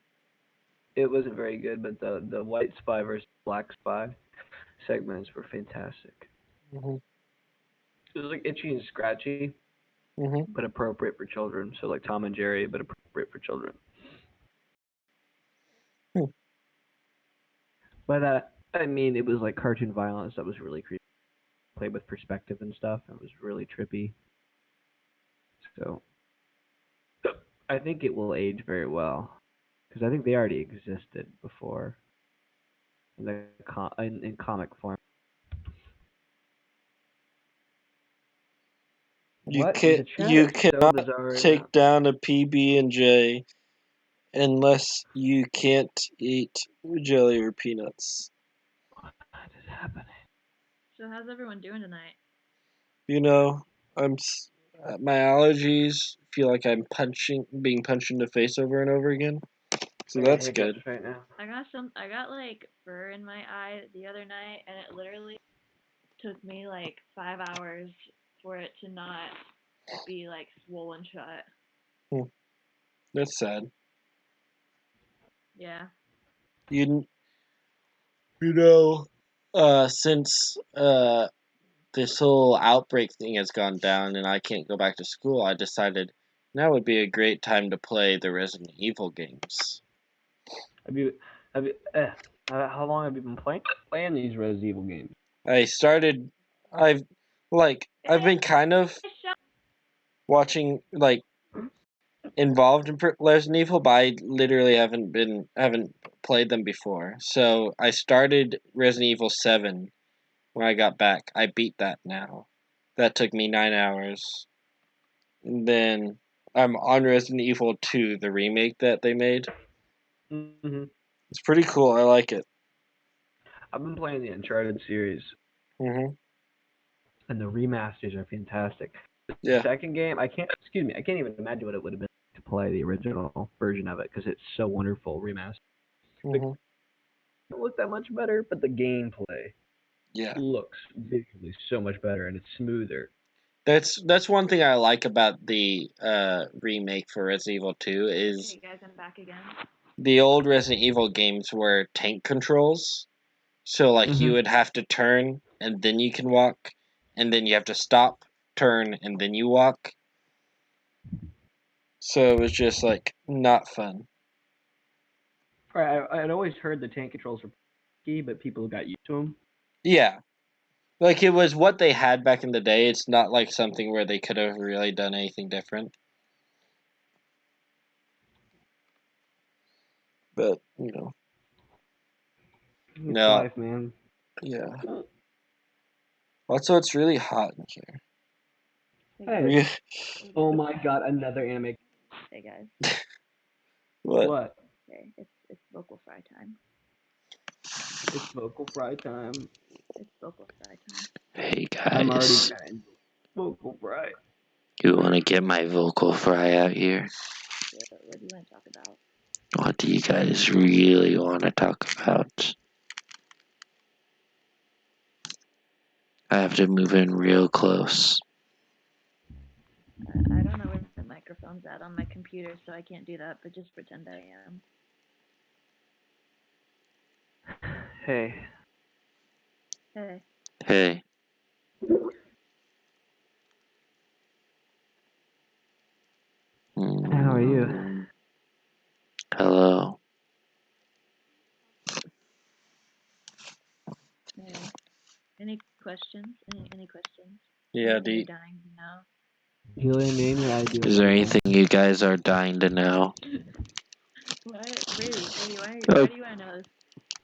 Speaker 2: It wasn't very good, but the white spy versus black spy segments were fantastic.
Speaker 1: Mhm.
Speaker 2: It was like itchy and scratchy,
Speaker 1: Mhm.
Speaker 2: but appropriate for children. So like Tom and Jerry, but appropriate for children.
Speaker 1: Hmm.
Speaker 2: But I mean, it was like cartoon violence that was really creepy. Played with perspective and stuff. It was really trippy. So I think it will age very well because I think they already existed before in in comic form. What? The chat
Speaker 1: You
Speaker 2: is so
Speaker 1: cannot
Speaker 2: bizarre right now.
Speaker 1: take down a PB&J unless you can't eat jelly or peanuts.
Speaker 2: What is happening?
Speaker 3: So how's everyone doing tonight?
Speaker 1: You know, my allergies feel like I'm being punched in the face over and over again. So
Speaker 2: I got
Speaker 1: that's
Speaker 2: hiccups
Speaker 1: good.
Speaker 2: right now.
Speaker 3: I got like fur in my eye the other night, and it literally took me like 5 hours for it to not be like swollen shut.
Speaker 1: That's sad.
Speaker 3: Yeah.
Speaker 1: You know, since this whole outbreak thing has gone down and I can't go back to school, I decided Now would be a great time to play the Resident Evil games.
Speaker 2: Have you, how long have you been playing these Resident Evil games?
Speaker 1: I started. I've I've been kind of watching involved in Resident Evil, but I literally haven't played them before. So I started Resident Evil 7 when I got back. I beat that now. That took me 9 hours. And then I'm on Resident Evil 2, the remake that they made.
Speaker 2: Mm-hmm.
Speaker 1: It's pretty cool. I like it.
Speaker 2: I've been playing the Uncharted series,
Speaker 1: Mhm.
Speaker 2: and the remasters are fantastic. The
Speaker 1: Yeah.
Speaker 2: second game, I can't even imagine what it would have been to play the original version of it because it's so wonderful remastered.
Speaker 1: Mhm.
Speaker 2: It looked that much better, but the gameplay
Speaker 1: Yeah.
Speaker 2: looks visually so much better and it's smoother.
Speaker 1: That's one thing I like about the remake for Resident Evil 2 is
Speaker 3: Hey guys, I'm back again.
Speaker 1: the old Resident Evil games were tank controls. So you would have to turn and then you can walk, and then you have to stop, turn, and then you walk. So it was just not fun.
Speaker 2: I'd always heard the tank controls were key, but people got used to them.
Speaker 1: Yeah. It was what they had back in the day. It's not like something where they could have really done anything different. But,
Speaker 2: It's
Speaker 1: no.
Speaker 2: life, man.
Speaker 1: Yeah. Also, it's really hot in here.
Speaker 2: Hey.
Speaker 1: Yeah.
Speaker 2: Oh my god, another anime.
Speaker 3: Hey guys.
Speaker 2: What?
Speaker 3: Okay, it's vocal fry time.
Speaker 2: It's vocal fry time.
Speaker 3: It's vocal fry time.
Speaker 4: Hey
Speaker 2: I'm already
Speaker 4: guys,
Speaker 2: getting vocal fry.
Speaker 4: you want to get my vocal fry out here?
Speaker 3: What do you want to talk about?
Speaker 4: What do you guys really want to talk about? I have to move in real close.
Speaker 3: I don't know where the microphone's at on my computer, so I can't do that, but just pretend I am.
Speaker 2: Hey.
Speaker 3: Hey.
Speaker 4: Hey.
Speaker 2: How are you?
Speaker 4: Hello.
Speaker 3: Hey. Any questions? Any questions?
Speaker 1: Yeah,
Speaker 3: Anything you're dying to know?
Speaker 2: Julian, name your ideal
Speaker 4: Is there
Speaker 2: man.
Speaker 4: anything you guys are dying to know?
Speaker 3: What? Brady, why
Speaker 4: Oh.
Speaker 3: do you want to know this?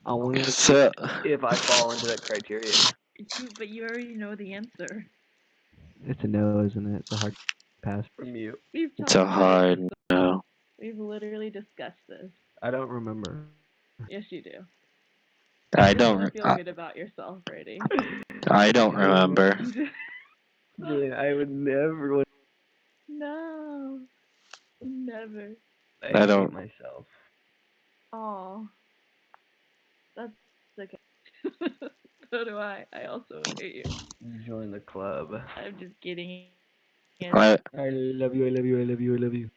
Speaker 2: I want to
Speaker 4: So,
Speaker 2: if I fall into that criteria.
Speaker 3: But you already know the answer.
Speaker 2: It's a no, isn't it? It's a hard pass from you.
Speaker 3: We've
Speaker 4: it's
Speaker 3: talked
Speaker 4: a
Speaker 3: about it.
Speaker 4: hard no.
Speaker 3: We've literally discussed this.
Speaker 2: I don't remember.
Speaker 3: Yes, you do.
Speaker 4: I
Speaker 3: You just want
Speaker 4: don't.
Speaker 3: to feel good about yourself, Brady.
Speaker 4: I don't remember.
Speaker 2: Julian, I would never.
Speaker 3: No, never.
Speaker 4: I
Speaker 2: hate
Speaker 4: don't.
Speaker 2: myself.
Speaker 3: Oh, that's okay. So do I. I also hate you.
Speaker 2: Join the club.
Speaker 3: I'm just kidding.
Speaker 4: I,
Speaker 2: I love you. I love you. I love you. I love you.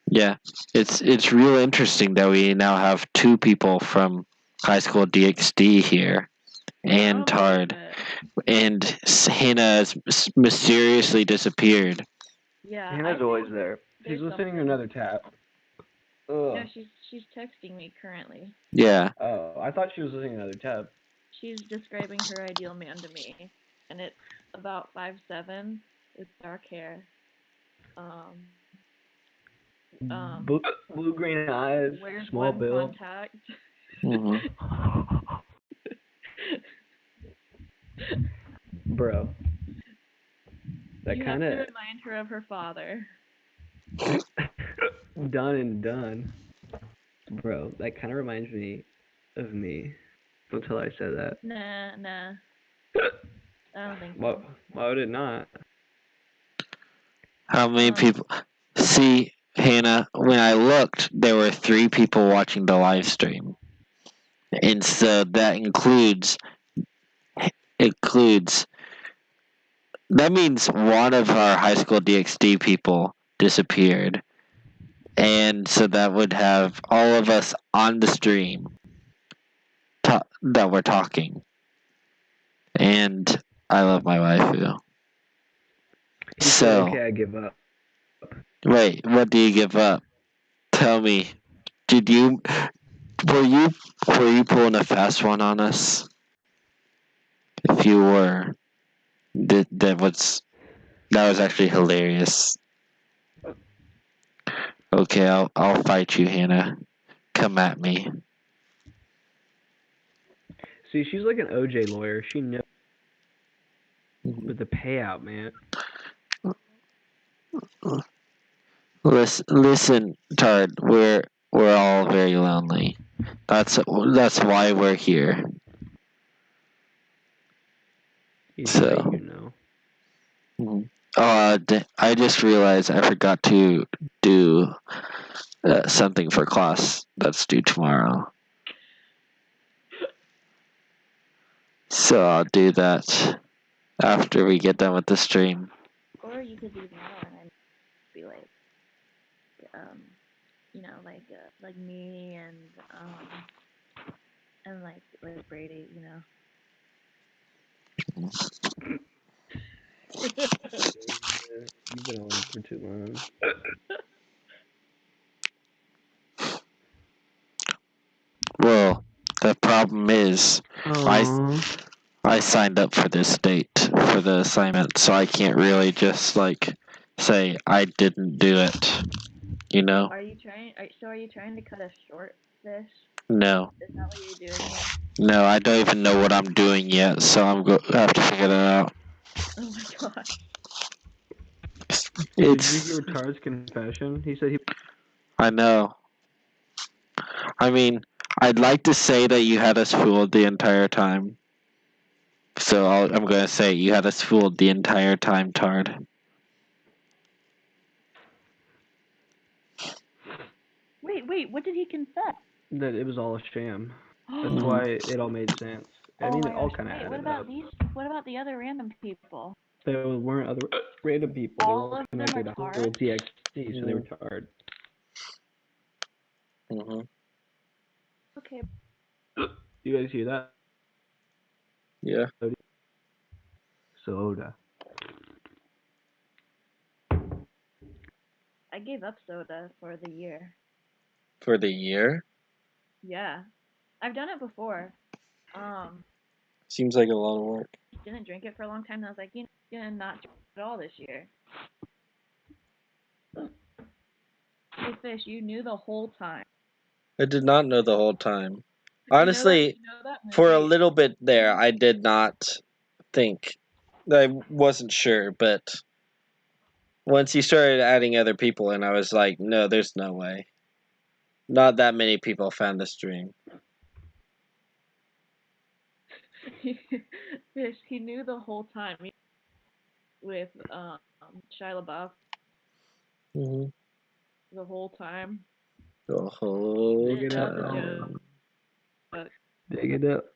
Speaker 4: yeah, it's real interesting that we now have two people from high school DxD here, and Tard, and Hannah has mysteriously disappeared.
Speaker 3: Yeah,
Speaker 2: Hannah's always there. She's
Speaker 3: there's
Speaker 2: listening to
Speaker 3: something.
Speaker 2: another tab. Ugh.
Speaker 3: No, she's texting me currently.
Speaker 4: Yeah.
Speaker 2: Oh, I thought she was listening to another tab.
Speaker 3: She's describing her ideal man to me, and it's about 5'7" with dark hair.
Speaker 2: Blue green eyes,
Speaker 3: Wears
Speaker 2: small
Speaker 3: one
Speaker 2: build.
Speaker 3: contact.
Speaker 4: Mm-hmm.
Speaker 2: Bro. That
Speaker 3: You
Speaker 2: kind
Speaker 3: have to
Speaker 2: of
Speaker 3: remind her of her father.
Speaker 2: done and done. Bro, that kind of reminds me of me. Until I said that.
Speaker 3: Nah. I don't think so.
Speaker 2: Why would it not?
Speaker 4: How many people? See, Hannah, when I looked, there were 3 people watching the live stream, and so that includes. That means one of our high school DxD people disappeared, and so that would have all of us on the stream that were talking. And I love my waifu.
Speaker 2: He said,
Speaker 4: So,
Speaker 2: okay, I give up.
Speaker 4: wait, what do you give up? Tell me. Did you were you pulling a fast one on us? If you were, that was actually hilarious. Okay, I'll fight you, Hannah. Come at me.
Speaker 2: See, she's like an OJ lawyer. She knows. But the payout, man.
Speaker 4: Listen, Tard. We're all very lonely. That's why we're here.
Speaker 2: You say
Speaker 4: So,
Speaker 2: you know.
Speaker 4: I just realized I forgot to do something for class that's due tomorrow. So I'll do that after we get done with the stream.
Speaker 3: Or you could leave now and then be like, like me and like Brady,
Speaker 2: You've been on for too long.
Speaker 4: Well, the problem is, I signed up for this date for the assignment, so I can't really just say I didn't do it. You know?
Speaker 3: Are you trying to cut us short, Fish?
Speaker 4: No.
Speaker 3: Is that what you're doing here?
Speaker 4: No, I don't even know what I'm doing yet, so I have to figure that out.
Speaker 3: Oh my god.
Speaker 2: Did you hear Tard's confession? He said he.
Speaker 4: I know. I mean, I'd like to say that you had us fooled the entire time. So I'm gonna say you had us fooled the entire time, Tard.
Speaker 3: Wait, what did he confess?
Speaker 2: That it was all a sham. That's why it all made sense. I mean, it all kind of added up.
Speaker 3: What about the other random people?
Speaker 2: There weren't other random people.
Speaker 3: All
Speaker 2: They were
Speaker 3: of them
Speaker 2: connected to
Speaker 3: are
Speaker 2: whole TXT, so they were Tard.
Speaker 3: Okay.
Speaker 2: You guys hear that?
Speaker 1: Yeah.
Speaker 2: Soda.
Speaker 3: I gave up soda for the year.
Speaker 1: For the year?
Speaker 3: Yeah. I've done it before.
Speaker 1: Seems like a lot of work.
Speaker 3: Didn't drink it for a long time, and I was like, gonna not drink it at all this year. Hey, Fish, you knew the whole time.
Speaker 1: I did not know the whole time. Honestly,
Speaker 3: you know that
Speaker 1: for a little bit there, I did not think. I wasn't sure, but once you started adding other people in, I was like, no, there's no way. Not that many people found this dream.
Speaker 3: Fish, he knew the whole time with Shia LaBeouf.
Speaker 1: Mm-hmm.
Speaker 3: The whole time.
Speaker 1: The whole
Speaker 2: Dig it up.
Speaker 1: time.
Speaker 2: Dig it up.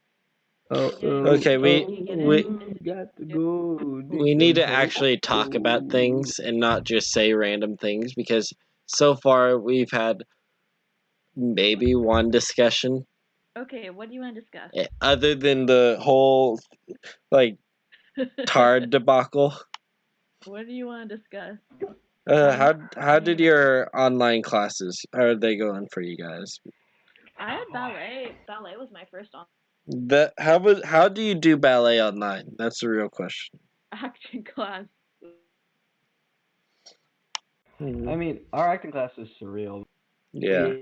Speaker 1: Okay, we
Speaker 2: got to go.
Speaker 1: need to actually talk about things and not just say random things, because so far we've had maybe one discussion.
Speaker 3: Okay, what do you want to discuss?
Speaker 1: Other than the whole Tard debacle.
Speaker 3: What do you want to discuss?
Speaker 1: How did your online classes? How are they going for you guys?
Speaker 3: I had ballet. Ballet was my first
Speaker 1: How do you do ballet online? That's the real question.
Speaker 3: acting class.
Speaker 2: I mean, our acting class is surreal.
Speaker 1: Yeah.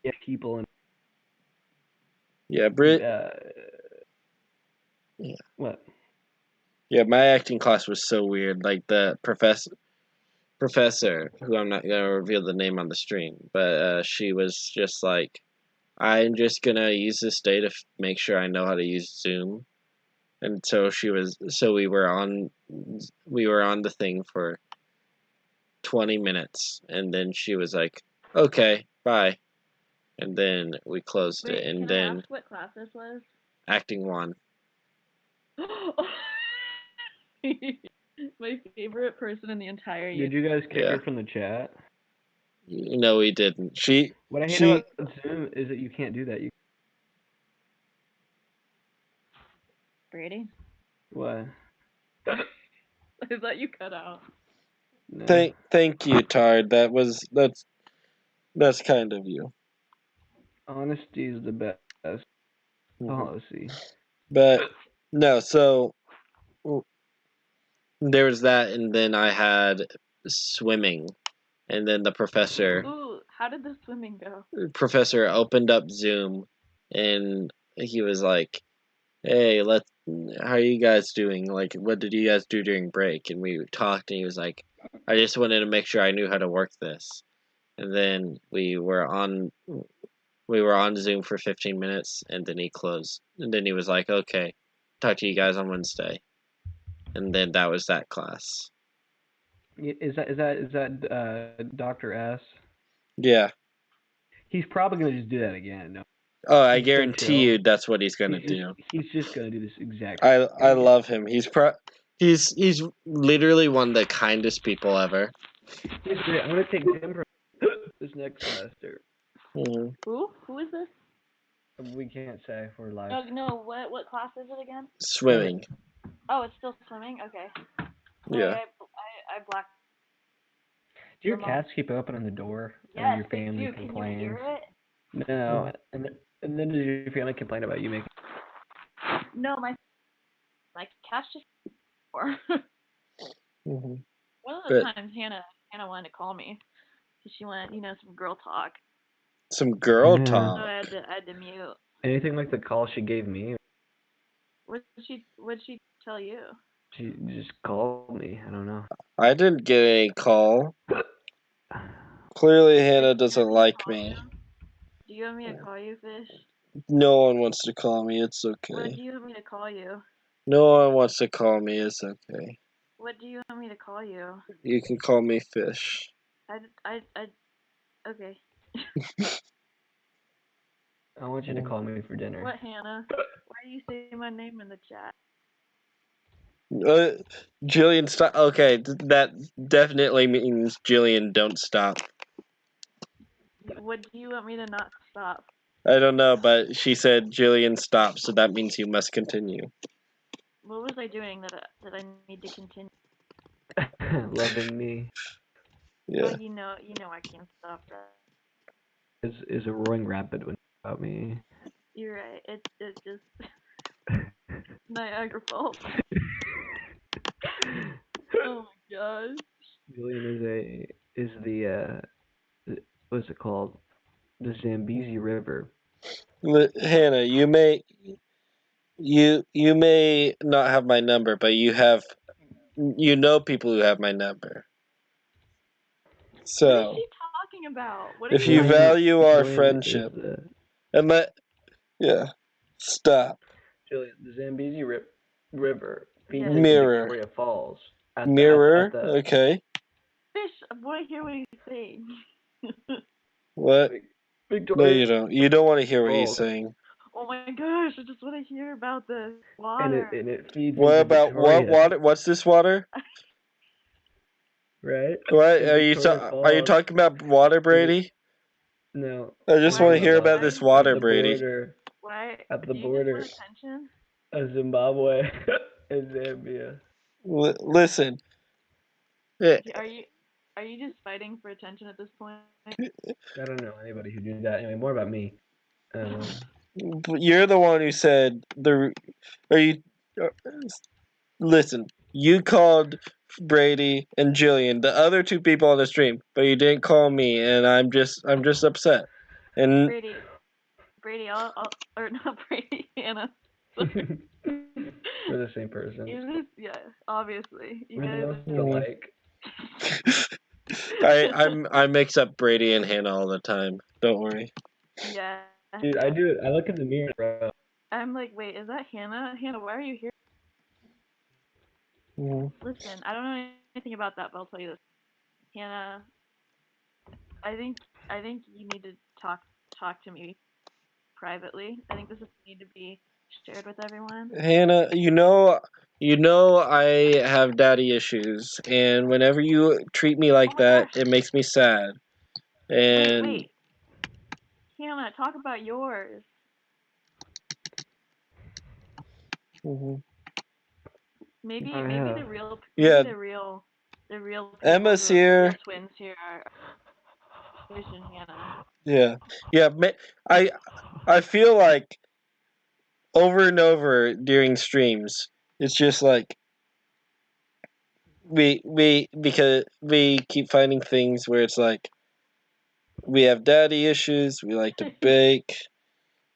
Speaker 2: Yeah, people and
Speaker 1: Yeah, Brit.
Speaker 2: Yeah. What?
Speaker 1: Yeah, my acting class was so weird. Like the professor, who I'm not gonna reveal the name on the stream, but she was just like, I'm just gonna use this day to make sure I know how to use Zoom, and so we were on the thing for 20 minutes, and then she was like, okay, bye, and then we closed it, and then
Speaker 3: I ask what class this was?
Speaker 1: acting one.
Speaker 3: My favorite person in the entire year.
Speaker 2: Did you guys kick her from the chat?
Speaker 1: No, we didn't.
Speaker 2: What I hate about Zoom is that you can't do that.
Speaker 3: Brady?
Speaker 2: What?
Speaker 3: I I thought you cut out.
Speaker 2: No.
Speaker 1: Thank you, Tard. That's kind of you.
Speaker 2: Honesty is the best policy.
Speaker 1: But no, so there was that, and then I had swimming, and then the
Speaker 3: Ooh, how did the swimming go?
Speaker 1: professor opened up Zoom, and he was like, "Hey, how are you guys doing? Like, what did you guys do during break?" And we talked, and he was like, "I just wanted to make sure I knew how to work this." And then we were on Zoom for 15 minutes, and then he closed. And then he was like, "Okay, talk to you guys on Wednesday." And then that was that class.
Speaker 2: Is that Dr. S?
Speaker 1: Yeah.
Speaker 2: He's probably gonna just do that again. No,
Speaker 1: Oh, I
Speaker 2: he's so
Speaker 1: guarantee
Speaker 2: chill.
Speaker 1: you that's what he's gonna do.
Speaker 2: He's just gonna do this exact.
Speaker 1: I love him. He's literally one of the kindest people ever.
Speaker 2: He's great. I'm gonna take him for this next semester.
Speaker 1: Mhm.
Speaker 3: Who is this?
Speaker 2: We can't say if we're live.
Speaker 3: No. What class is it again?
Speaker 1: Swimming.
Speaker 3: Oh, it's still swimming. Okay.
Speaker 1: Yeah.
Speaker 3: I blacked.
Speaker 2: Do your cats keep opening the door?
Speaker 3: Yes,
Speaker 2: and your
Speaker 3: they
Speaker 2: family
Speaker 3: do. Can you
Speaker 2: complains?
Speaker 3: hear it?
Speaker 2: No. And then does your family complain about you making?
Speaker 3: No, my cat's just.
Speaker 1: hmm
Speaker 3: One of the
Speaker 1: But
Speaker 3: times Hannah wanted to call me, because she wanted some girl talk.
Speaker 1: some girl
Speaker 2: Yeah.
Speaker 3: So
Speaker 1: talk.
Speaker 3: I had to mute.
Speaker 2: Anything like the call she gave me?
Speaker 3: What'd she tell you?
Speaker 2: She just called me. I don't know.
Speaker 1: I didn't get any call. Clearly, Hannah doesn't like me.
Speaker 3: Do you want me to call you, Fish?
Speaker 1: No one wants to call me. It's
Speaker 3: What
Speaker 1: okay.
Speaker 3: do you want me to call you?
Speaker 1: No one wants to call me. It's okay.
Speaker 3: What do you want me to call you?
Speaker 1: You can call me Fish.
Speaker 3: Okay.
Speaker 2: I want you to call me for dinner.
Speaker 3: What, Hannah? Why do you say my name in the chat?
Speaker 1: Jillian, stop. Okay, that definitely means Jillian, don't stop.
Speaker 3: What do you want me to not stop?
Speaker 1: I don't know, but she said Jillian, stop, so that means you must continue.
Speaker 3: What was I doing that I need to continue?
Speaker 2: Loving me
Speaker 1: Yeah.
Speaker 3: Oh, you know I can't stop that.
Speaker 2: is a roaring rapid when about me.
Speaker 3: You're right. It's just Niagara Falls. Oh my gosh.
Speaker 2: Julian is the what's it called? The Zambezi River.
Speaker 1: Hannah, you may not have my number, but you know people who have my number.
Speaker 3: What is
Speaker 1: So
Speaker 3: she talking about? What
Speaker 1: if
Speaker 3: are
Speaker 1: you
Speaker 3: you
Speaker 1: value our
Speaker 2: Julian
Speaker 1: friendship,
Speaker 2: is
Speaker 1: and stop.
Speaker 2: Julian, the Zambezi River feeds
Speaker 3: Yes.
Speaker 2: into
Speaker 1: Mirror.
Speaker 2: Victoria Falls.
Speaker 1: Mirror.
Speaker 2: At the
Speaker 1: Okay.
Speaker 3: Fish, I want to hear what he's saying.
Speaker 1: What? No,
Speaker 2: Victoria
Speaker 1: you don't. You don't want to hear what he's
Speaker 2: Falls.
Speaker 1: saying.
Speaker 3: Oh my gosh, I just want to hear about the
Speaker 2: And
Speaker 3: water.
Speaker 2: it feeds
Speaker 1: What
Speaker 2: into
Speaker 1: about what
Speaker 2: Victoria,
Speaker 1: water? What's this water?
Speaker 2: right?
Speaker 1: What
Speaker 2: And
Speaker 1: are you?
Speaker 2: Victoria
Speaker 1: Are you
Speaker 2: Falls
Speaker 1: talking about water,
Speaker 2: is it,
Speaker 1: Brady?
Speaker 2: no.
Speaker 1: I just
Speaker 3: Why
Speaker 1: want
Speaker 3: are
Speaker 1: to
Speaker 3: you
Speaker 1: hear
Speaker 2: about
Speaker 1: about
Speaker 3: why are
Speaker 1: this
Speaker 3: you
Speaker 1: water,
Speaker 2: the
Speaker 1: Brady.
Speaker 2: border
Speaker 3: why
Speaker 2: at the
Speaker 3: do you just
Speaker 2: border
Speaker 3: want attention?
Speaker 2: of Zimbabwe and Zambia.
Speaker 1: Listen. Eh,
Speaker 3: Are you just fighting for attention at this point?
Speaker 2: I don't know anybody who did that. Anyway, more about me.
Speaker 1: You're the one who said the. Are you? uh, Listen. You called Brady and Jillian, the other two people on the stream, but you didn't call me, and I'm just upset. And
Speaker 3: Brady, I'll or not Brady, Hannah.
Speaker 2: We're the same person.
Speaker 3: Yeah, obviously. You
Speaker 2: We're the
Speaker 3: guys
Speaker 2: most alike.
Speaker 1: I mix up Brady and Hannah all the time. Don't worry.
Speaker 3: Yeah.
Speaker 2: Dude, I do it. I look in the mirror, bro.
Speaker 3: I'm like, wait, is that Hannah? Hannah, why are you here? Listen, I don't know anything about that, but I'll tell you this. Hannah, I think you need to talk to me privately. I think this is need to be shared with everyone.
Speaker 1: Hannah, you know I have daddy issues, and whenever you treat me like that,
Speaker 3: gosh.
Speaker 1: it makes me sad. And
Speaker 3: Wait. Hannah, talk about yours.
Speaker 1: Mhm.
Speaker 3: Maybe
Speaker 2: I
Speaker 3: maybe
Speaker 2: have.
Speaker 3: the real
Speaker 1: Yeah.
Speaker 3: the real people,
Speaker 1: Emma's
Speaker 3: the real
Speaker 1: here.
Speaker 3: twins here are Fish and Hannah.
Speaker 1: Yeah. Yeah. I feel like over and over during streams, it's just like because we keep finding things where it's like we have daddy issues. We like to bake.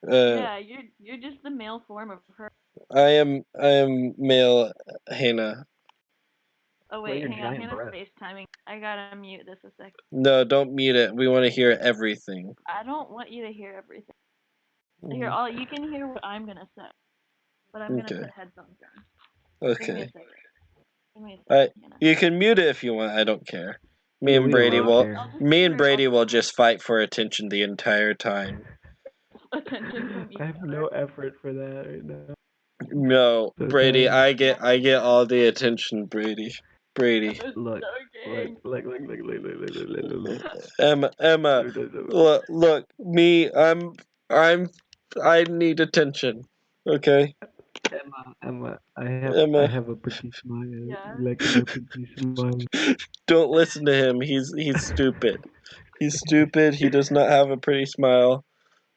Speaker 3: Yeah, you're just the male form of her.
Speaker 1: I am male Hannah.
Speaker 3: Oh
Speaker 2: What are
Speaker 3: wait,
Speaker 2: your
Speaker 3: hang on,
Speaker 2: giant
Speaker 3: Hannah's
Speaker 2: breasts?
Speaker 3: FaceTiming. I gotta mute this a sec.
Speaker 1: No, don't mute it. We want to hear everything.
Speaker 3: I don't want you to hear everything. Here,
Speaker 1: Mm,
Speaker 3: all you can hear what I'm gonna say, but I'm gonna
Speaker 1: okay.
Speaker 3: put headphones on. Give me a
Speaker 1: Okay.
Speaker 3: second. Give me a
Speaker 1: I
Speaker 3: second, Hannah.
Speaker 1: You can mute it if you want. I don't care. Me
Speaker 2: Yeah,
Speaker 1: and
Speaker 2: we don't
Speaker 1: Brady
Speaker 2: really
Speaker 1: will.
Speaker 2: care.
Speaker 3: I'll just
Speaker 1: Me
Speaker 3: put
Speaker 1: and
Speaker 3: her
Speaker 1: Brady will just fight for attention the entire time.
Speaker 3: attention from each
Speaker 2: I have
Speaker 3: other.
Speaker 2: no effort for that right now.
Speaker 1: No,
Speaker 2: So
Speaker 1: Brady,
Speaker 2: tired.
Speaker 1: I get all the attention, Brady. Brady.
Speaker 3: I'm
Speaker 2: Look,
Speaker 3: joking.
Speaker 2: look.
Speaker 1: Emma, look, me, I need attention. Okay,
Speaker 2: Emma, I
Speaker 1: Emma,
Speaker 2: have a pretty smile.
Speaker 3: Yeah.
Speaker 2: You like my pretty smile?
Speaker 1: don't listen to him. He's stupid. He's stupid. He does not have a pretty smile.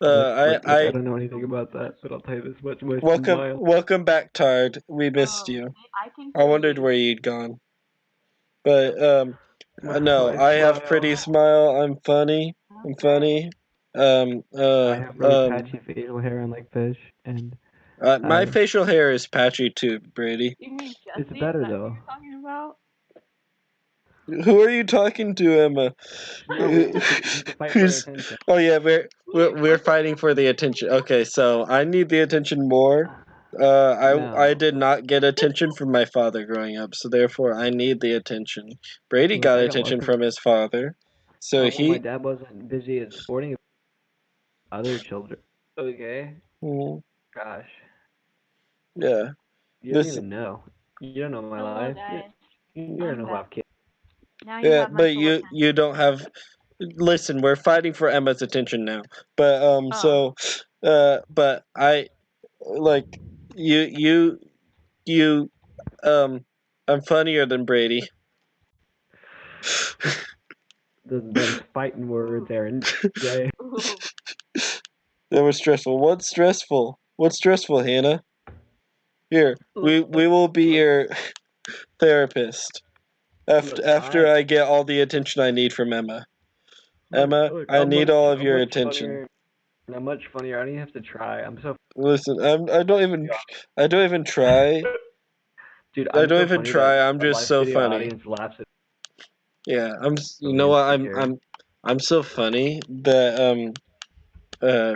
Speaker 2: Look, I
Speaker 1: I
Speaker 2: don't know anything about that, but I'll tell you this much: my
Speaker 1: welcome,
Speaker 2: smile.
Speaker 1: welcome back, Tard. We missed
Speaker 3: Oh,
Speaker 1: you.
Speaker 3: I can
Speaker 1: I
Speaker 3: hear
Speaker 1: wondered
Speaker 3: you.
Speaker 1: where you'd gone, but no,
Speaker 2: My
Speaker 1: I have pretty
Speaker 2: smile.
Speaker 1: smile. I'm funny. I'm
Speaker 3: Okay.
Speaker 1: funny.
Speaker 2: I have really patchy facial hair, unlike fish, and
Speaker 1: My
Speaker 2: I.
Speaker 1: facial hair is patchy too, Brady.
Speaker 3: You mean
Speaker 2: It's
Speaker 3: Jesse? Is
Speaker 2: better
Speaker 3: that who
Speaker 2: though.
Speaker 3: you're talking about?
Speaker 1: Who are you talking to, Emma?
Speaker 2: No, we have to fight for
Speaker 1: Who's?
Speaker 2: attention.
Speaker 1: Oh yeah,
Speaker 3: Wait,
Speaker 1: we're
Speaker 3: what?
Speaker 1: fighting for the attention. Okay, so I need the attention more. I
Speaker 2: No,
Speaker 1: did not get attention from my father growing up, so therefore I need the attention. Brady
Speaker 2: look,
Speaker 1: got
Speaker 2: I got more.
Speaker 1: attention from his father, so
Speaker 2: When my
Speaker 1: he.
Speaker 2: dad wasn't busy at sporting other children. Okay.
Speaker 1: Mm,
Speaker 2: Gosh,
Speaker 1: yeah,
Speaker 2: you don't
Speaker 1: this.
Speaker 2: even know. You don't know my
Speaker 3: Hello,
Speaker 2: life.
Speaker 3: guys.
Speaker 2: You don't
Speaker 3: I'm
Speaker 2: know who
Speaker 3: back.
Speaker 2: I've killed.
Speaker 3: Now you
Speaker 1: Yeah,
Speaker 3: have my
Speaker 1: but
Speaker 3: full attention.
Speaker 1: you don't have. Listen, we're fighting for Emma's attention now, but
Speaker 3: Oh.
Speaker 1: but I like you you I'm funnier than Brady.
Speaker 2: Them fighting words there, and Jay.
Speaker 3: Ooh.
Speaker 1: That was stressful. What's stressful? What's stressful, Hannah? Here,
Speaker 2: Look,
Speaker 1: we will be your therapist
Speaker 2: look,
Speaker 1: after I get all the attention I need from Emma. Emma,
Speaker 2: look.
Speaker 1: I need all of
Speaker 2: I'm
Speaker 1: your
Speaker 2: much
Speaker 1: attention.
Speaker 2: funnier. I'm much funnier. I don't even have to try. I'm so.
Speaker 1: Listen, I don't even try.
Speaker 2: Dude,
Speaker 1: I
Speaker 2: I'm
Speaker 1: don't
Speaker 2: so
Speaker 1: even
Speaker 2: funny that
Speaker 1: try. I'm
Speaker 2: a
Speaker 1: just
Speaker 2: live
Speaker 1: so
Speaker 2: studio
Speaker 1: funny.
Speaker 2: audience laughs at
Speaker 1: Yeah, you know
Speaker 2: me
Speaker 1: what?
Speaker 2: insecure.
Speaker 1: I'm so funny that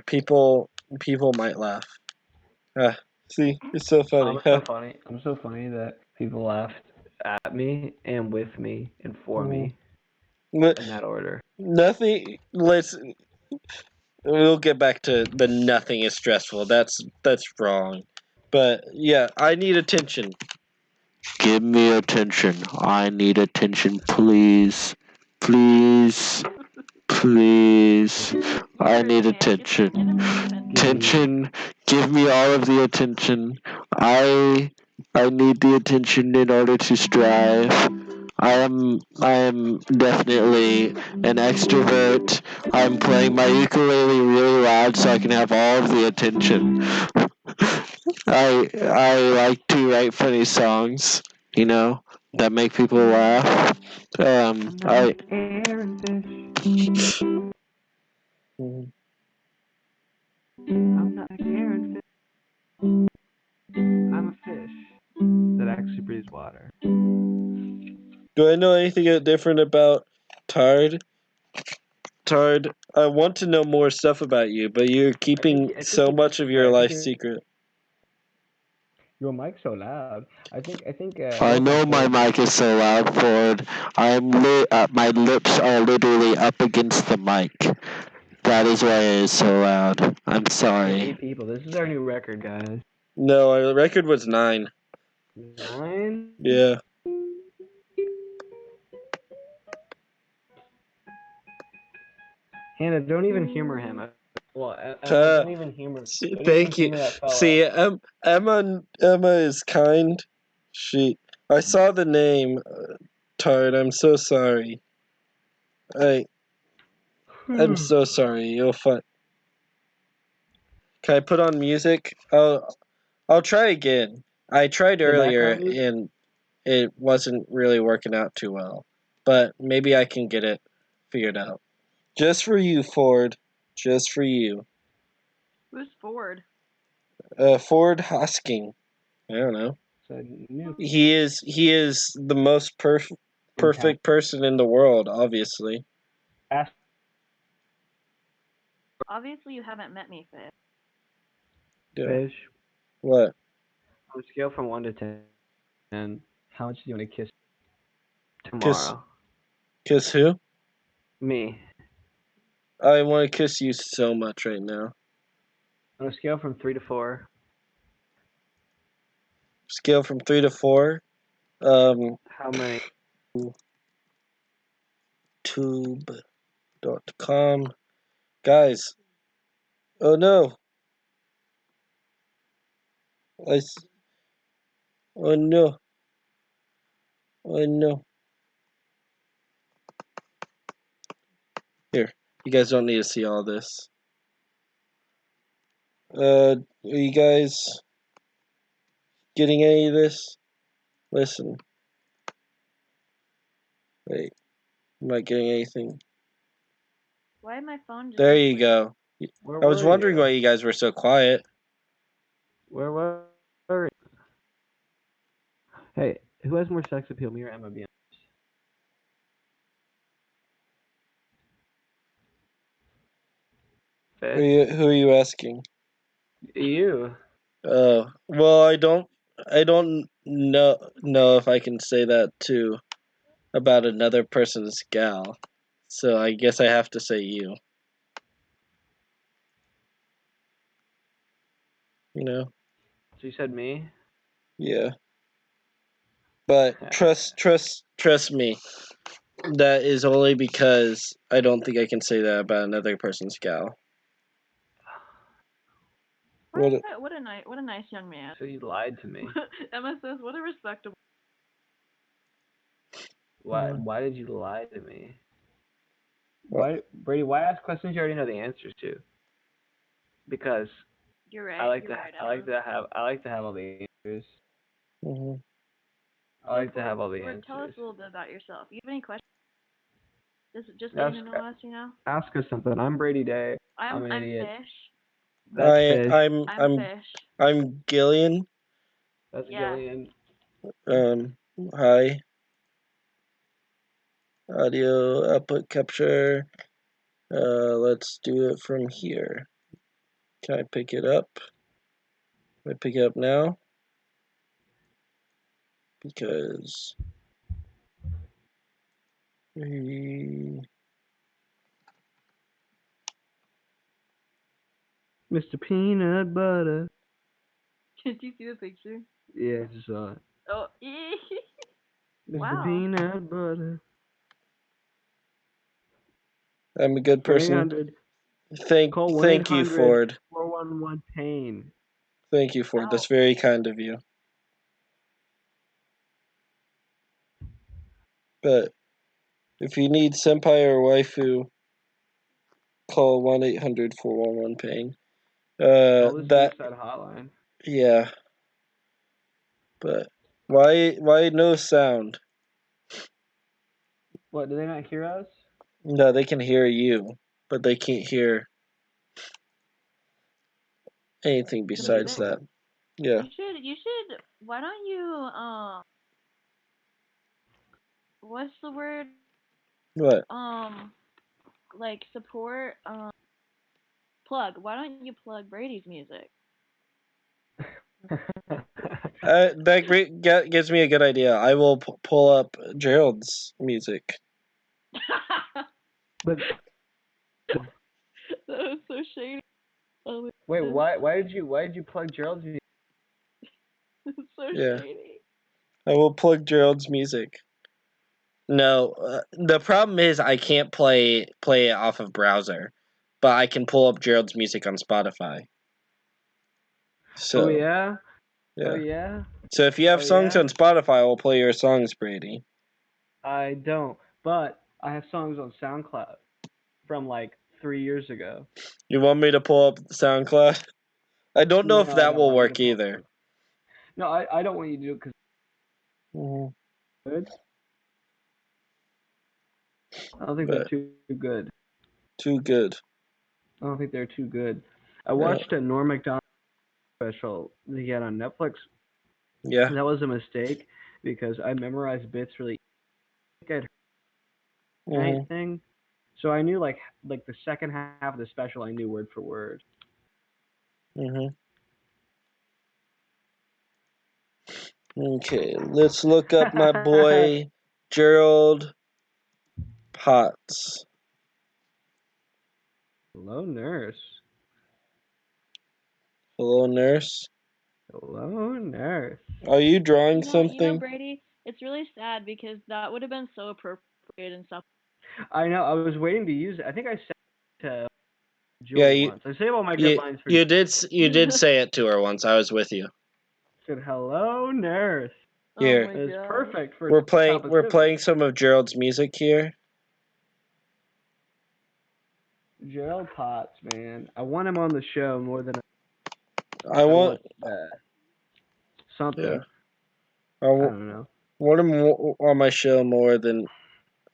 Speaker 1: people might laugh. Ah, see, it's so funny. Huh?
Speaker 2: I'm so funny that people laughed at me and with me and for
Speaker 1: Mm.
Speaker 2: me
Speaker 1: N-
Speaker 2: in that order.
Speaker 1: Nothing. Let's. We'll get back to the nothing is stressful. That's wrong. But yeah, I need attention.
Speaker 4: Give me attention. I need attention, please. Please. Please. I
Speaker 3: Here,
Speaker 4: need
Speaker 3: Hannah,
Speaker 4: attention.
Speaker 3: get him some attention.
Speaker 2: Give me
Speaker 4: Attention. Give me all of the attention. I need the attention in order to strive. I am definitely an extrovert. I'm playing my ukulele really loud so I can have all of the attention. I like to write funny songs, you know, that make people laugh.
Speaker 2: I'm not
Speaker 4: I
Speaker 2: Aaron Fish.
Speaker 1: Mm.
Speaker 2: I'm not Aaron Fish. I'm a fish that actually breathes water.
Speaker 1: Do I know anything different about Tard? Tard, I want to know more stuff about you, but you're keeping
Speaker 2: I think
Speaker 1: so
Speaker 2: you
Speaker 1: much of
Speaker 2: disagree.
Speaker 1: your
Speaker 2: I think
Speaker 1: life secret.
Speaker 2: your mic's so loud. I think
Speaker 4: I
Speaker 2: no offense,
Speaker 4: know my
Speaker 2: Ford.
Speaker 4: mic is so loud, Ford. My lips are literally up against the mic. That is why it is so loud. I'm
Speaker 2: To
Speaker 4: sorry.
Speaker 2: 8 people. This is our new record, guys.
Speaker 1: No, our record was 9.
Speaker 2: 9.
Speaker 1: Yeah.
Speaker 2: Hannah, don't even humor him. Well, Emma,
Speaker 1: Uh,
Speaker 2: don't even humor.
Speaker 1: See,
Speaker 2: Don't even
Speaker 1: thank you.
Speaker 2: humor that fella.
Speaker 1: See, Emma is kind. I saw the name, Tard. I'm so sorry. I'm so sorry. You'll find. Can I put on music? I'll try again. I tried
Speaker 2: The
Speaker 1: earlier
Speaker 2: background music?
Speaker 1: and it wasn't really working out too well. But maybe I can get it figured out. Just for you, Ford. Just for you.
Speaker 3: Who's Ford?
Speaker 1: Ford Hosking. I don't know.
Speaker 2: So new
Speaker 1: He is the most perfect person in the world, obviously.
Speaker 2: ask
Speaker 3: Obviously, you haven't met me, Fish.
Speaker 1: Yeah.
Speaker 2: Fish.
Speaker 1: What?
Speaker 2: On a scale from 1 to 10, how much do you want to kiss
Speaker 1: Kiss
Speaker 2: tomorrow?
Speaker 1: kiss who?
Speaker 2: Me.
Speaker 1: I want to kiss you so much right now.
Speaker 2: On a scale from 3 to 4,
Speaker 1: Scale from 3 to 4.
Speaker 2: how many?
Speaker 1: Tube.com. Guys. Oh no. I. Oh no. Oh no. Here. You guys don't need to see all this. Are you guys getting any of this? Listen. Wait. I'm not getting anything.
Speaker 3: Why my phone just
Speaker 1: There
Speaker 3: went
Speaker 1: you
Speaker 3: weird?
Speaker 1: go.
Speaker 2: Where
Speaker 1: I was
Speaker 2: were
Speaker 1: wondering
Speaker 2: you?
Speaker 1: why you guys were so quiet.
Speaker 2: Where were you? Hey, who has more sex appeal, me or Emma? Be Fish?
Speaker 1: Who are you asking?
Speaker 2: You.
Speaker 1: Oh, well, I don't know if I can say that too about another person's gal. So I guess I have to say you. You know?
Speaker 2: So you said me?
Speaker 1: Yeah. But trust me. That is only because I don't think I can say that about another person's gal. What?
Speaker 3: What a nice young man.
Speaker 2: So you lied to me.
Speaker 3: Emma says, "What a respectable."
Speaker 2: Why did you lie to me?
Speaker 1: What?
Speaker 2: Why, Brady? Why ask questions you already know the answers to? Because
Speaker 3: You're right.
Speaker 2: I like
Speaker 3: You're
Speaker 2: to
Speaker 3: right,
Speaker 2: I like to have all the answers.
Speaker 1: Mhm.
Speaker 2: I like to have all the
Speaker 3: Ford, tell us
Speaker 2: answers.
Speaker 3: a little bit about yourself. You have any questions? Just
Speaker 2: Ask,
Speaker 3: getting to know us, you know.
Speaker 2: ask us something. I'm Brady Day. I'm
Speaker 3: I'm
Speaker 2: an
Speaker 3: I'm
Speaker 2: idiot.
Speaker 3: Fish.
Speaker 2: That's Fish.
Speaker 3: I'm Fish.
Speaker 1: I'm Gillian.
Speaker 2: That's
Speaker 3: Yeah.
Speaker 2: Gillian.
Speaker 1: Um, hi. Audio output capture. Let's do it from here. Can I pick it up? Can I pick it up now? Because
Speaker 2: Mr. Peanut Butter.
Speaker 3: Did you see the picture?
Speaker 2: Yeah, I just saw it.
Speaker 3: Oh,
Speaker 2: Mr.
Speaker 3: wow.
Speaker 2: Peanut Butter.
Speaker 1: I'm a good
Speaker 2: For
Speaker 1: person.
Speaker 2: 800,
Speaker 1: Thank
Speaker 2: call
Speaker 1: thank you,
Speaker 2: 1-800
Speaker 1: Ford.
Speaker 2: 411 pain.
Speaker 1: Thank you, Ford. That's very kind of you. But if you need senpai or waifu, call 1-800-411-PAIN.
Speaker 2: Call the
Speaker 1: That
Speaker 2: suicide hotline.
Speaker 1: yeah. But why no sound?
Speaker 2: What, do they not hear us?
Speaker 1: No, they can hear you, but they can't hear anything besides that. Yeah.
Speaker 3: You should. Why don't you what's the word?
Speaker 1: What?
Speaker 3: Like support plug. Why don't you plug Brady's music?
Speaker 1: That gives me a good idea. I will pull up Gerald's music.
Speaker 2: But
Speaker 3: That was so shady. Oh,
Speaker 2: wait, why did you plug Gerald's music?
Speaker 3: it's so
Speaker 1: Yeah.
Speaker 3: shady.
Speaker 1: I will plug Gerald's music. No, the problem is I can't play it off of browser, but I can pull up Gerald's music on Spotify. So
Speaker 2: Oh yeah?
Speaker 1: yeah.
Speaker 2: Oh yeah?
Speaker 1: So if you have songs on Spotify, I'll play your songs, Brady.
Speaker 2: I don't, but I have songs on SoundCloud from like 3 years ago.
Speaker 1: You want me to pull up SoundCloud? I don't know if
Speaker 2: No, I
Speaker 1: that
Speaker 2: don't
Speaker 1: will
Speaker 2: want you
Speaker 1: work
Speaker 2: to pull up
Speaker 1: either.
Speaker 2: No, I don't want you to do it because
Speaker 1: Mm-hmm.
Speaker 2: good. I don't think
Speaker 1: But
Speaker 2: they're too good.
Speaker 1: too good.
Speaker 2: I don't think they're too good. I watched a Norm Macdonald special that he had on Netflix.
Speaker 1: Yeah.
Speaker 2: That was a mistake because I memorized bits really. I think I'd heard
Speaker 1: Mm-hmm.
Speaker 2: anything, so I knew like the second half of the special I knew word for word.
Speaker 1: Mm-hmm. Okay, let's look up my boy Gerald Potts.
Speaker 2: Hello, nurse.
Speaker 1: Hello, nurse.
Speaker 2: Hello, nurse.
Speaker 1: Are you drawing
Speaker 3: You know,
Speaker 1: something?
Speaker 3: Brady, it's really sad because that would have been so appropriate and stuff.
Speaker 2: I know. I was waiting to use it. I think I said it to
Speaker 1: Yeah,
Speaker 2: Julie once. I save all my good lines for.
Speaker 1: you did say it to her once. I was with you.
Speaker 2: Said hello, nurse.
Speaker 1: Here.
Speaker 3: Oh my
Speaker 2: It's
Speaker 3: god.
Speaker 2: perfect for
Speaker 1: We're playing
Speaker 2: Pacific.
Speaker 1: some of Gerald's music here.
Speaker 2: Gerald Potts, man. I want him on the show more than
Speaker 1: I want
Speaker 2: something.
Speaker 1: yeah.
Speaker 2: I don't know.
Speaker 1: Want him on my show more than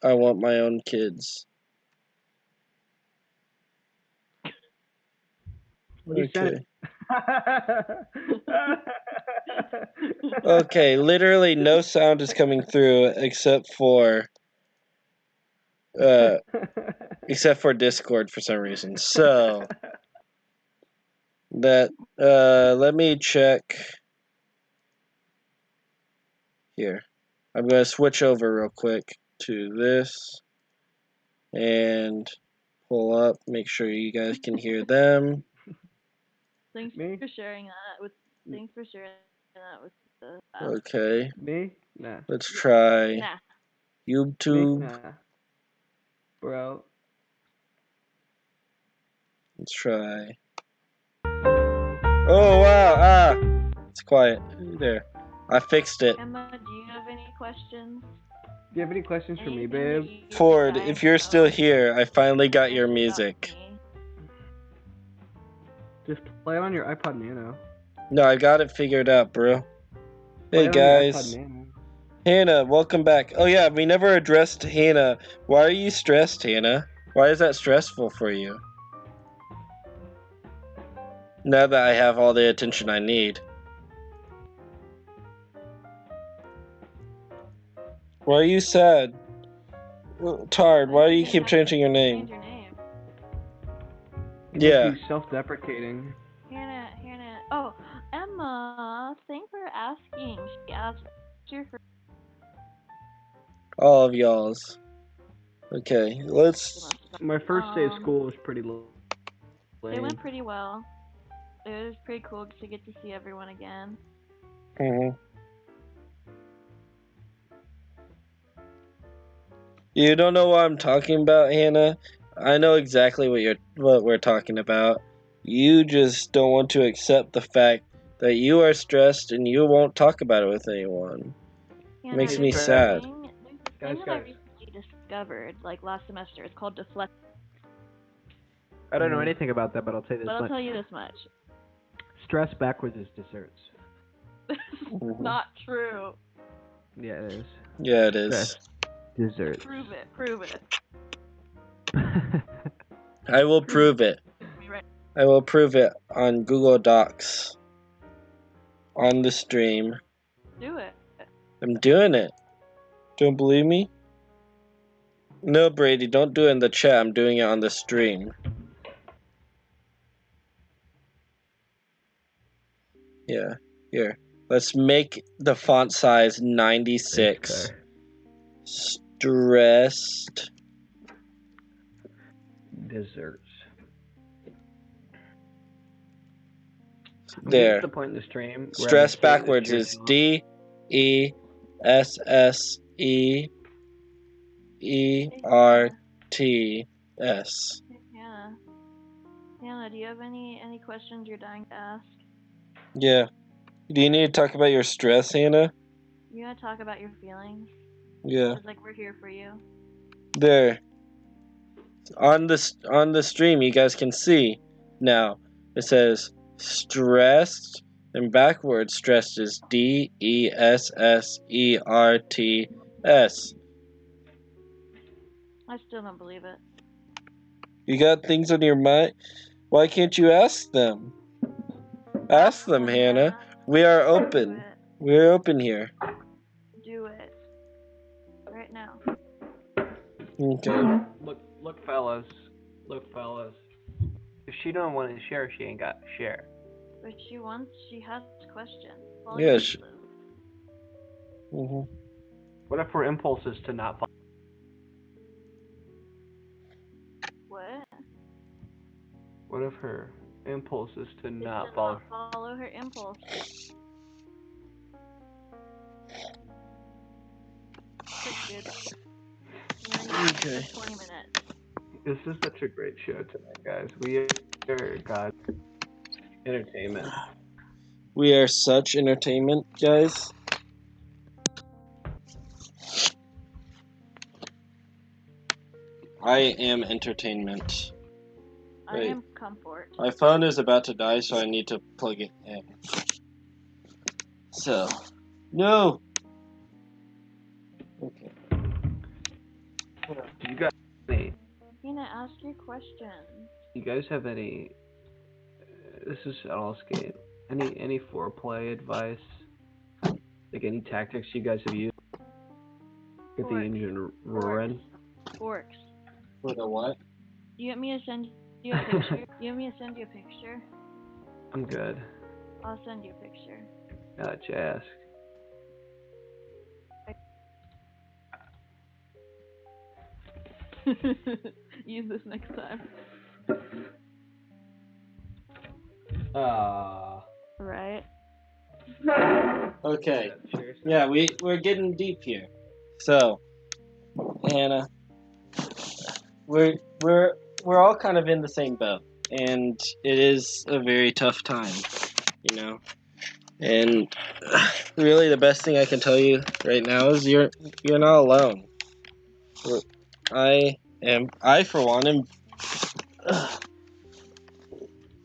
Speaker 1: I want my own kids. Okay. Okay, literally no sound is coming through except for Discord for some reason. So that let me check here. I'm gonna switch over real quick to this and pull up, make sure you guys can hear them.
Speaker 3: Thanks for sharing that with. Thanks for sharing that with the.
Speaker 1: Okay.
Speaker 2: Me? Nah.
Speaker 1: Let's try
Speaker 3: Nah.
Speaker 1: YouTube.
Speaker 2: Me? Nah. Bro.
Speaker 1: Let's try. Oh wow! It's quiet. There. I fixed it.
Speaker 3: Emma, do you have any questions?
Speaker 2: Do you have any questions for me, babe?
Speaker 1: Ford, if you're still here, I finally got your music.
Speaker 2: Just play it on your iPod Nano.
Speaker 1: No, I got it figured out, bro. Hey guys. Hannah, welcome back. Oh yeah, we never addressed Hannah. Why are you stressed, Hannah? Why is that stressful for you? Now that I have all the attention I need. Why are you sad? Tard, why do you keep changing your name? Yeah.
Speaker 2: He's self-deprecating.
Speaker 3: Hannah. Oh, Emma, thanks for asking. She asked you for.
Speaker 1: All of y'all's. Okay, let's.
Speaker 2: My first day of school was pretty lame.
Speaker 3: It went pretty well. It was pretty cool to get to see everyone again.
Speaker 1: Mm-hmm. You don't know what I'm talking about, Hannah? I know exactly what we're talking about. You just don't want to accept the fact that you are stressed and you won't talk about it with anyone.
Speaker 3: Hannah,
Speaker 1: Makes me sad.
Speaker 3: There's a thing that I recently discovered, like last semester. It's called deflect.
Speaker 2: I don't know anything about that, but I'll tell you this
Speaker 3: But
Speaker 2: much.
Speaker 3: I'll tell you this much.
Speaker 2: Stress backwards is desserts.
Speaker 3: Not true.
Speaker 2: Yeah, it is.
Speaker 1: Yeah, it is.
Speaker 2: Desserts.
Speaker 3: Prove it.
Speaker 1: I will prove it. I will prove it on Google Docs. On the stream.
Speaker 3: Do it.
Speaker 1: I'm doing it. Don't believe me? No, Brady, don't do it in the chat. I'm doing it on the stream. Yeah, here. Let's make the font size 96. Stressed.
Speaker 2: Desserts.
Speaker 1: There.
Speaker 2: At the point in the stream.
Speaker 1: Stress backwards is DESSEERTS.
Speaker 3: Hannah, do you have any questions you're dying to ask?
Speaker 1: Yeah. Do you need to talk about your stress, Hannah?
Speaker 3: You gotta talk about your feelings.
Speaker 1: Yeah.
Speaker 3: Cause like we're here for you.
Speaker 1: There. On the stream, you guys can see now. It says stressed, and backwards stressed is DESSERTS.
Speaker 3: I still don't believe it.
Speaker 1: You got things on your mind? Why can't you ask them? Ask them, Hannah. We are open.
Speaker 3: Do it.
Speaker 1: We're open here.
Speaker 3: Do it. Right now.
Speaker 1: Okay.
Speaker 2: Look, fellas. If she don't want to share, she ain't got to share.
Speaker 3: But she has questions. Follow
Speaker 1: Yeah,
Speaker 3: your
Speaker 1: she-
Speaker 3: impulses.
Speaker 1: Mm-hmm.
Speaker 2: What if her impulse is to not follow?
Speaker 3: What?
Speaker 2: What if her impulse is to
Speaker 3: It's
Speaker 2: not
Speaker 3: to
Speaker 2: follow?
Speaker 3: not follow her impulse. Trick, dude. You only got
Speaker 1: Okay.
Speaker 3: 20 minutes.
Speaker 2: This is such a great show tonight, guys. We are God's entertainment.
Speaker 1: We are such entertainment, guys. I am entertainment.
Speaker 3: I
Speaker 1: Wait.
Speaker 3: am comfort.
Speaker 1: My phone is about to die, so I need to plug it in. So, no. Okay.
Speaker 2: Do you guys
Speaker 3: Tina, ask your questions.
Speaker 2: you guys have any? This is all skate. Any foreplay advice? Like any tactics you guys have used? Get the
Speaker 3: Forks.
Speaker 2: engine roaring.
Speaker 3: Forks.
Speaker 1: For the what?
Speaker 3: Do you want me to send you a picture? You want me to send you a picture?
Speaker 2: I'm good.
Speaker 3: I'll send you a picture.
Speaker 2: Now that you ask.
Speaker 3: Use this next time. Right?
Speaker 1: Okay.
Speaker 2: Seriously.
Speaker 1: Yeah, we're getting deep here. So, Hannah, we're all kind of in the same boat, and it is a very tough time, you know. And really, the best thing I can tell you right now is you're not alone. I for one am.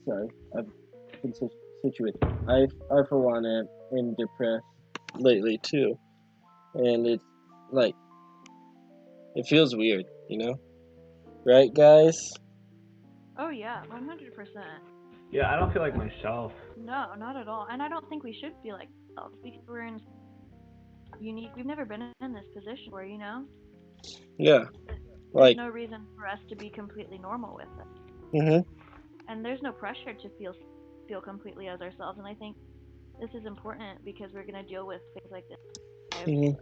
Speaker 1: Sorry, I've been situated. I for one am depressed lately too, and it's like it feels weird, you know, right, guys?
Speaker 3: Oh yeah, 100%.
Speaker 2: Yeah, I don't feel like myself.
Speaker 3: No, not at all. And I don't think we should feel like ourselves because we're in unique. We've never been in this position where, you know,
Speaker 1: Yeah,
Speaker 3: there's
Speaker 1: like.
Speaker 3: no reason for us to be completely normal with it.
Speaker 1: Mhm.
Speaker 3: And there's no pressure to feel completely as ourselves. And I think this is important because we're going to deal with things like this
Speaker 1: Mhm.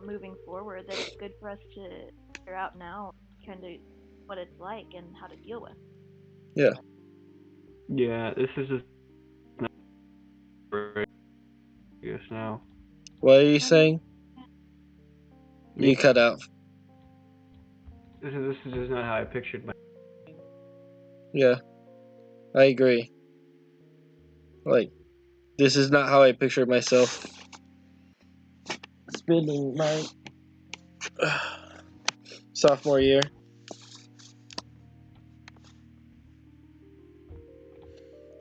Speaker 3: moving forward. That it's good for us to figure out now kind of what it's like and how to deal with.
Speaker 1: Yeah.
Speaker 2: Yeah, this is just not serious now.
Speaker 1: What are you saying? You cut out.
Speaker 2: This is just not how I pictured my.
Speaker 1: Yeah, I agree. Like, this is not how I pictured myself spending my sophomore year.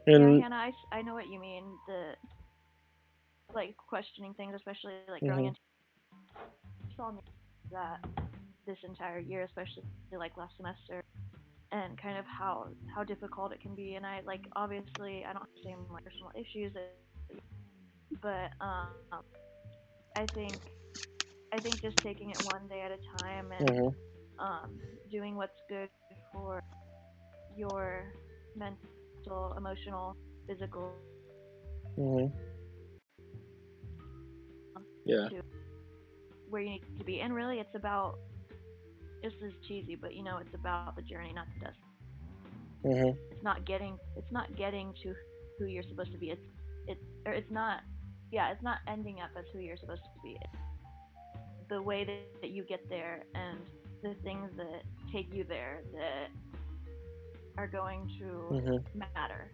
Speaker 3: Yeah,
Speaker 1: And
Speaker 3: Hannah, I know what you mean. The like questioning things, especially like
Speaker 1: Mhm.
Speaker 3: growing into saw me that this entire year, especially like last semester, and kind of how difficult it can be. And I like obviously I don't have the same like personal issues, but I think just taking it one day at a time and
Speaker 1: Mhm.
Speaker 3: doing what's good for your mental, emotional, physical
Speaker 1: Mhm. Yeah.
Speaker 3: to where you need to be. And really, it's about this is cheesy, but you know, it's about the journey, not the destination.
Speaker 1: Mhm.
Speaker 3: It's not getting to who you're supposed to be. It's not it's not ending up as who you're supposed to be. It's the way that you get there and the things that take you there that are going to
Speaker 1: Mhm.
Speaker 3: matter.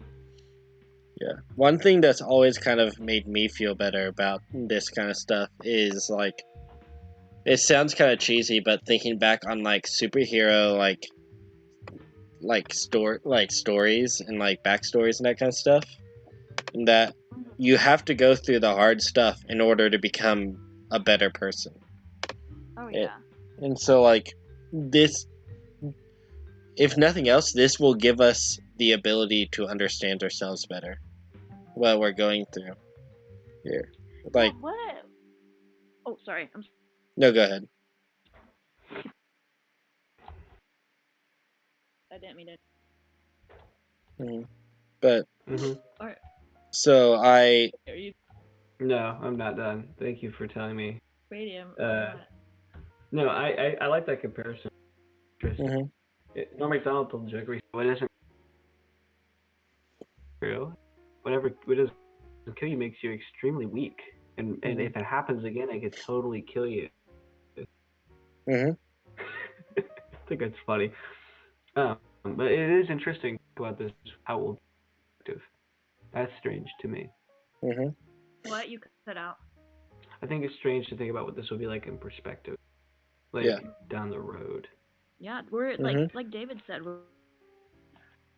Speaker 1: Yeah. One thing that's always kind of made me feel better about this kind of stuff is like it sounds kind of cheesy, but thinking back on like superhero like stories and like backstories and that kind of stuff, and that you have to go through the hard stuff in order to become a better person.
Speaker 3: Oh
Speaker 1: It,
Speaker 3: yeah.
Speaker 1: and so like this, if nothing else, this will give us the ability to understand ourselves better, what we're going through here. Like,
Speaker 3: Well, what? Oh, sorry.
Speaker 1: no, go ahead.
Speaker 3: I didn't mean to.
Speaker 1: But
Speaker 2: Mm-hmm.
Speaker 3: All right.
Speaker 1: so I
Speaker 3: Are you
Speaker 2: No, I'm not done. Thank you for telling me.
Speaker 3: radium?
Speaker 2: No, I like that comparison. Interesting.
Speaker 1: mhm,
Speaker 2: Norm Macdonald told the joke recently, what isn't true, what doesn't kill you makes you extremely weak. And
Speaker 1: mhm,
Speaker 2: if it happens again, it could totally kill you.
Speaker 1: mhm,
Speaker 2: I think that's funny. But it is interesting about this, how we'll be active. That's strange to me.
Speaker 1: mhm,
Speaker 3: What you cut out?
Speaker 2: I think it's strange to think about what this will be like in perspective, like
Speaker 1: yeah,
Speaker 2: down the road.
Speaker 3: Yeah, we're
Speaker 1: mhm.
Speaker 3: like David said.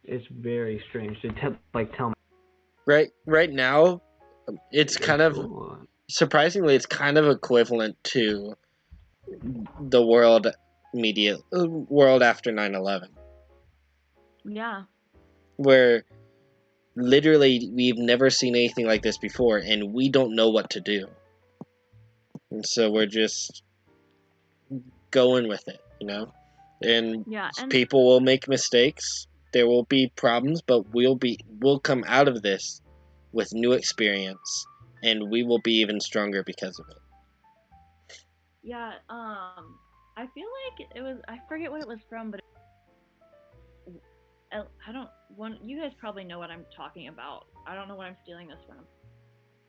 Speaker 2: It's very strange to tell me.
Speaker 1: Right now, it's kind of
Speaker 2: Cool.
Speaker 1: surprisingly, it's kind of equivalent to the world after 9/11,
Speaker 3: Yeah.
Speaker 1: where literally we've never seen anything like this before, and we don't know what to do, and so we're just going with it, and
Speaker 3: Yeah, and
Speaker 1: people will make mistakes, there will be problems, but we'll come out of this with new experience, and we will be even stronger because of it.
Speaker 3: yeah, I feel like it was. I forget what it was from, but I don't. One, you guys probably know what I'm talking about. I don't know what I'm stealing this from,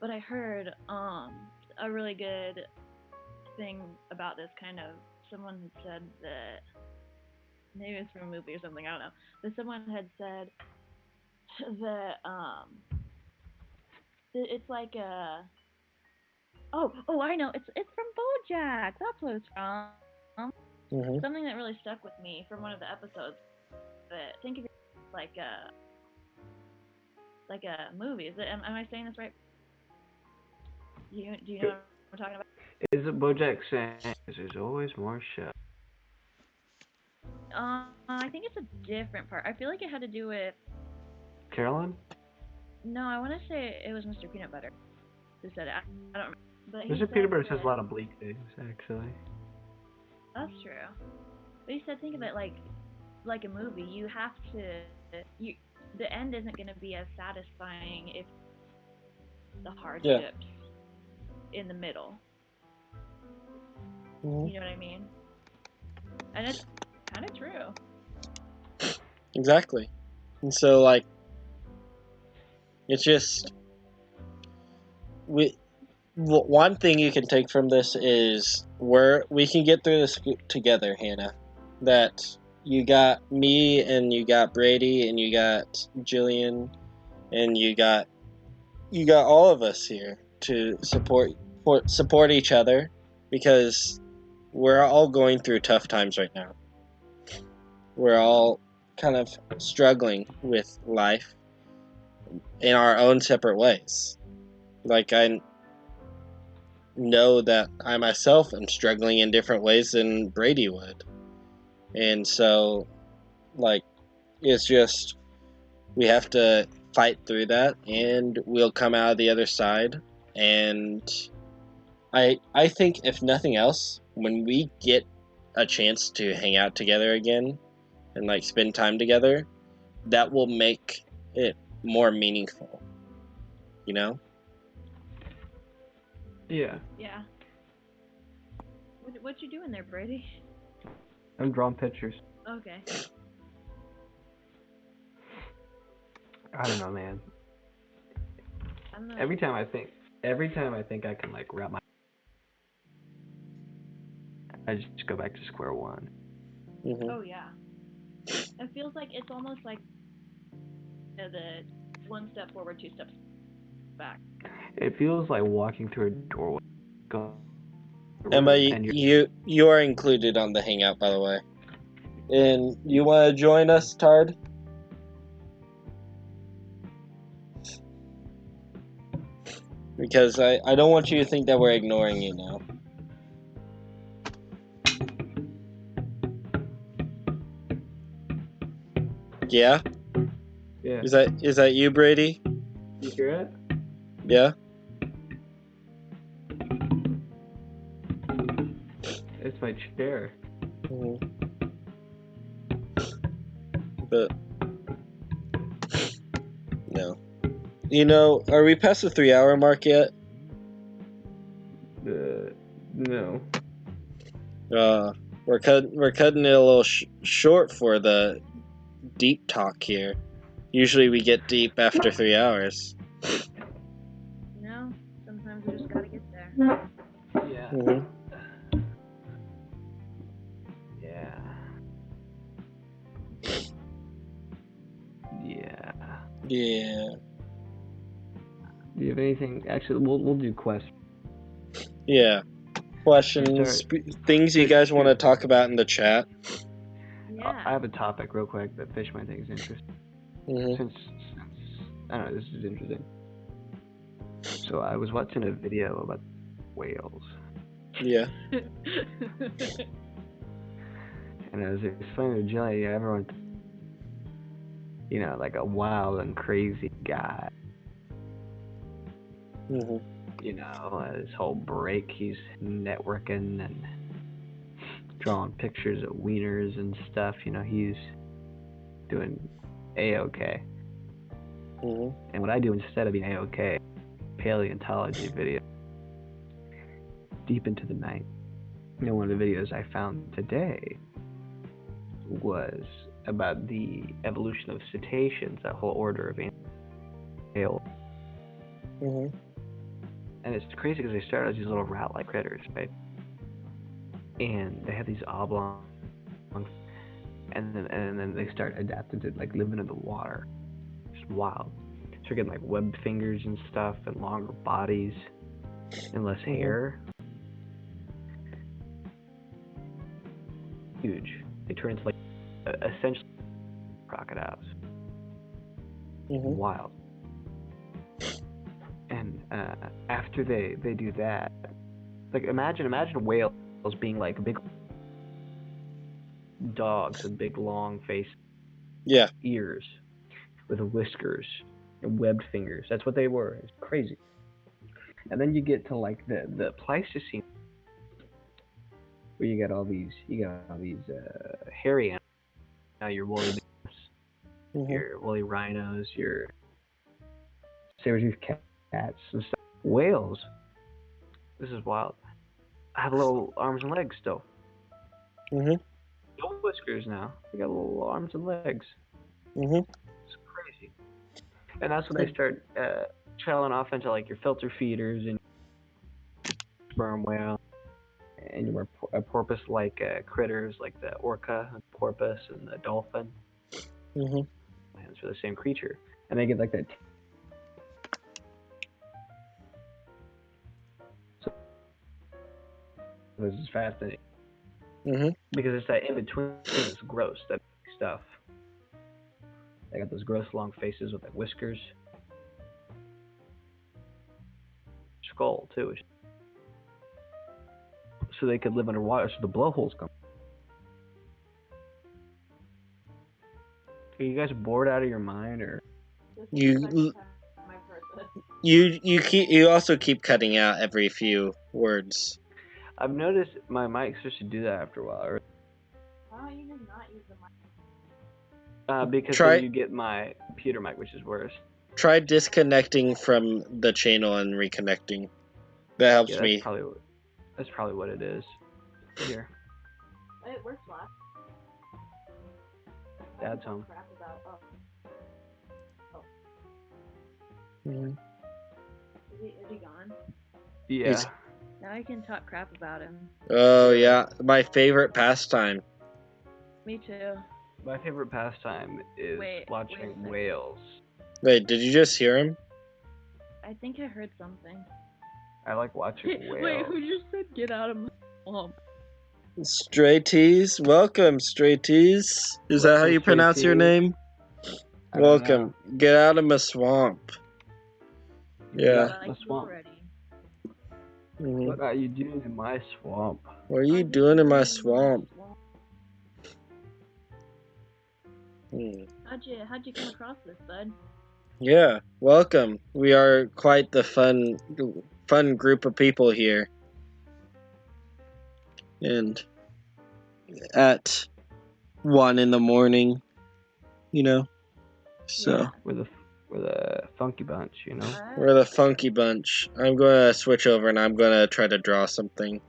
Speaker 3: but I heard a really good thing about this kind of. Someone had said that maybe it's from a movie or something. I don't know. But someone had said that it's like a. Oh, I know. It's from BoJack. That's what it's from.
Speaker 1: Hmm.
Speaker 3: Something that really stuck with me from one of the episodes. But think of it like a movie. Is it? Am I saying this right? Do you know what I'm talking about?
Speaker 2: Is it BoJack saying there's always more show?
Speaker 3: I think it's a different part. I feel like it had to do with.
Speaker 2: Carolyn?
Speaker 3: No, I want to say it was Mr. Peanut Butter who said it. I don't remember. But he
Speaker 2: Mr.
Speaker 3: said
Speaker 2: Peanut Butter says a
Speaker 3: that.
Speaker 2: lot of bleak things, actually.
Speaker 3: That's true. But he said think of it like a movie. You have to. The end isn't going to be as satisfying if the
Speaker 1: Yeah.
Speaker 3: hardships in the middle.
Speaker 1: Hmm.
Speaker 3: You know what I mean? And it's kind of true.
Speaker 1: Exactly. And so like it's just we one thing you can take from this is we can get through this together, Hannah. That you got me and you got Brady and you got Jillian and you got all of us here to support each other because we're all going through tough times right now. We're all kind of struggling with life in our own separate ways. Like I know that I myself am struggling in different ways than Brady would. And so like it's just we have to fight through that and we'll come out of the other side. And I think if nothing else, when we get a chance to hang out together again and like spend time together, that will make it more meaningful, you know?
Speaker 2: Yeah.
Speaker 3: Yeah. What you doing there, Brady?
Speaker 2: I'm drawing pictures.
Speaker 3: Okay.
Speaker 2: I don't know, man.
Speaker 3: I don't know.
Speaker 2: Every time I think I can like wrap my, I just go back to square one.
Speaker 1: Mm-hmm.
Speaker 3: Oh yeah. It feels like it's almost like the one step forward, two steps back.
Speaker 2: It feels like walking through a doorway. Go
Speaker 1: Emma,
Speaker 2: and you're
Speaker 1: you are included on the hangout, by the way. And you want to join us, Tard? Because I don't want you to think that we're ignoring you now. Yeah?
Speaker 2: yeah.
Speaker 1: Is that you, Brady?
Speaker 2: You hear it?
Speaker 1: Yeah?
Speaker 2: It's my chair.
Speaker 1: Mhm. But no. You know, are we past the 3-hour mark yet?
Speaker 2: No.
Speaker 1: We're cutting it a little short for the deep talk here. Usually we get deep after 3 hours.
Speaker 3: You know, sometimes we just gotta get there.
Speaker 2: Yeah.
Speaker 1: Mhm.
Speaker 2: Yeah. Yeah.
Speaker 1: Yeah.
Speaker 2: Do you have anything? Actually, we'll do questions.
Speaker 1: Yeah. Questions, things you guys want to talk about in the chat.
Speaker 3: Yeah.
Speaker 2: I have a topic real quick that Fish might think is interesting.
Speaker 1: Mhm.
Speaker 2: Since I don't know, this is interesting. So I was watching a video about whales,
Speaker 1: Yeah.
Speaker 2: and I was explaining to Jelly, everyone, like a wild and crazy guy.
Speaker 1: Mhm.
Speaker 2: His whole break, he's networking and drawing pictures of wieners and stuff. He's doing A-OK.
Speaker 1: Mhm.
Speaker 2: And what I do instead of being A-OK, paleontology video, deep into the night. One of the videos I found today was about the evolution of cetaceans, that whole order of whales.
Speaker 1: Mhm.
Speaker 2: And it's crazy because they started as these little rat-like critters, right? And they have these oblong, and then they start adapting to like living in the water. It's wild. So you're getting like webbed fingers and stuff, and longer bodies, and less hair. Huge. They turn into like essentially crocodiles.
Speaker 1: Mhm.
Speaker 2: Wild. And after they do that, like imagine whales being like big dogs with big long face,
Speaker 1: Yeah.
Speaker 2: ears, with whiskers and webbed fingers. That's what they were. It's crazy. And then you get to like the Pleistocene, where you got all these hairy animals. Now your woolly mammoths,
Speaker 1: Mhm.
Speaker 2: your woolly rhinos, your saber-toothed cats and stuff. Whales. This is wild. I have little arms and legs still.
Speaker 1: Mhm.
Speaker 2: No whiskers now. They got little arms and legs.
Speaker 1: Mhm.
Speaker 2: It's crazy. And that's when they start trailing off into like your filter feeders and sperm whale and your porpoise-like critters like the orca, the porpoise, and the dolphin.
Speaker 1: Mhm.
Speaker 2: It's for the same creature, and they get like that. So this is fascinating
Speaker 1: Mhm.
Speaker 2: because it's that in between that's gross, that stuff. They got those gross long faces with like whiskers, skull too, so they could live underwater. So the blowholes come. Are you guys bored out of your mind, or?
Speaker 3: This is the second
Speaker 1: You
Speaker 3: time I've heard this.
Speaker 1: you also keep cutting out every few words.
Speaker 2: I've noticed my mic starts to do that after a while.
Speaker 3: Why don't you just not use the mic?
Speaker 2: Because
Speaker 1: Try-
Speaker 2: then you get my computer mic, which is worse.
Speaker 1: Try disconnecting from the channel and reconnecting. That helps
Speaker 2: Yeah,
Speaker 1: me.
Speaker 2: that's probably what it is. Here,
Speaker 3: It works last.
Speaker 2: Dad's home.
Speaker 3: Crap about.
Speaker 1: Mhm.
Speaker 3: Is he gone?
Speaker 2: Yeah.
Speaker 1: He's-
Speaker 3: Now I can talk crap about him.
Speaker 1: Oh yeah, my favorite pastime.
Speaker 3: Me too.
Speaker 2: My favorite pastime is
Speaker 3: Wait a
Speaker 2: watching
Speaker 3: second.
Speaker 2: whales.
Speaker 1: Wait, did you just hear him?
Speaker 3: I think I heard something.
Speaker 2: I like watching whales.
Speaker 3: Wait, who just said get out of my swamp?
Speaker 1: Stray Tees, welcome, Stray Tees. Is that how
Speaker 2: Welcome,
Speaker 1: you
Speaker 2: Stray
Speaker 1: pronounce your
Speaker 2: Tees.
Speaker 1: name?
Speaker 2: I don't
Speaker 1: Welcome. Get out of my swamp.
Speaker 2: know.
Speaker 1: Yeah.
Speaker 2: Get out
Speaker 3: Like
Speaker 2: my
Speaker 3: you
Speaker 2: swamp.
Speaker 3: already.
Speaker 1: Mhm.
Speaker 2: What are you doing in my swamp?
Speaker 1: What are you doing in my swamp? Hmm.
Speaker 3: How'd you come across this, bud?
Speaker 1: Yeah, welcome. We are quite the fun group of people here. And at 1 in the morning, so
Speaker 3: Yeah.
Speaker 2: We're the funky bunch, you know.
Speaker 1: we're the funky bunch. I'm gonna switch over and I'm gonna try to draw something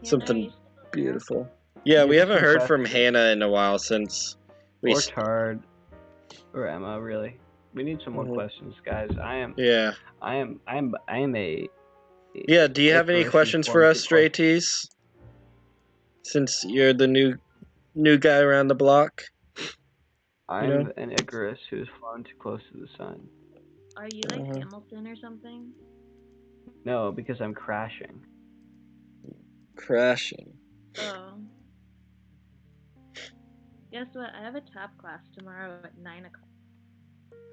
Speaker 1: something beautiful. Yeah, we
Speaker 2: Get
Speaker 1: haven't
Speaker 2: some
Speaker 1: heard from
Speaker 2: questions.
Speaker 1: Hannah in a while since we
Speaker 2: Or Tard, or Emma. Really, we need some more
Speaker 1: Mhm.
Speaker 2: questions, guys. I am a.
Speaker 1: Yeah, do you have any
Speaker 2: Icarus
Speaker 1: questions
Speaker 2: who's
Speaker 1: for
Speaker 2: formed
Speaker 1: us,
Speaker 2: too close.
Speaker 1: Stray Tees? Since you're the new guy around the block.
Speaker 2: I'm an Icarus who's flown too close to the sun.
Speaker 3: Are you like
Speaker 1: Uh-huh.
Speaker 3: Hamilton or something?
Speaker 2: No, because I'm crashing.
Speaker 1: Crashing.
Speaker 3: Oh. Guess what? I have a tap class tomorrow at 9 o'clock.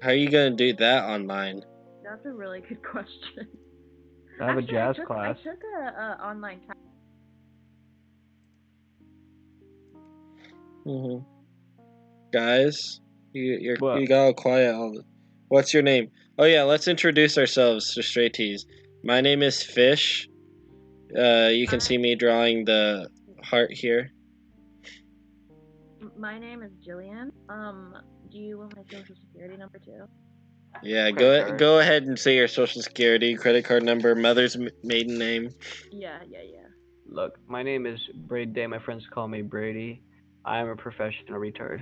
Speaker 1: How are you gonna do that online?
Speaker 3: That's a really good question.
Speaker 2: I have
Speaker 3: Actually,
Speaker 2: a jazz
Speaker 3: I
Speaker 2: class.
Speaker 3: took a online tap.
Speaker 1: Mm-hmm. Guys, you
Speaker 2: What?
Speaker 1: got all quiet. What's your name? Oh yeah, let's introduce ourselves to Stray Tees. My name is Fish. You can see me drawing the heart here.
Speaker 3: My name is Jillian. Do you want my social security number too?
Speaker 1: Yeah,
Speaker 2: Credit card.
Speaker 1: go ahead and say your social security, credit card number, mother's maiden name.
Speaker 3: Yeah.
Speaker 2: Look, my name is Brady Day. My friends call me Brady. I am a professional retard.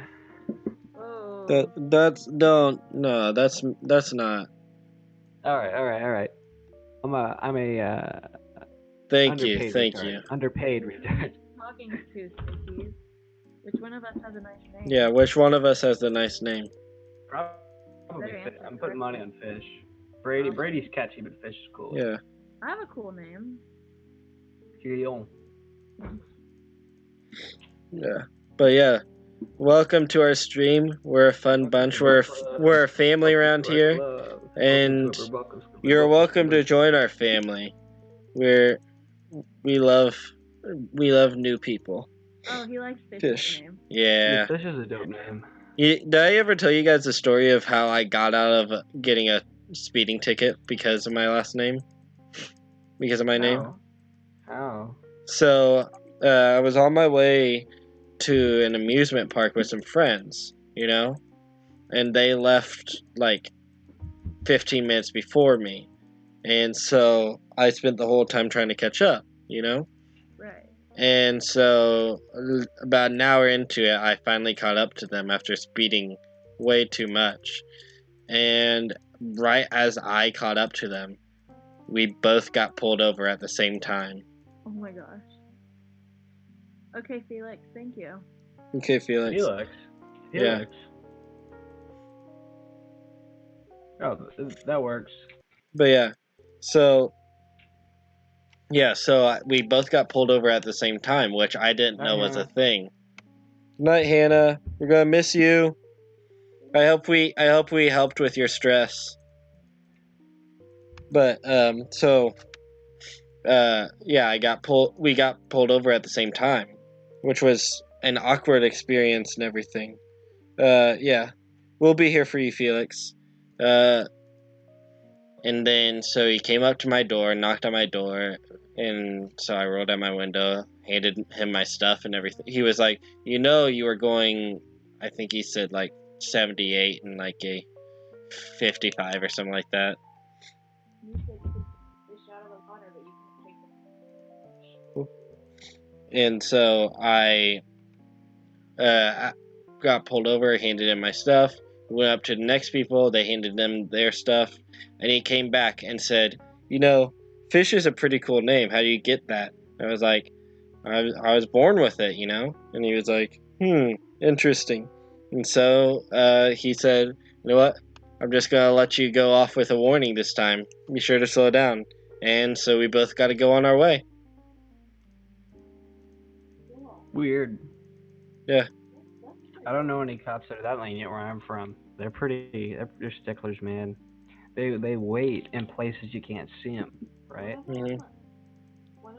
Speaker 3: Oh.
Speaker 1: That's not.
Speaker 2: All right. I'm a
Speaker 1: Thank you,
Speaker 2: underpaid
Speaker 1: thank
Speaker 2: retard.
Speaker 1: you.
Speaker 2: Underpaid retard.
Speaker 3: Talking to Stacey. Which one of us has a nice name?
Speaker 1: Yeah, which one of us has the nice name?
Speaker 2: Probably
Speaker 3: Better
Speaker 2: Fish.
Speaker 3: answer
Speaker 2: I'm putting money on Fish. Brady's catchy, but Fish is cool.
Speaker 1: Yeah.
Speaker 3: I have a cool name.
Speaker 2: Gillion.
Speaker 1: Yeah. But yeah, welcome to our stream. We're a fun bunch. We're a family around here, and you're welcome to join our family. We love new people.
Speaker 3: Oh, he likes Fish's
Speaker 1: Fish.
Speaker 3: name.
Speaker 1: Yeah.
Speaker 2: Fish is a dope name.
Speaker 1: Did I ever tell you guys the story of how I got out of getting a speeding ticket because of my last name? Because of my name?
Speaker 2: How?
Speaker 1: So, I was on my way to an amusement park with some friends, and they left like 15 minutes before me. And so I spent the whole time trying to catch up,
Speaker 3: Right.
Speaker 1: And so about an hour into it, I finally caught up to them after speeding way too much. And right as I caught up to them, we both got pulled over at the same time.
Speaker 3: Oh my gosh. Okay, Felix, thank you.
Speaker 1: Okay, Felix.
Speaker 2: Felix. Oh, that works.
Speaker 1: But yeah, so we both got pulled over at the same time, which I didn't know was a thing. Good night, Hannah. We're gonna miss you. I hope we helped with your stress. But we got pulled over at the same time, which was an awkward experience and everything. Yeah, we'll be here for you, Felix. And then so he came up to my door, knocked on my door, and so I rolled down my window, handed him my stuff and everything. He was like, you were going, I think he said like 78 and like a 55 or something like that.
Speaker 3: You said you could fish out of the water, but you couldn't take the
Speaker 1: And so I got pulled over, handed him my stuff, went up to the next people, they handed them their stuff, and he came back and said, Fish is a pretty cool name. How do you get that? I was like, I was born with it, And he was like, interesting. And so he said, you know what? I'm just gonna let you go off with a warning this time. Be sure to slow down. And so we both gotta go on our way.
Speaker 2: Weird.
Speaker 1: Yeah.
Speaker 2: I don't know any cops that are that lenient where I'm from. They're sticklers, man. They wait in places you can't see them, right?
Speaker 1: Hmm.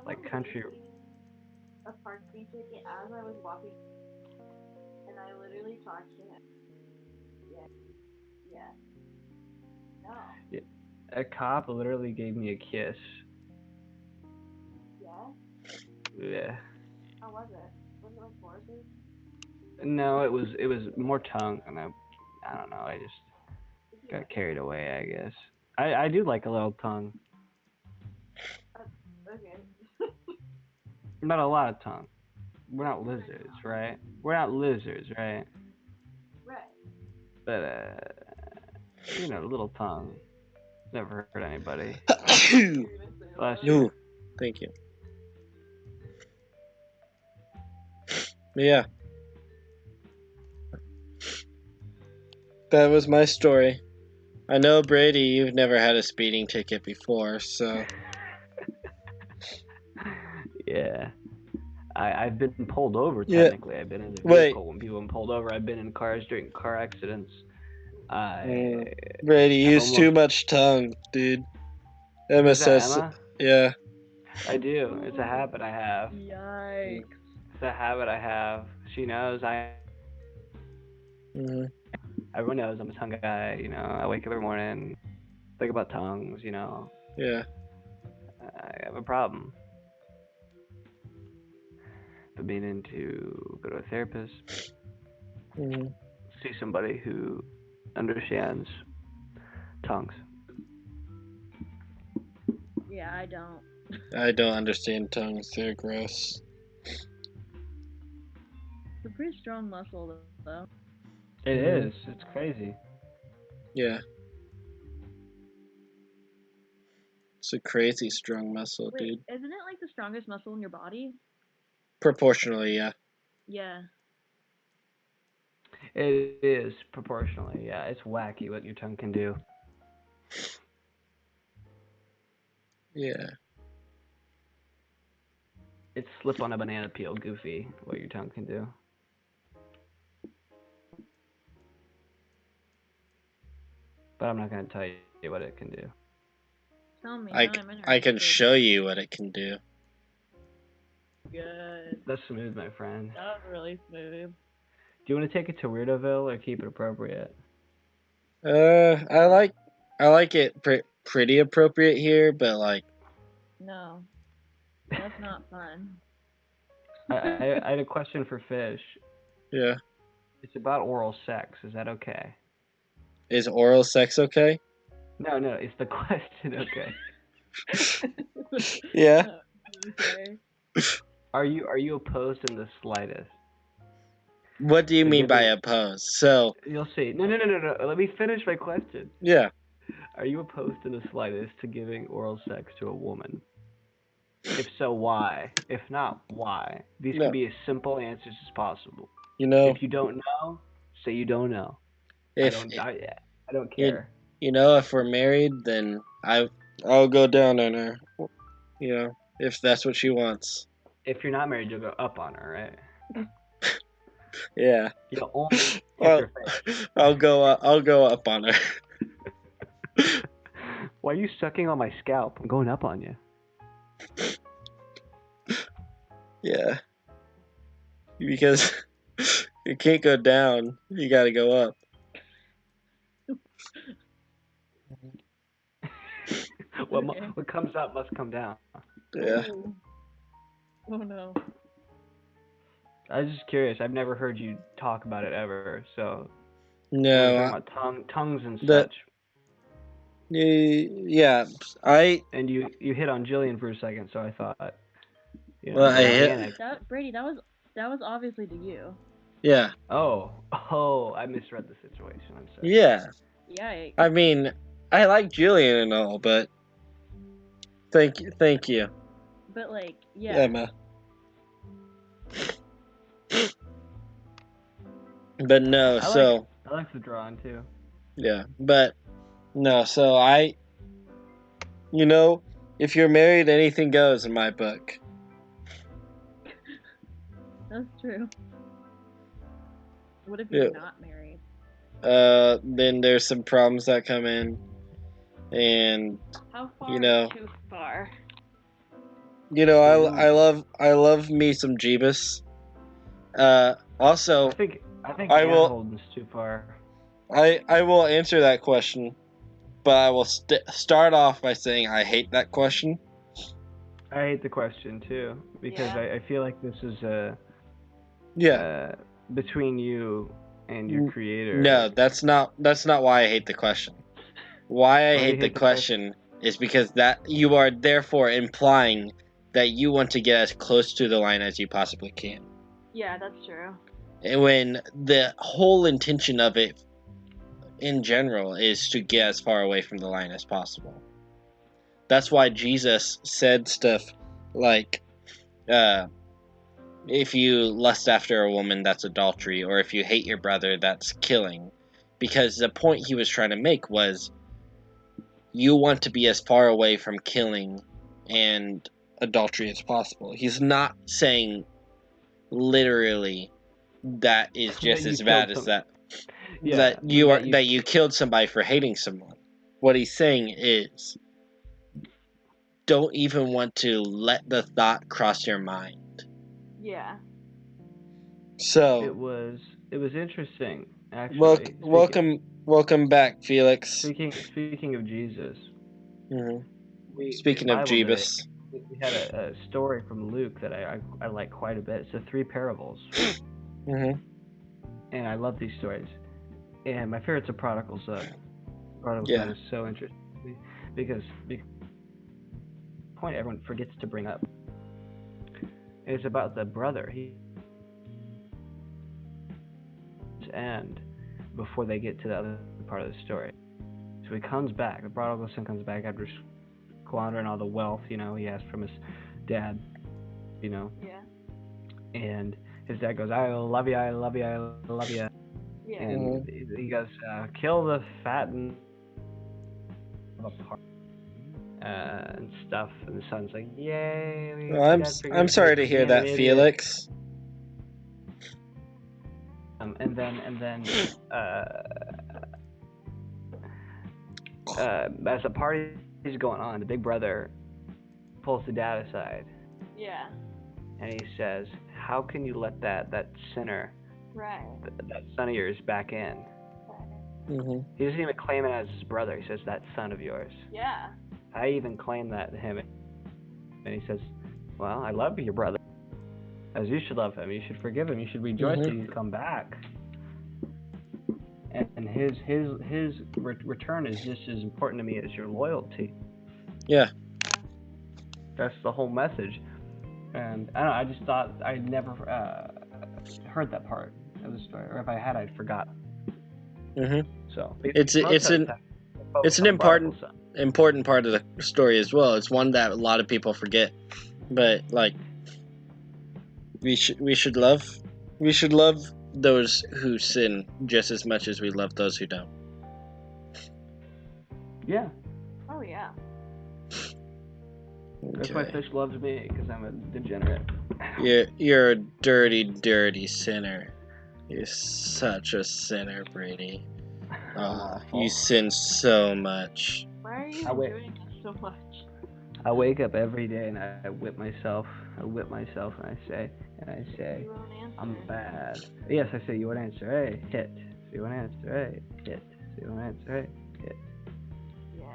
Speaker 2: Like country.
Speaker 3: A parking ticket as I was walking, and I literally talked to him. Yeah. No.
Speaker 2: Yeah. A cop literally gave me a kiss.
Speaker 3: Yeah.
Speaker 2: Yeah.
Speaker 3: How was it? Was it like horses?
Speaker 2: No, it was more tongue, and I don't know. I just got carried away, I guess. I do like a little tongue.
Speaker 3: Okay.
Speaker 2: Not a lot of tongue. We're not lizards, right? We're not lizards, right?
Speaker 3: Right.
Speaker 2: But a little tongue never hurt anybody. Bless you.
Speaker 1: No, thank you. Yeah. That was my story. I know, Brady, you've never had a speeding ticket before, so.
Speaker 2: Yeah. I've been pulled over
Speaker 1: Yeah.
Speaker 2: technically. I've been in the
Speaker 1: Wait.
Speaker 2: vehicle when people have been pulled over. I've been in cars during car accidents.
Speaker 1: Brady, you
Speaker 2: I've
Speaker 1: use too
Speaker 2: almost.
Speaker 1: much tongue, dude. Emma
Speaker 2: Who's that,
Speaker 1: says,
Speaker 2: Emma?
Speaker 1: yeah.
Speaker 2: I do. It's a habit I have.
Speaker 3: Yikes.
Speaker 2: It's a habit I have. She knows
Speaker 1: Hmm.
Speaker 2: everyone knows I'm a tongue guy. I wake up every morning, think about tongues.
Speaker 1: Yeah.
Speaker 2: I have a problem. But meaning to go to a therapist,
Speaker 1: Hmm.
Speaker 2: see somebody who understands tongues.
Speaker 3: Yeah, I don't.
Speaker 1: I don't understand tongues. They're gross.
Speaker 3: It's a pretty strong muscle, though.
Speaker 2: It
Speaker 1: Mhm.
Speaker 2: is. It's crazy.
Speaker 1: Yeah. It's a crazy strong muscle,
Speaker 3: Wait,
Speaker 1: dude.
Speaker 3: isn't it like the strongest muscle in your body?
Speaker 1: Proportionally, yeah.
Speaker 3: Yeah.
Speaker 2: It is proportionally. Yeah, it's wacky what your tongue can do.
Speaker 1: Yeah.
Speaker 2: It's slip on a banana peel goofy what your tongue can do. But I'm not going to tell you what it can do.
Speaker 3: Tell me.
Speaker 1: I
Speaker 3: Now I'm
Speaker 1: can
Speaker 3: interested.
Speaker 1: show you what it can do.
Speaker 3: Good.
Speaker 2: That's smooth, my friend.
Speaker 3: That was really smooth.
Speaker 2: Do you want to take it to Weirdoville or keep it appropriate?
Speaker 1: I like it pretty appropriate here, but like.
Speaker 3: No. That's not fun.
Speaker 2: I had a question for Fish.
Speaker 1: Yeah.
Speaker 2: It's about oral sex. Is that okay?
Speaker 1: Is oral sex okay?
Speaker 2: No, it's the question, okay.
Speaker 1: Yeah.
Speaker 3: Okay.
Speaker 2: Are you opposed in the slightest?
Speaker 1: What do you
Speaker 2: To
Speaker 1: mean by
Speaker 2: giving,
Speaker 1: opposed? So.
Speaker 2: you'll see. No. Let me finish my question.
Speaker 1: Yeah.
Speaker 2: Are you opposed in the slightest to giving oral sex to a woman? If so, why? If not, why? These
Speaker 1: No.
Speaker 2: can be as simple answers as possible.
Speaker 1: You know.
Speaker 2: If you don't know, say you don't know.
Speaker 1: If
Speaker 2: I don't
Speaker 1: you
Speaker 2: care.
Speaker 1: if we're married, then I'll go down on her. If that's what she wants.
Speaker 2: If you're not married, you'll go up on her, right?
Speaker 1: Yeah.
Speaker 2: You'll only kiss
Speaker 1: Well,
Speaker 2: her face.
Speaker 1: I'll go up on her.
Speaker 2: Why are you sucking on my scalp? I'm going up on you.
Speaker 1: Yeah. Because you can't go down. You got to go up.
Speaker 3: Okay.
Speaker 2: What comes up must come down.
Speaker 1: Yeah.
Speaker 3: Ooh. Oh no.
Speaker 2: I was just curious. I've never heard you talk about it ever. So when we're
Speaker 1: No.
Speaker 2: talking about tongues and such.
Speaker 1: Yeah.
Speaker 2: And you hit on Jillian for a second, so I thought,
Speaker 1: Well,
Speaker 2: the
Speaker 1: I hit.
Speaker 2: organic.
Speaker 3: Brady, that was obviously to you.
Speaker 1: Yeah.
Speaker 2: Oh, I misread the situation. I'm sorry.
Speaker 1: Yeah.
Speaker 3: Yikes.
Speaker 1: I mean, I like Julian and all, but thank you,
Speaker 3: But like, yeah.
Speaker 1: Emma. But no,
Speaker 2: I
Speaker 1: so
Speaker 2: like the drawing too.
Speaker 1: Yeah, but no. So if you're married, anything goes in my book.
Speaker 3: That's true. What if
Speaker 1: Yeah.
Speaker 3: you're not married?
Speaker 1: Then there's some problems that come in, and
Speaker 3: How far
Speaker 1: you know,
Speaker 3: is too far?
Speaker 1: I love me some Jeebus. Also,
Speaker 2: I think
Speaker 1: I
Speaker 2: hand
Speaker 1: will
Speaker 2: holding's too far.
Speaker 1: I will answer that question, but I will start off by saying I hate that question.
Speaker 2: I hate the question too because
Speaker 3: Yeah.
Speaker 2: I feel like this is
Speaker 1: Yeah.
Speaker 2: between you and your creator.
Speaker 1: No, that's not why I hate the question. Why I
Speaker 2: Why do you
Speaker 1: hate the
Speaker 2: hate the question?
Speaker 1: question is because that you are therefore implying that you want to get as close to the line as you possibly can.
Speaker 3: Yeah, that's true.
Speaker 1: And when the whole intention of it in general is to get as far away from the line as possible. That's why Jesus said stuff like, if you lust after a woman, that's adultery, or if you hate your brother, that's killing. Because the point he was trying to make was, you want to be as far away from killing and adultery as possible. He's not saying literally that is just as bad as that.
Speaker 2: Yeah,
Speaker 1: That you killed somebody for hating someone. What he's saying is, don't even want to let the thought cross your mind.
Speaker 3: Yeah.
Speaker 1: So
Speaker 2: it was interesting actually.
Speaker 1: welcome back, Felix.
Speaker 2: Speaking of Jesus,
Speaker 1: hmm
Speaker 2: we in
Speaker 1: Speaking of
Speaker 2: Bible today
Speaker 1: Jeebus.
Speaker 2: we had a story from Luke that I like quite a bit. It's the three parables,
Speaker 1: hmm
Speaker 2: and I love these stories. And my favorite's a prodigal son. Prodigal
Speaker 1: Yeah.
Speaker 2: son is so interesting because the point everyone forgets to bring up is about the brother. He end before they get to the other part of the story. So he comes back. The prodigal son comes back after squandering all the wealth, he has from his dad,
Speaker 3: Yeah.
Speaker 2: and his dad goes, "I love you, I love you, I love you,"
Speaker 3: Yeah.
Speaker 2: and he goes, "Kill the fattened of a part." And stuff, and the son's like, "Yay!"
Speaker 1: Well,
Speaker 2: Dad
Speaker 1: I'm
Speaker 2: forgives me
Speaker 1: sorry
Speaker 2: for
Speaker 1: to hear
Speaker 2: being an
Speaker 1: that,
Speaker 2: idiot.
Speaker 1: Felix.
Speaker 2: And then as the party's going on, the big brother pulls the dad aside,
Speaker 3: Yeah.
Speaker 2: and he says, "How can you let that sinner,
Speaker 3: Right.
Speaker 2: that son of yours, back in?"
Speaker 1: hmm
Speaker 2: He doesn't even claim it as his brother. He says, "That son of yours."
Speaker 3: Yeah.
Speaker 2: I even claim that to him, and he says, "Well, I love your brother, as you should love him. You should forgive him. You should rejoice that he's come back." And his return is just as important to me as your loyalty.
Speaker 1: Yeah.
Speaker 2: That's the whole message. And I don't know, I just thought I'd never heard that part of the story, or if I had, I'd forgot.
Speaker 1: hmm
Speaker 2: So
Speaker 1: It's
Speaker 2: most of the time,
Speaker 1: it's an
Speaker 2: on the prodigal
Speaker 1: important part of the story as well. It's one that a lot of people forget. But like, we should love those who sin just as much as we love those who don't.
Speaker 2: Yeah,
Speaker 3: Oh yeah.
Speaker 2: that's why
Speaker 1: Okay.
Speaker 2: fish loves me, because I'm a degenerate.
Speaker 1: You're a dirty sinner. You're such a sinner, Brady.
Speaker 2: I'm
Speaker 1: You
Speaker 2: awful.
Speaker 1: sin so much.
Speaker 3: Why are you
Speaker 2: I wait.
Speaker 3: doing this so much?
Speaker 2: I wake up every day and I whip myself. And I say,
Speaker 3: You won't answer.
Speaker 2: I'm bad. Yes, I say, you want to answer? Hey, hit. So you want to answer? Hey, hit. So you want to answer? Hey, hit.
Speaker 3: Yeah.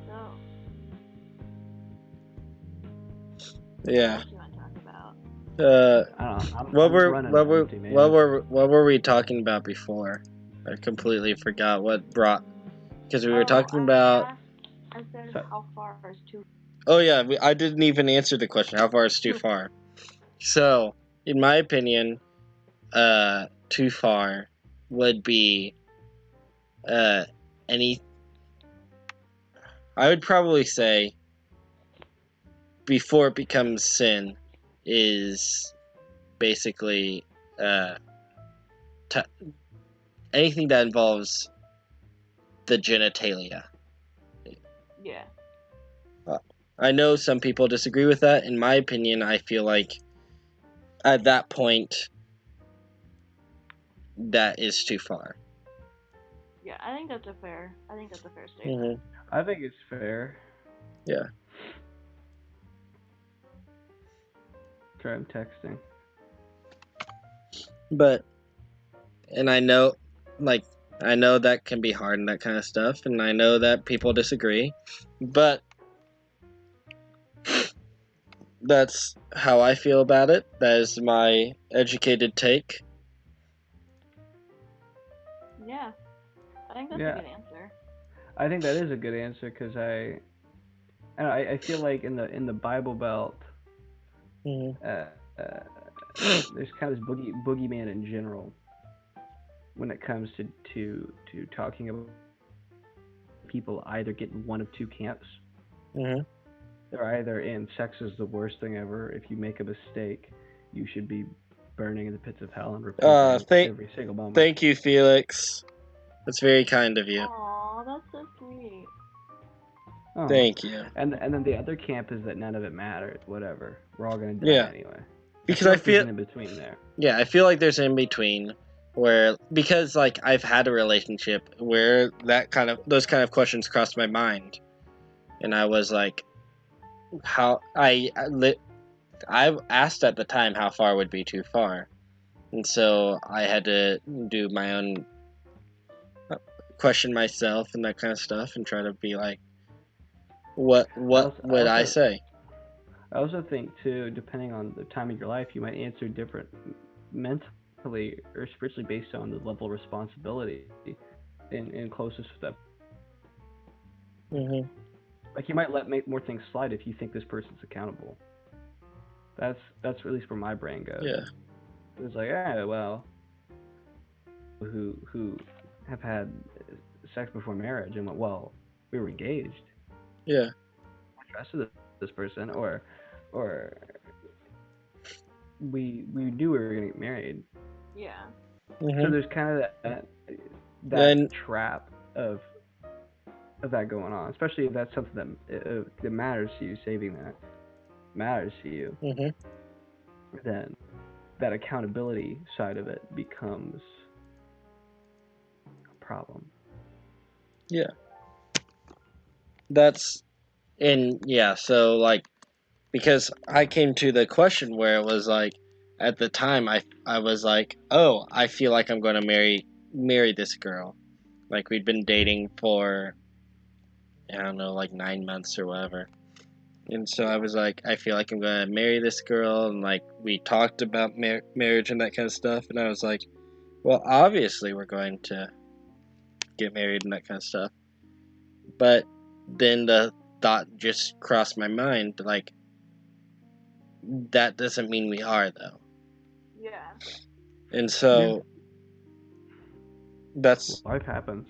Speaker 3: So,
Speaker 1: Yeah.
Speaker 3: what else you want to talk about?
Speaker 2: I don't know. I'm running on empty, man.
Speaker 1: What were we talking about before? I completely forgot what brought, because we were talking about.
Speaker 3: I said,
Speaker 2: So,
Speaker 3: how far is too
Speaker 1: Oh yeah, I didn't even answer the question. How far is too far? So, in my opinion, too far would be any. I would probably say before it becomes sin, is basically t- anything that involves the genitalia.
Speaker 3: Yeah.
Speaker 1: I know some people disagree with that. In my opinion, I feel like at that point, that is too far.
Speaker 3: Yeah, I think that's a fair statement.
Speaker 2: I think it's fair.
Speaker 1: Yeah.
Speaker 2: Sorry, I'm texting.
Speaker 1: But, and I know, like, I know that can be hard and that kind of stuff, and I know that people disagree, but that's how I feel about it. That is my educated take.
Speaker 3: Yeah, I think that's
Speaker 2: Yeah.
Speaker 3: a good answer.
Speaker 2: I think that is a good answer because I feel like in the Bible Belt,
Speaker 1: Mhm.
Speaker 2: there's kind of this boogeyman in general when it comes to talking about people either get in one of two camps.
Speaker 1: Mhm.
Speaker 2: They're either in sex is the worst thing ever. If you make a mistake, you should be burning in the pits of hell and repenting every single moment.
Speaker 1: Thank you, Felix. That's very kind of you.
Speaker 3: Aw, that's so sweet.
Speaker 2: Oh.
Speaker 1: Thank you.
Speaker 2: And then the other camp is that none of it matters. Whatever. We're all gonna die
Speaker 1: Yeah.
Speaker 2: anyway.
Speaker 1: Because I
Speaker 2: there's an in between there.
Speaker 1: Yeah, I feel like there's an in between where because like I've had a relationship where those kind of questions crossed my mind, and I was like, how I asked at the time how far would be too far, and so I had to do my own question myself and that kind of stuff and try to be like, what would I say?
Speaker 2: I also think too, depending on the time of your life, you might answer different mentally or spiritually based on the level of responsibility in closest to that.
Speaker 1: Mm-hmm.
Speaker 2: Like you might make more things slide if you think this person's accountable. That's at least where my brain goes.
Speaker 1: Yeah.
Speaker 2: It's like, well, who have had sex before marriage and went, well, we were engaged.
Speaker 1: Yeah.
Speaker 2: I trusted this person, or we knew we were gonna get married.
Speaker 3: Yeah.
Speaker 1: Mm-hmm.
Speaker 2: So there's kind of that trap of that going on, especially if that's something that matters to you. Saving that matters to you.
Speaker 1: Mm-hmm.
Speaker 2: Then that accountability side of it becomes a problem.
Speaker 1: Yeah. So like because I came to the question where it was like at the time I was like, "Oh, I feel like I'm going to marry this girl." Like we'd been dating for I don't know, like 9 months or whatever. And so I was like, I feel like I'm going to marry this girl and like we talked about marriage and that kind of stuff and I was like, well, obviously we're going to get married and that kind of stuff. But then the thought just crossed my mind like that doesn't mean we are though.
Speaker 3: Yeah.
Speaker 1: And so that's
Speaker 2: life happens.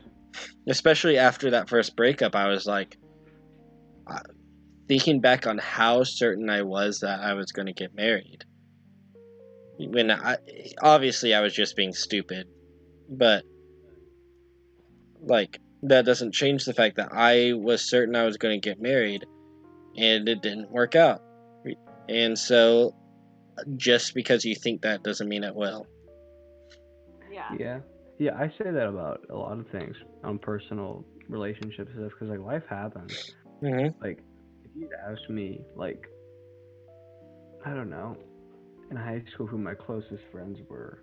Speaker 1: Especially after that first breakup, I was like thinking back on how certain I was that I was going to get married. When obviously I was just being stupid, but like that doesn't change the fact that I was certain I was going to get married and it didn't work out. And so just because you think that doesn't mean it will.
Speaker 3: Yeah.
Speaker 2: Yeah, I say that about a lot of things on personal relationships and stuff because like life happens.
Speaker 1: Mm-hmm.
Speaker 2: Like if you'd asked me, like I don't know, in high school who my closest friends were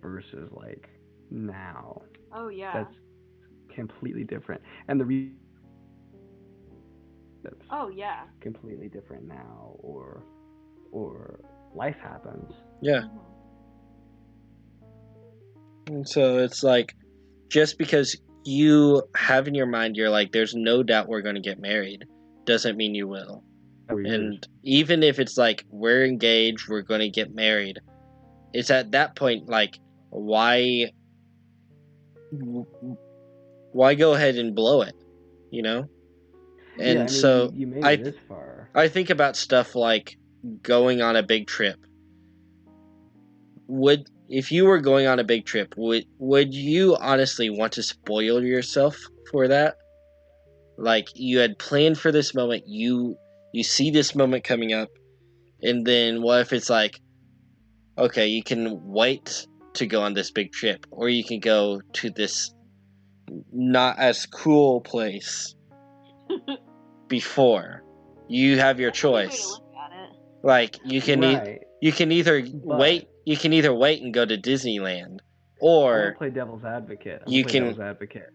Speaker 2: versus like now.
Speaker 3: Oh yeah.
Speaker 2: That's completely different, and
Speaker 3: oh yeah.
Speaker 2: completely different now, or life happens.
Speaker 1: Yeah.
Speaker 3: Mm-hmm.
Speaker 1: And so it's like just because you have in your mind you're like there's no doubt we're going to get married doesn't mean you will. And even if it's like we're engaged, we're going to get married, it's at that point like why go ahead and blow it, you know? And
Speaker 2: yeah, I mean,
Speaker 1: so
Speaker 2: you made it this far.
Speaker 1: I think about stuff like going on a big trip, if you were going on a big trip, would you honestly want to spoil yourself for that? Like you had planned for this moment, you see this moment coming up, and then what if it's like, okay, you can wait to go on this big trip, or you can go to this not as cool place before. You have your
Speaker 3: That's a good way to
Speaker 1: choice.
Speaker 3: look at it.
Speaker 1: Like you can
Speaker 2: Right.
Speaker 1: you can either
Speaker 2: But-
Speaker 1: wait. You can either wait and go to Disneyland,
Speaker 2: I'm gonna
Speaker 1: or
Speaker 2: play devil's advocate. I'm
Speaker 1: you
Speaker 2: gonna play
Speaker 1: can-
Speaker 2: devil's advocate.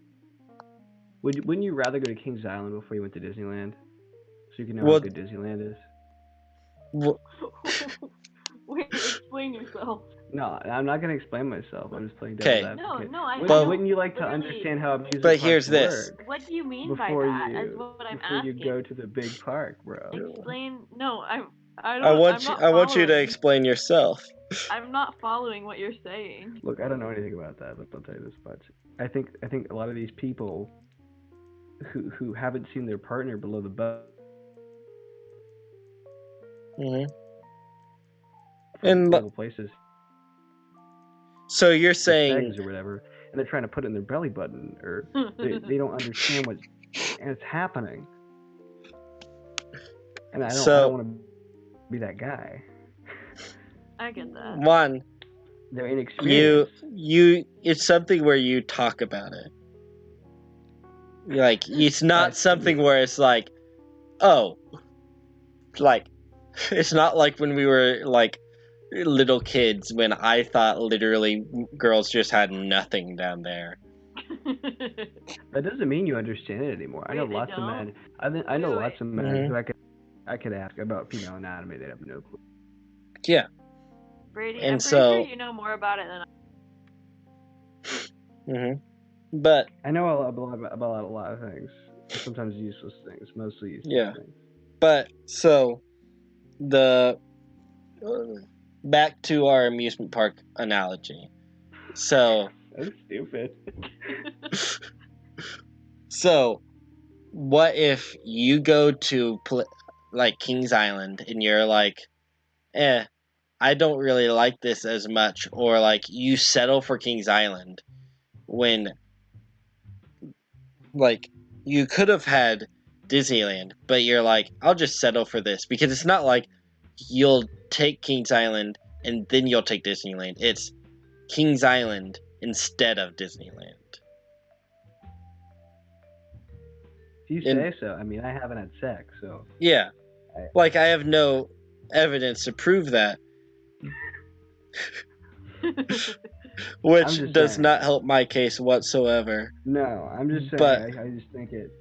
Speaker 2: Wouldn't you rather go to Kings Island before you went to Disneyland, so you can know
Speaker 1: Well-
Speaker 2: how good Disneyland is?
Speaker 3: Wait, explain yourself.
Speaker 2: No, I'm not gonna explain myself. I'm just playing
Speaker 1: Okay.
Speaker 2: devil's advocate.
Speaker 3: No, I
Speaker 2: Wouldn't,
Speaker 1: But-
Speaker 2: wouldn't you like to
Speaker 3: really-
Speaker 2: understand how amusement
Speaker 1: But
Speaker 2: parks
Speaker 1: here's this.
Speaker 2: work
Speaker 3: What do you mean
Speaker 2: before
Speaker 3: by that?
Speaker 2: you
Speaker 3: Is what I'm
Speaker 2: before
Speaker 3: asking.
Speaker 2: you go to the big park, bro?
Speaker 3: Explain. No, I
Speaker 1: I want you.
Speaker 3: I'm not
Speaker 1: I want you to
Speaker 3: following.
Speaker 1: explain yourself.
Speaker 3: I'm not following what you're saying.
Speaker 2: Look, I don't know anything about that, but I'll tell you this much. I think a lot of these people who haven't seen their partner below the belt
Speaker 1: hmm
Speaker 2: for
Speaker 1: And-
Speaker 2: little places,
Speaker 1: So you're
Speaker 2: for
Speaker 1: saying
Speaker 2: pegs or whatever, and they're trying to put it in their belly button, or they don't understand what's happening. And I
Speaker 1: So-
Speaker 2: don't want to be that guy.
Speaker 3: I get that.
Speaker 1: one,
Speaker 2: They're inexperienced.
Speaker 1: it's something where you talk about it. Like it's not something where it's like, oh, like it's not like when we were like little kids when I thought literally girls just had nothing down there.
Speaker 2: That doesn't mean you understand it anymore. I know
Speaker 3: Wait, they
Speaker 2: lots of
Speaker 3: don't?
Speaker 2: men. I know
Speaker 3: Wait.
Speaker 2: lots of men
Speaker 1: Mhm.
Speaker 2: who I could ask about female anatomy. They'd have no clue.
Speaker 1: Yeah.
Speaker 3: Brady,
Speaker 1: And
Speaker 3: I'm pretty
Speaker 1: so-
Speaker 3: sure you know more about it than I.
Speaker 1: But
Speaker 2: I know about a lot of things. Sometimes useless things, mostly useless
Speaker 1: Yeah.
Speaker 2: things.
Speaker 1: so the back to our amusement park analogy. So
Speaker 2: That's stupid.
Speaker 1: So, what if you go to like Kings Island and you're like, I don't really like this as much, or like you settle for Kings Island when like you could have had Disneyland, but you're like, I'll just settle for this because it's not like you'll take Kings Island and then you'll take Disneyland. It's Kings Island instead of Disneyland.
Speaker 2: If you
Speaker 1: And-
Speaker 2: say so. I mean, I haven't had sex, so.
Speaker 1: Yeah. Like, I have no evidence to prove that, which
Speaker 2: just
Speaker 1: does
Speaker 2: saying.
Speaker 1: not help my case whatsoever.
Speaker 2: No, I'm just saying.
Speaker 1: But-
Speaker 2: I just think it.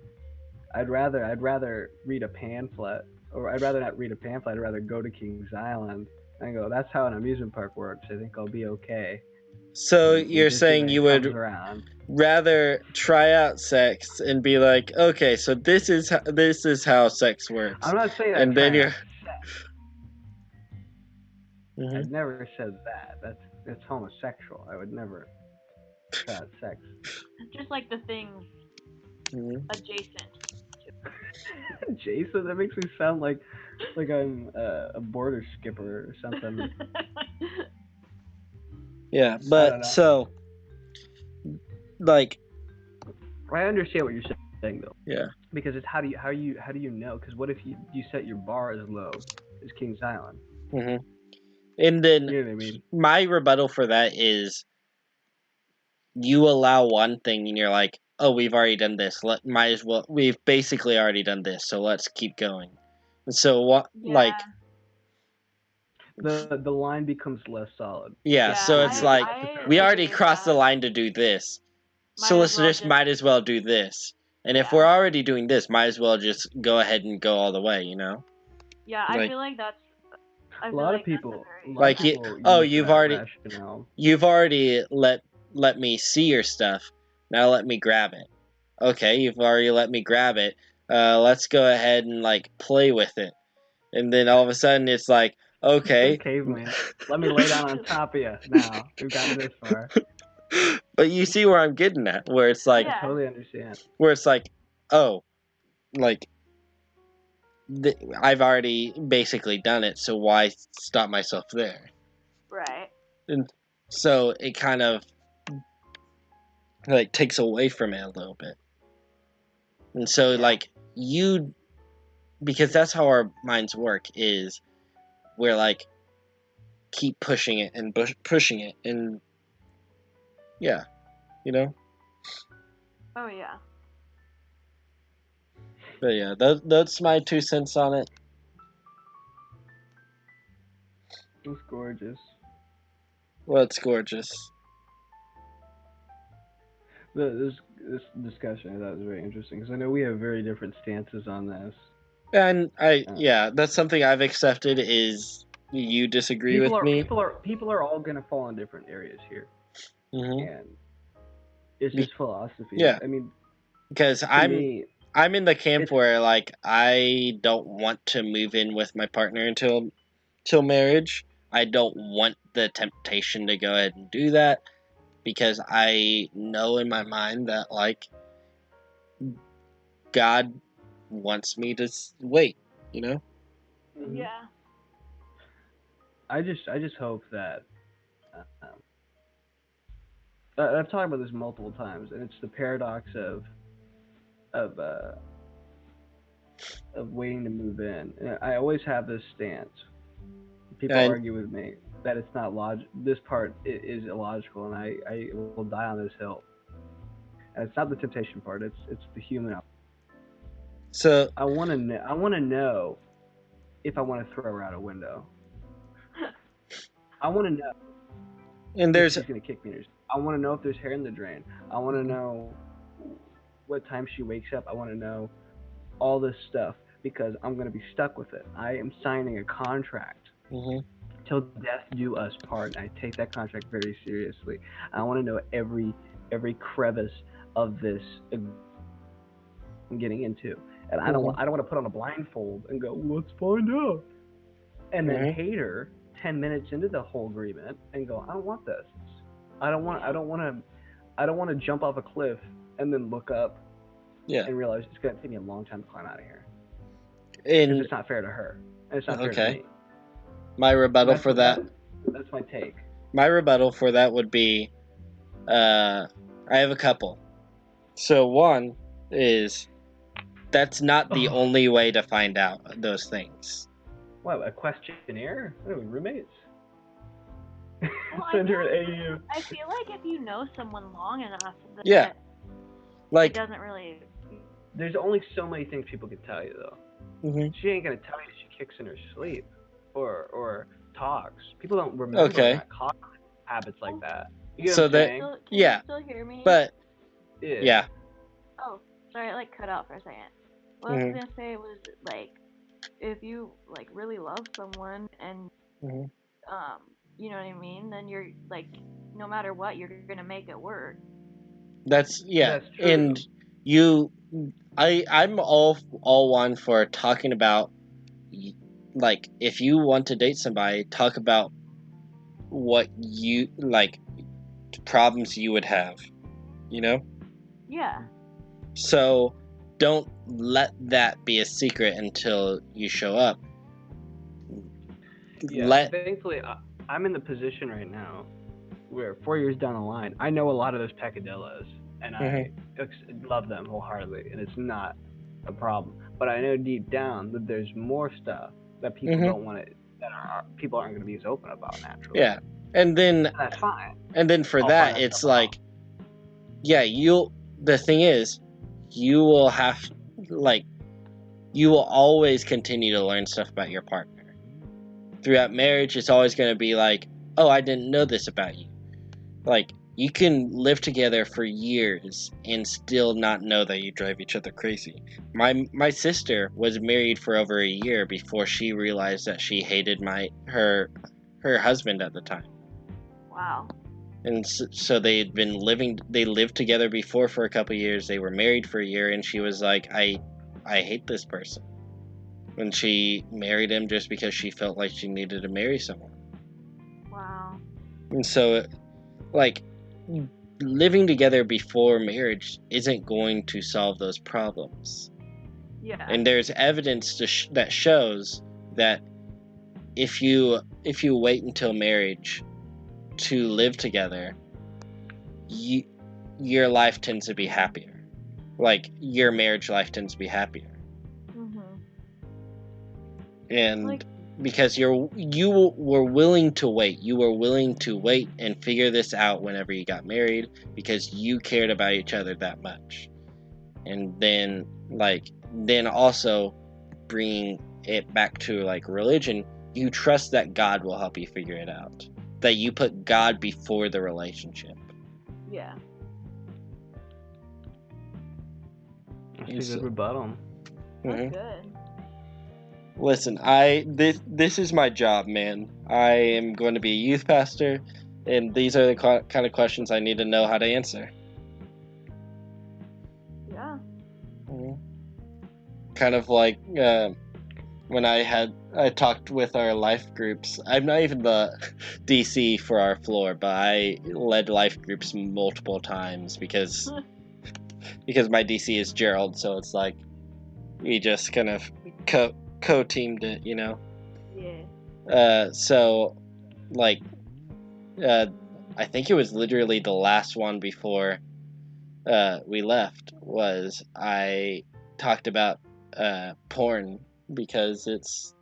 Speaker 2: I'd rather read a pamphlet, or I'd rather not read a pamphlet. I'd rather go to Kings Island and go. That's how an amusement park works. I think I'll be okay.
Speaker 1: So
Speaker 2: when
Speaker 1: you're saying
Speaker 2: Disneyland
Speaker 1: you
Speaker 2: comes
Speaker 1: would
Speaker 2: around.
Speaker 1: rather try out sex and be like, okay, so this is how sex works.
Speaker 2: I'm not saying
Speaker 1: And
Speaker 2: I'd
Speaker 1: then
Speaker 2: try
Speaker 1: you're-
Speaker 2: out sex.
Speaker 1: Mhm.
Speaker 2: I'd never said that. That's homosexual. I would never try out sex.
Speaker 3: Just like the things
Speaker 1: Mhm.
Speaker 3: adjacent.
Speaker 2: Jason, that makes me sound like I'm a border skipper or something.
Speaker 1: Yeah,
Speaker 2: don't
Speaker 1: but
Speaker 2: know.
Speaker 1: so like
Speaker 2: I understand what you're saying though.
Speaker 1: Yeah.
Speaker 2: Because it's how do you know? Because what if you set your bar as low as Kings Island?
Speaker 1: mhm. And then
Speaker 2: You know what I mean?
Speaker 1: my rebuttal for that is you allow one thing and you're like, oh, we've already done this. We've basically already done this, so let's keep going. And so what
Speaker 3: Yeah.
Speaker 1: like
Speaker 2: The line becomes less solid.
Speaker 1: yeah, so it's like we
Speaker 3: agree
Speaker 1: already
Speaker 3: with
Speaker 1: crossed the
Speaker 3: that.
Speaker 1: line to do this. So
Speaker 3: Might
Speaker 1: let's
Speaker 3: as well
Speaker 1: just might as well do this. And if we're already doing this, might as well just go ahead and go all the way, you know?
Speaker 3: Yeah, I
Speaker 1: like-
Speaker 3: feel like that's. I
Speaker 2: A
Speaker 3: feel
Speaker 2: lot
Speaker 3: like
Speaker 2: of people,
Speaker 3: That's a very,
Speaker 1: Like, you've already-
Speaker 2: rationale.
Speaker 1: You've already let me see your stuff. Now let me grab it. Okay, you've already let me grab it. Let's go ahead and like play with it. And then all of a sudden it's like, okay.
Speaker 2: Caveman. Let me lay down on top of you now. We've gotten this far.
Speaker 1: But you see where I'm getting at, where it's like
Speaker 3: Yeah.
Speaker 2: I totally understand.
Speaker 1: where it's like, oh, like I've already basically done it, so why stop myself there?
Speaker 3: Right.
Speaker 1: And so it kind of like takes away from it a little bit. And so
Speaker 3: Yeah.
Speaker 1: like you, because that's how our minds work, is we're like keep pushing it and pushing it, and yeah, you know.
Speaker 3: Oh yeah.
Speaker 1: But yeah, that's my 2 cents on it.
Speaker 2: It's gorgeous.
Speaker 1: Well, it's gorgeous.
Speaker 2: This discussion I thought was very interesting because I know we have very different stances on this.
Speaker 1: And that's something I've accepted is you disagree with me.
Speaker 2: People are all gonna fall in different areas here, and it's just philosophy.
Speaker 1: Yeah.
Speaker 2: I mean,
Speaker 1: Because
Speaker 2: to me,
Speaker 1: I'm in the camp where like I don't want to move in with my partner until marriage. I don't want the temptation to go ahead and do that because I know in my mind that like God wants me to wait, you know?
Speaker 3: Yeah.
Speaker 2: I just hope that I've talked about this multiple times, and it's the paradox of uh, of waiting to move in. And I always have this stance. People argue with me that it's not This part is illogical, and I will die on this hill. And it's not the temptation part; it's the human.
Speaker 1: So
Speaker 2: I want to know if I want to throw her out a window. I want to know
Speaker 1: and
Speaker 2: if she's gonna kick me. I want to know if there's hair in the drain. I want to know what time she wakes up. I want to know all this stuff because I'm gonna be stuck with it. I am signing a contract. Till death do us part, and I take that contract very seriously. I want to know every crevice of this I'm getting into, and I don't want to put on a blindfold and go, let's find out, and then hate her 10 minutes into the whole agreement and go, I don't want this. I don't want to jump off a cliff and then look up and realize it's going to take me a long time to climb out of here. Because it's not fair to her, and it's not fair to me.
Speaker 1: My rebuttal for that.
Speaker 2: That's my take.
Speaker 1: My rebuttal for that would be, I have a couple. So one is, that's not the only way to find out those things.
Speaker 2: What, a questionnaire? What are we, roommates?
Speaker 3: Well,
Speaker 2: Send her an AU.
Speaker 3: I feel like if you know someone long enough,
Speaker 1: Yeah, like
Speaker 3: it doesn't really.
Speaker 2: There's only so many things people can tell you though. She ain't gonna tell you she kicks in her sleep or talks. People don't remember not habits like that. You get
Speaker 1: so
Speaker 2: what I'm saying?
Speaker 3: Can
Speaker 1: yeah,
Speaker 3: you still hear me?
Speaker 1: but
Speaker 2: yeah.
Speaker 3: Oh, sorry, it like cut out for a second. What I was gonna say was like, if you like really love someone and you know what I mean, then you're like, no matter what, you're gonna make it work.
Speaker 1: That's
Speaker 2: That's true.
Speaker 1: And I'm all one for talking about, like, if you want to date somebody, talk about what you like, problems you would have, you know?
Speaker 3: Yeah.
Speaker 1: So don't let that be a secret until you show up.
Speaker 2: Yeah, thankfully, I'm in the position right now where 4 years down the line, I know a lot of those peccadillos, and I love them wholeheartedly, and it's not a problem. But I know deep down that there's more stuff that people don't want to, people aren't going to be as open about naturally.
Speaker 1: Yeah, and
Speaker 2: that's fine.
Speaker 1: And then for that, it's like, yeah, the thing is, you will always continue to learn stuff about your partner. Throughout marriage, it's always going to be like, oh, I didn't know this about you. Like, you can live together for years and still not know that you drive each other crazy. My sister was married for over a year before she realized that she hated her husband at the time.
Speaker 3: Wow.
Speaker 1: And so they lived together before for a couple of years. They were married for a year, and she was like, I hate this person. And she married him just because she felt like she needed to marry someone.
Speaker 3: Wow.
Speaker 1: And so, like, living together before marriage isn't going to solve those problems.
Speaker 3: Yeah.
Speaker 1: And there's evidence that shows that if you wait until marriage to live together, your life tends to be happier. Like your marriage life tends to be happier.
Speaker 3: Mhm.
Speaker 1: And
Speaker 3: Like,
Speaker 1: because you were willing to wait. You were willing to wait and figure this out whenever you got married because you cared about each other that much. And then also bringing it back to like religion, you trust that God will help you figure it out. That you put God before the relationship.
Speaker 3: yeah.
Speaker 2: That's a good rebuttal.
Speaker 3: That's
Speaker 1: Mhm.
Speaker 3: good.
Speaker 1: Listen, this is my job, man. I am going to be a youth pastor, and these are the kind of questions I need to know how to answer.
Speaker 3: Yeah.
Speaker 1: Mhm. Kind of like when I talked with our life groups. I'm not even the DC for our floor, but I led life groups multiple times because my DC is Gerald, so it's like we just kind of co-teamed it, you know.
Speaker 3: Yeah.
Speaker 1: So like I think it was literally the last one before we left was I talked about porn because it's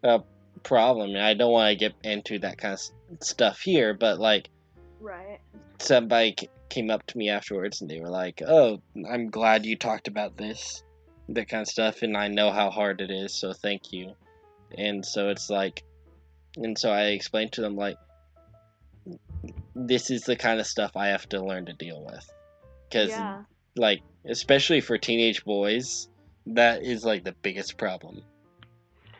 Speaker 1: a problem. And I don't want to get into that kind of stuff here, but like
Speaker 3: Right.
Speaker 1: somebody came up to me afterwards and they were like, "Oh, I'm glad you talked about this, that kind of stuff, and I know how hard it is, so thank you." And so it's like, and so I explained to them like, this is the kind of stuff I have to learn to deal with, because
Speaker 3: Yeah.
Speaker 1: like especially for teenage boys, that is like the biggest problem.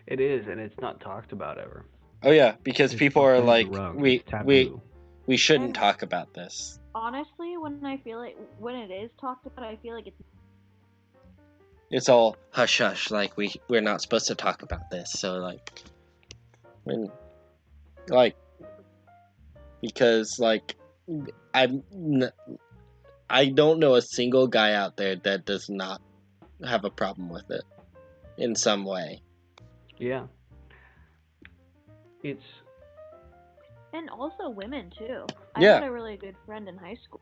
Speaker 2: It is, and it's not talked about ever.
Speaker 1: Oh yeah, because
Speaker 2: It's
Speaker 1: people
Speaker 2: swept
Speaker 1: are
Speaker 2: under the
Speaker 1: like,
Speaker 2: rug.
Speaker 1: we
Speaker 2: It's taboo.
Speaker 1: we shouldn't
Speaker 3: And
Speaker 1: talk about this.
Speaker 3: honestly, when I feel like when it is talked about, I feel like it's
Speaker 1: It's all hush hush, like we're not supposed to talk about this. So like when like because like I'm I don't know a single guy out there that does not have a problem with it in some way.
Speaker 2: Yeah. It's
Speaker 3: and also women too. I
Speaker 1: Yeah.
Speaker 3: had a really good friend in high school.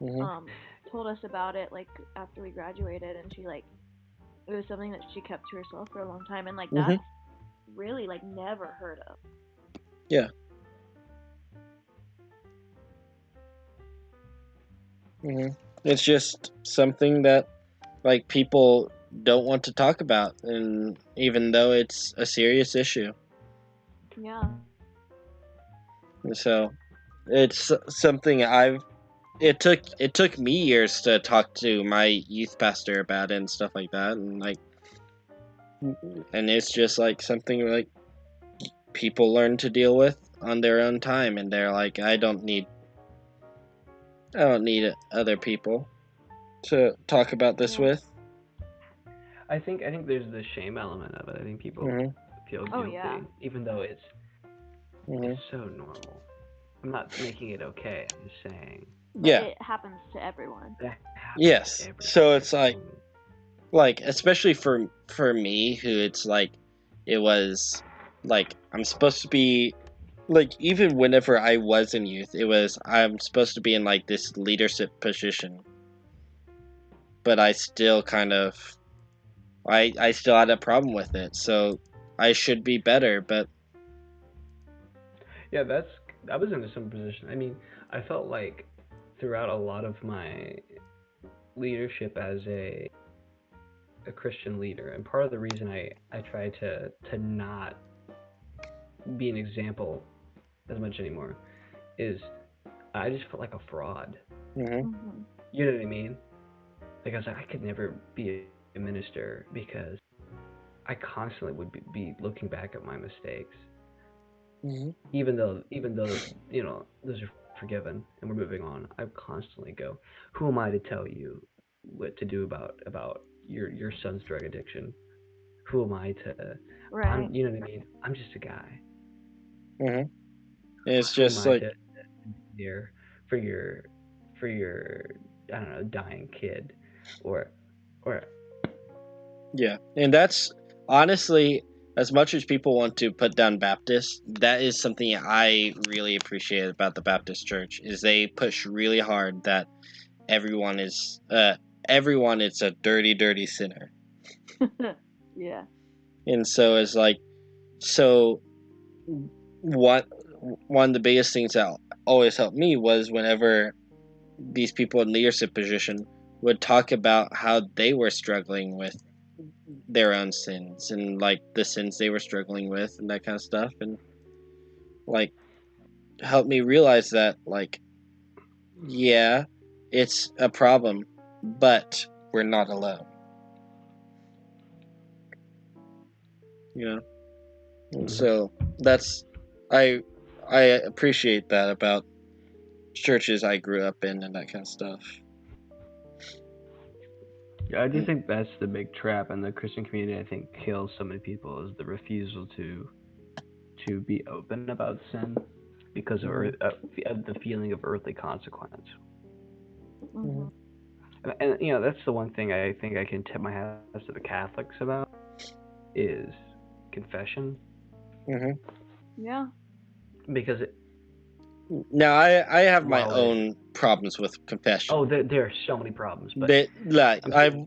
Speaker 1: Mhm.
Speaker 3: Told us about it like after we graduated, and she like it was something that she kept to herself for a long time, and like that's really like never heard of.
Speaker 1: Yeah. It's just something that like people don't want to talk about, and even though it's a serious issue.
Speaker 3: Yeah.
Speaker 1: So it's something it took me years to talk to my youth pastor about it and stuff like that, and like and it's just like something like people learn to deal with on their own time, and they're like, I don't need other people to talk about this
Speaker 3: Yeah.
Speaker 1: with.
Speaker 2: I think there's the shame element of it. I think people feel
Speaker 3: Oh,
Speaker 2: guilty,
Speaker 3: yeah.
Speaker 2: even though it's so normal. I'm not making it okay. I'm just saying
Speaker 3: But
Speaker 1: Yeah.
Speaker 3: it happens to everyone.
Speaker 2: that happens to
Speaker 1: Yes.
Speaker 2: everyone.
Speaker 1: So it's like especially for me, who it's like it was like I'm supposed to be like, even whenever I was in youth, it was I'm supposed to be in like this leadership position, but I still kind of I still had a problem with it, so I should be better, but
Speaker 2: Yeah, I was in a similar position. I mean, I felt like throughout a lot of my leadership as a Christian leader, and part of the reason I try to not be an example as much anymore is I just felt like a fraud.
Speaker 3: Mm-hmm.
Speaker 2: You know what I mean? Like I was like, I could never be a minister because I constantly would be looking back at my mistakes, even though you know those are forgiven and we're moving on. I constantly go, who am I to tell you what to do about your son's drug addiction? Who am I to?
Speaker 3: Right.
Speaker 2: You know what I mean? I'm just a guy.
Speaker 1: it's
Speaker 2: Who am
Speaker 1: just
Speaker 2: I
Speaker 1: like
Speaker 2: to there for your I don't know dying kid, or
Speaker 1: Yeah, and that's honestly, as much as people want to put down Baptists, that is something I really appreciate about the Baptist Church. Is they push really hard that everyone is a dirty, dirty sinner,
Speaker 3: Yeah.
Speaker 1: and so it's like so. One one of the biggest things that always helped me was whenever these people in leadership position would talk about how they were struggling with their own sins and like the sins they were struggling with and that kind of stuff, and like helped me realize that like yeah, it's a problem, but we're not alone, you know. And so that's I I appreciate that about churches I grew up in and that kind of stuff.
Speaker 2: Yeah, I do think that's the big trap in the Christian community. I think kills so many people is the refusal to be open about sin because of the feeling of earthly consequence.
Speaker 3: Mhm.
Speaker 2: And you know, that's the one thing I think I can tip my hat to the Catholics about is confession,
Speaker 1: Mm-hmm.
Speaker 3: Yeah.
Speaker 2: because
Speaker 1: Now I have my
Speaker 2: while it
Speaker 1: own problems with confession.
Speaker 2: there are so many problems, but
Speaker 1: But like
Speaker 2: I'm
Speaker 1: I
Speaker 2: saying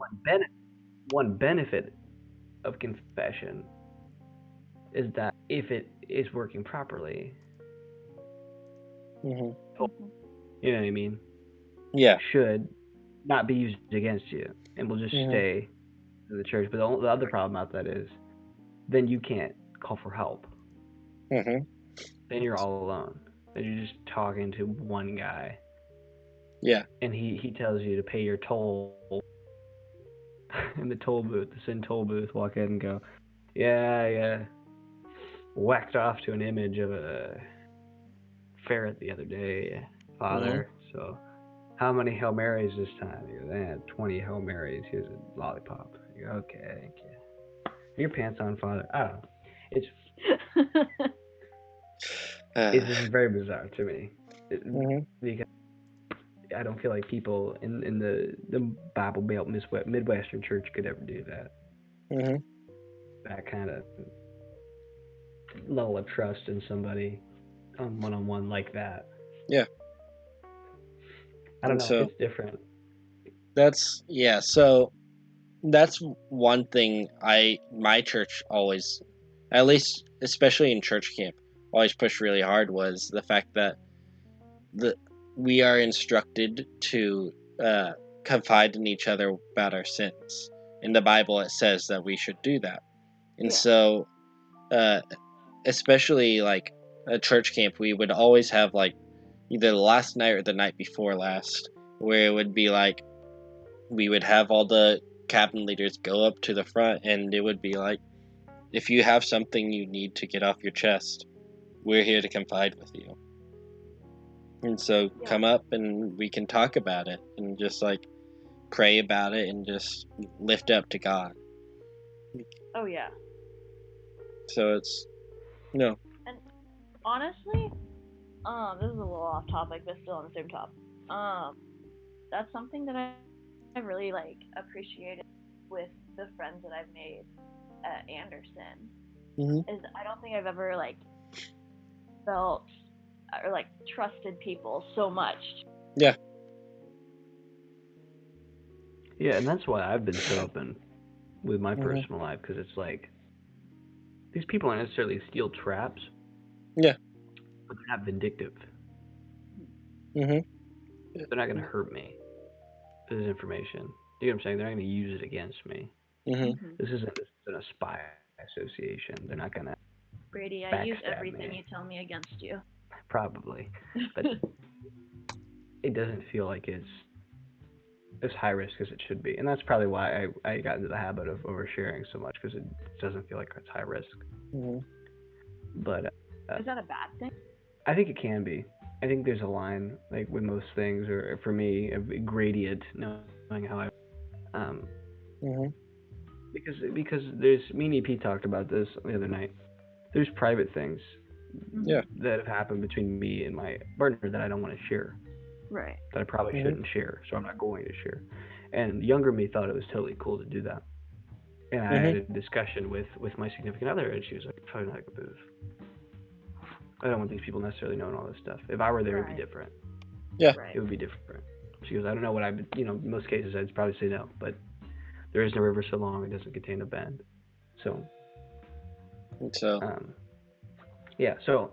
Speaker 2: one benefit of confession is that if it is working properly,
Speaker 1: mm-hmm.
Speaker 2: you know what I mean,
Speaker 1: Yeah.
Speaker 2: should not be used against you and will just
Speaker 1: Mm-hmm.
Speaker 2: stay in the church. But the other problem about that is then you can't call for help.
Speaker 1: Mm-hmm.
Speaker 2: Then you're all alone. Then you're just talking to one guy.
Speaker 1: Yeah.
Speaker 2: And he tells you to pay your toll in the toll booth, the sin toll booth, walk in and go, yeah, whacked off to an image of a ferret the other day, Father. So how many Hail Marys this time? He goes, 20 Hail Marys. Here's a lollipop. You go, okay, thank you. Are your pants on, Father? I don't know. It's it's just very bizarre to me. Because I don't feel like people in the Bible Belt Midwestern church could ever do that.
Speaker 1: Mm-hmm.
Speaker 2: That kind of level of trust in somebody on one like that.
Speaker 1: Yeah.
Speaker 2: I don't
Speaker 1: And
Speaker 2: know.
Speaker 1: so
Speaker 2: It's different.
Speaker 1: so that's one thing my church always, at least especially in church camp, always pushed really hard was the fact that we are instructed to confide in each other about our sins. In the Bible, it says that we should do that, and so especially like a church camp, we would always have like either the last night or the night before last, where it would be like we would have all the cabin leaders go up to the front, and it would be like, if you have something you need to get off your chest, we're here to confide with you. And so come up and we can talk about it and just like pray about it and just lift up to God.
Speaker 3: Oh yeah.
Speaker 1: So it's no.
Speaker 3: And honestly, this is a little off topic, but still on the same topic. That's something that I really like appreciated with the friends that I've made at Anderson. Is I don't think I've ever like felt or like trusted people so much.
Speaker 1: Yeah.
Speaker 2: Yeah, and that's why I've been so open with my personal life, because it's like these people aren't necessarily steel traps.
Speaker 1: Yeah.
Speaker 2: But they're not vindictive.
Speaker 1: Mm-hmm.
Speaker 2: They're not going to hurt me. This is information. You know what I'm saying? They're not going to use it against me.
Speaker 1: Mm-hmm.
Speaker 2: This isn't a spy association. They're not going to.
Speaker 3: Brady, I use everything you tell me against you.
Speaker 2: Probably, but it doesn't feel like it's as high risk as it should be, and that's probably why I got into the habit of oversharing so much, because it doesn't feel like it's high risk.
Speaker 1: Mm-hmm.
Speaker 2: But
Speaker 3: is that a bad thing?
Speaker 2: I think it can be. I think there's a line, like with most things, or for me, a gradient, knowing how I, because there's me and EP talked about this the other night. There's private things, that have happened between me and my partner that I don't want to share.
Speaker 3: Right.
Speaker 2: That I probably shouldn't share, so I'm not going to share. And younger me thought it was totally cool to do that. And I had a discussion with my significant other, and she was like, "Probably not a good move. I don't want these people necessarily knowing all this stuff. If I were there, it'd be different.
Speaker 1: Yeah.
Speaker 3: Right.
Speaker 2: It would be different." She goes, "I don't know what I would, in most cases, I'd probably say no, but there is no river so long it doesn't contain a bend." So,
Speaker 1: So,
Speaker 2: yeah. So,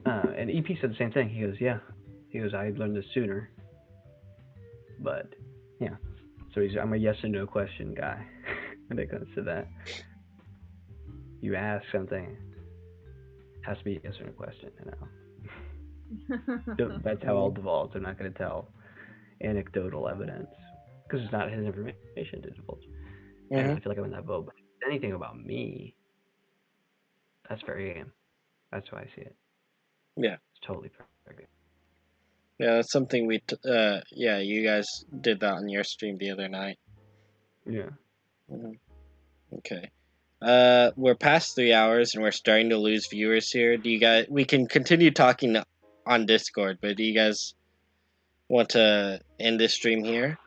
Speaker 2: and EP said the same thing. He goes, "Yeah." He goes, "I learned this sooner, but yeah." So I'm a yes or no question guy when it comes to that. You ask something, it has to be a yes or no question. That's how I'll divulge. I'm not going to tell anecdotal evidence because it's not his information to divulge. And I feel like I'm in that boat. But if it's anything about me, that's fair game. That's how I see it.
Speaker 1: Yeah.
Speaker 2: It's totally fair game.
Speaker 1: Yeah, that's something you guys did that on your stream the other night.
Speaker 2: Yeah.
Speaker 1: Okay. We're past 3 hours and we're starting to lose viewers here. We can continue talking on Discord, but do you guys want to end this stream here?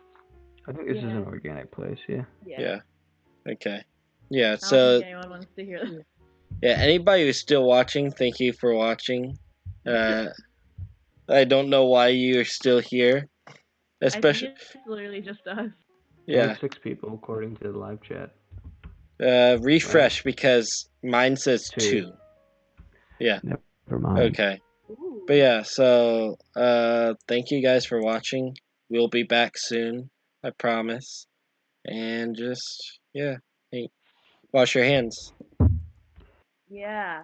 Speaker 2: I think this is an organic place, yeah.
Speaker 1: Yeah. Okay. Yeah,
Speaker 3: I don't think anyone wants to hear this.
Speaker 1: Yeah, anybody who's still watching, thank you for watching. I don't know why you're still here. Especially,
Speaker 3: I think it's literally just us.
Speaker 1: Yeah.
Speaker 2: Only 6 people according to the live chat.
Speaker 1: Refresh because mine says 2. Yeah.
Speaker 2: Never mind.
Speaker 1: Okay.
Speaker 3: Ooh.
Speaker 1: But yeah, so thank you guys for watching. We'll be back soon, I promise. And just hey, wash your hands.
Speaker 3: Yeah.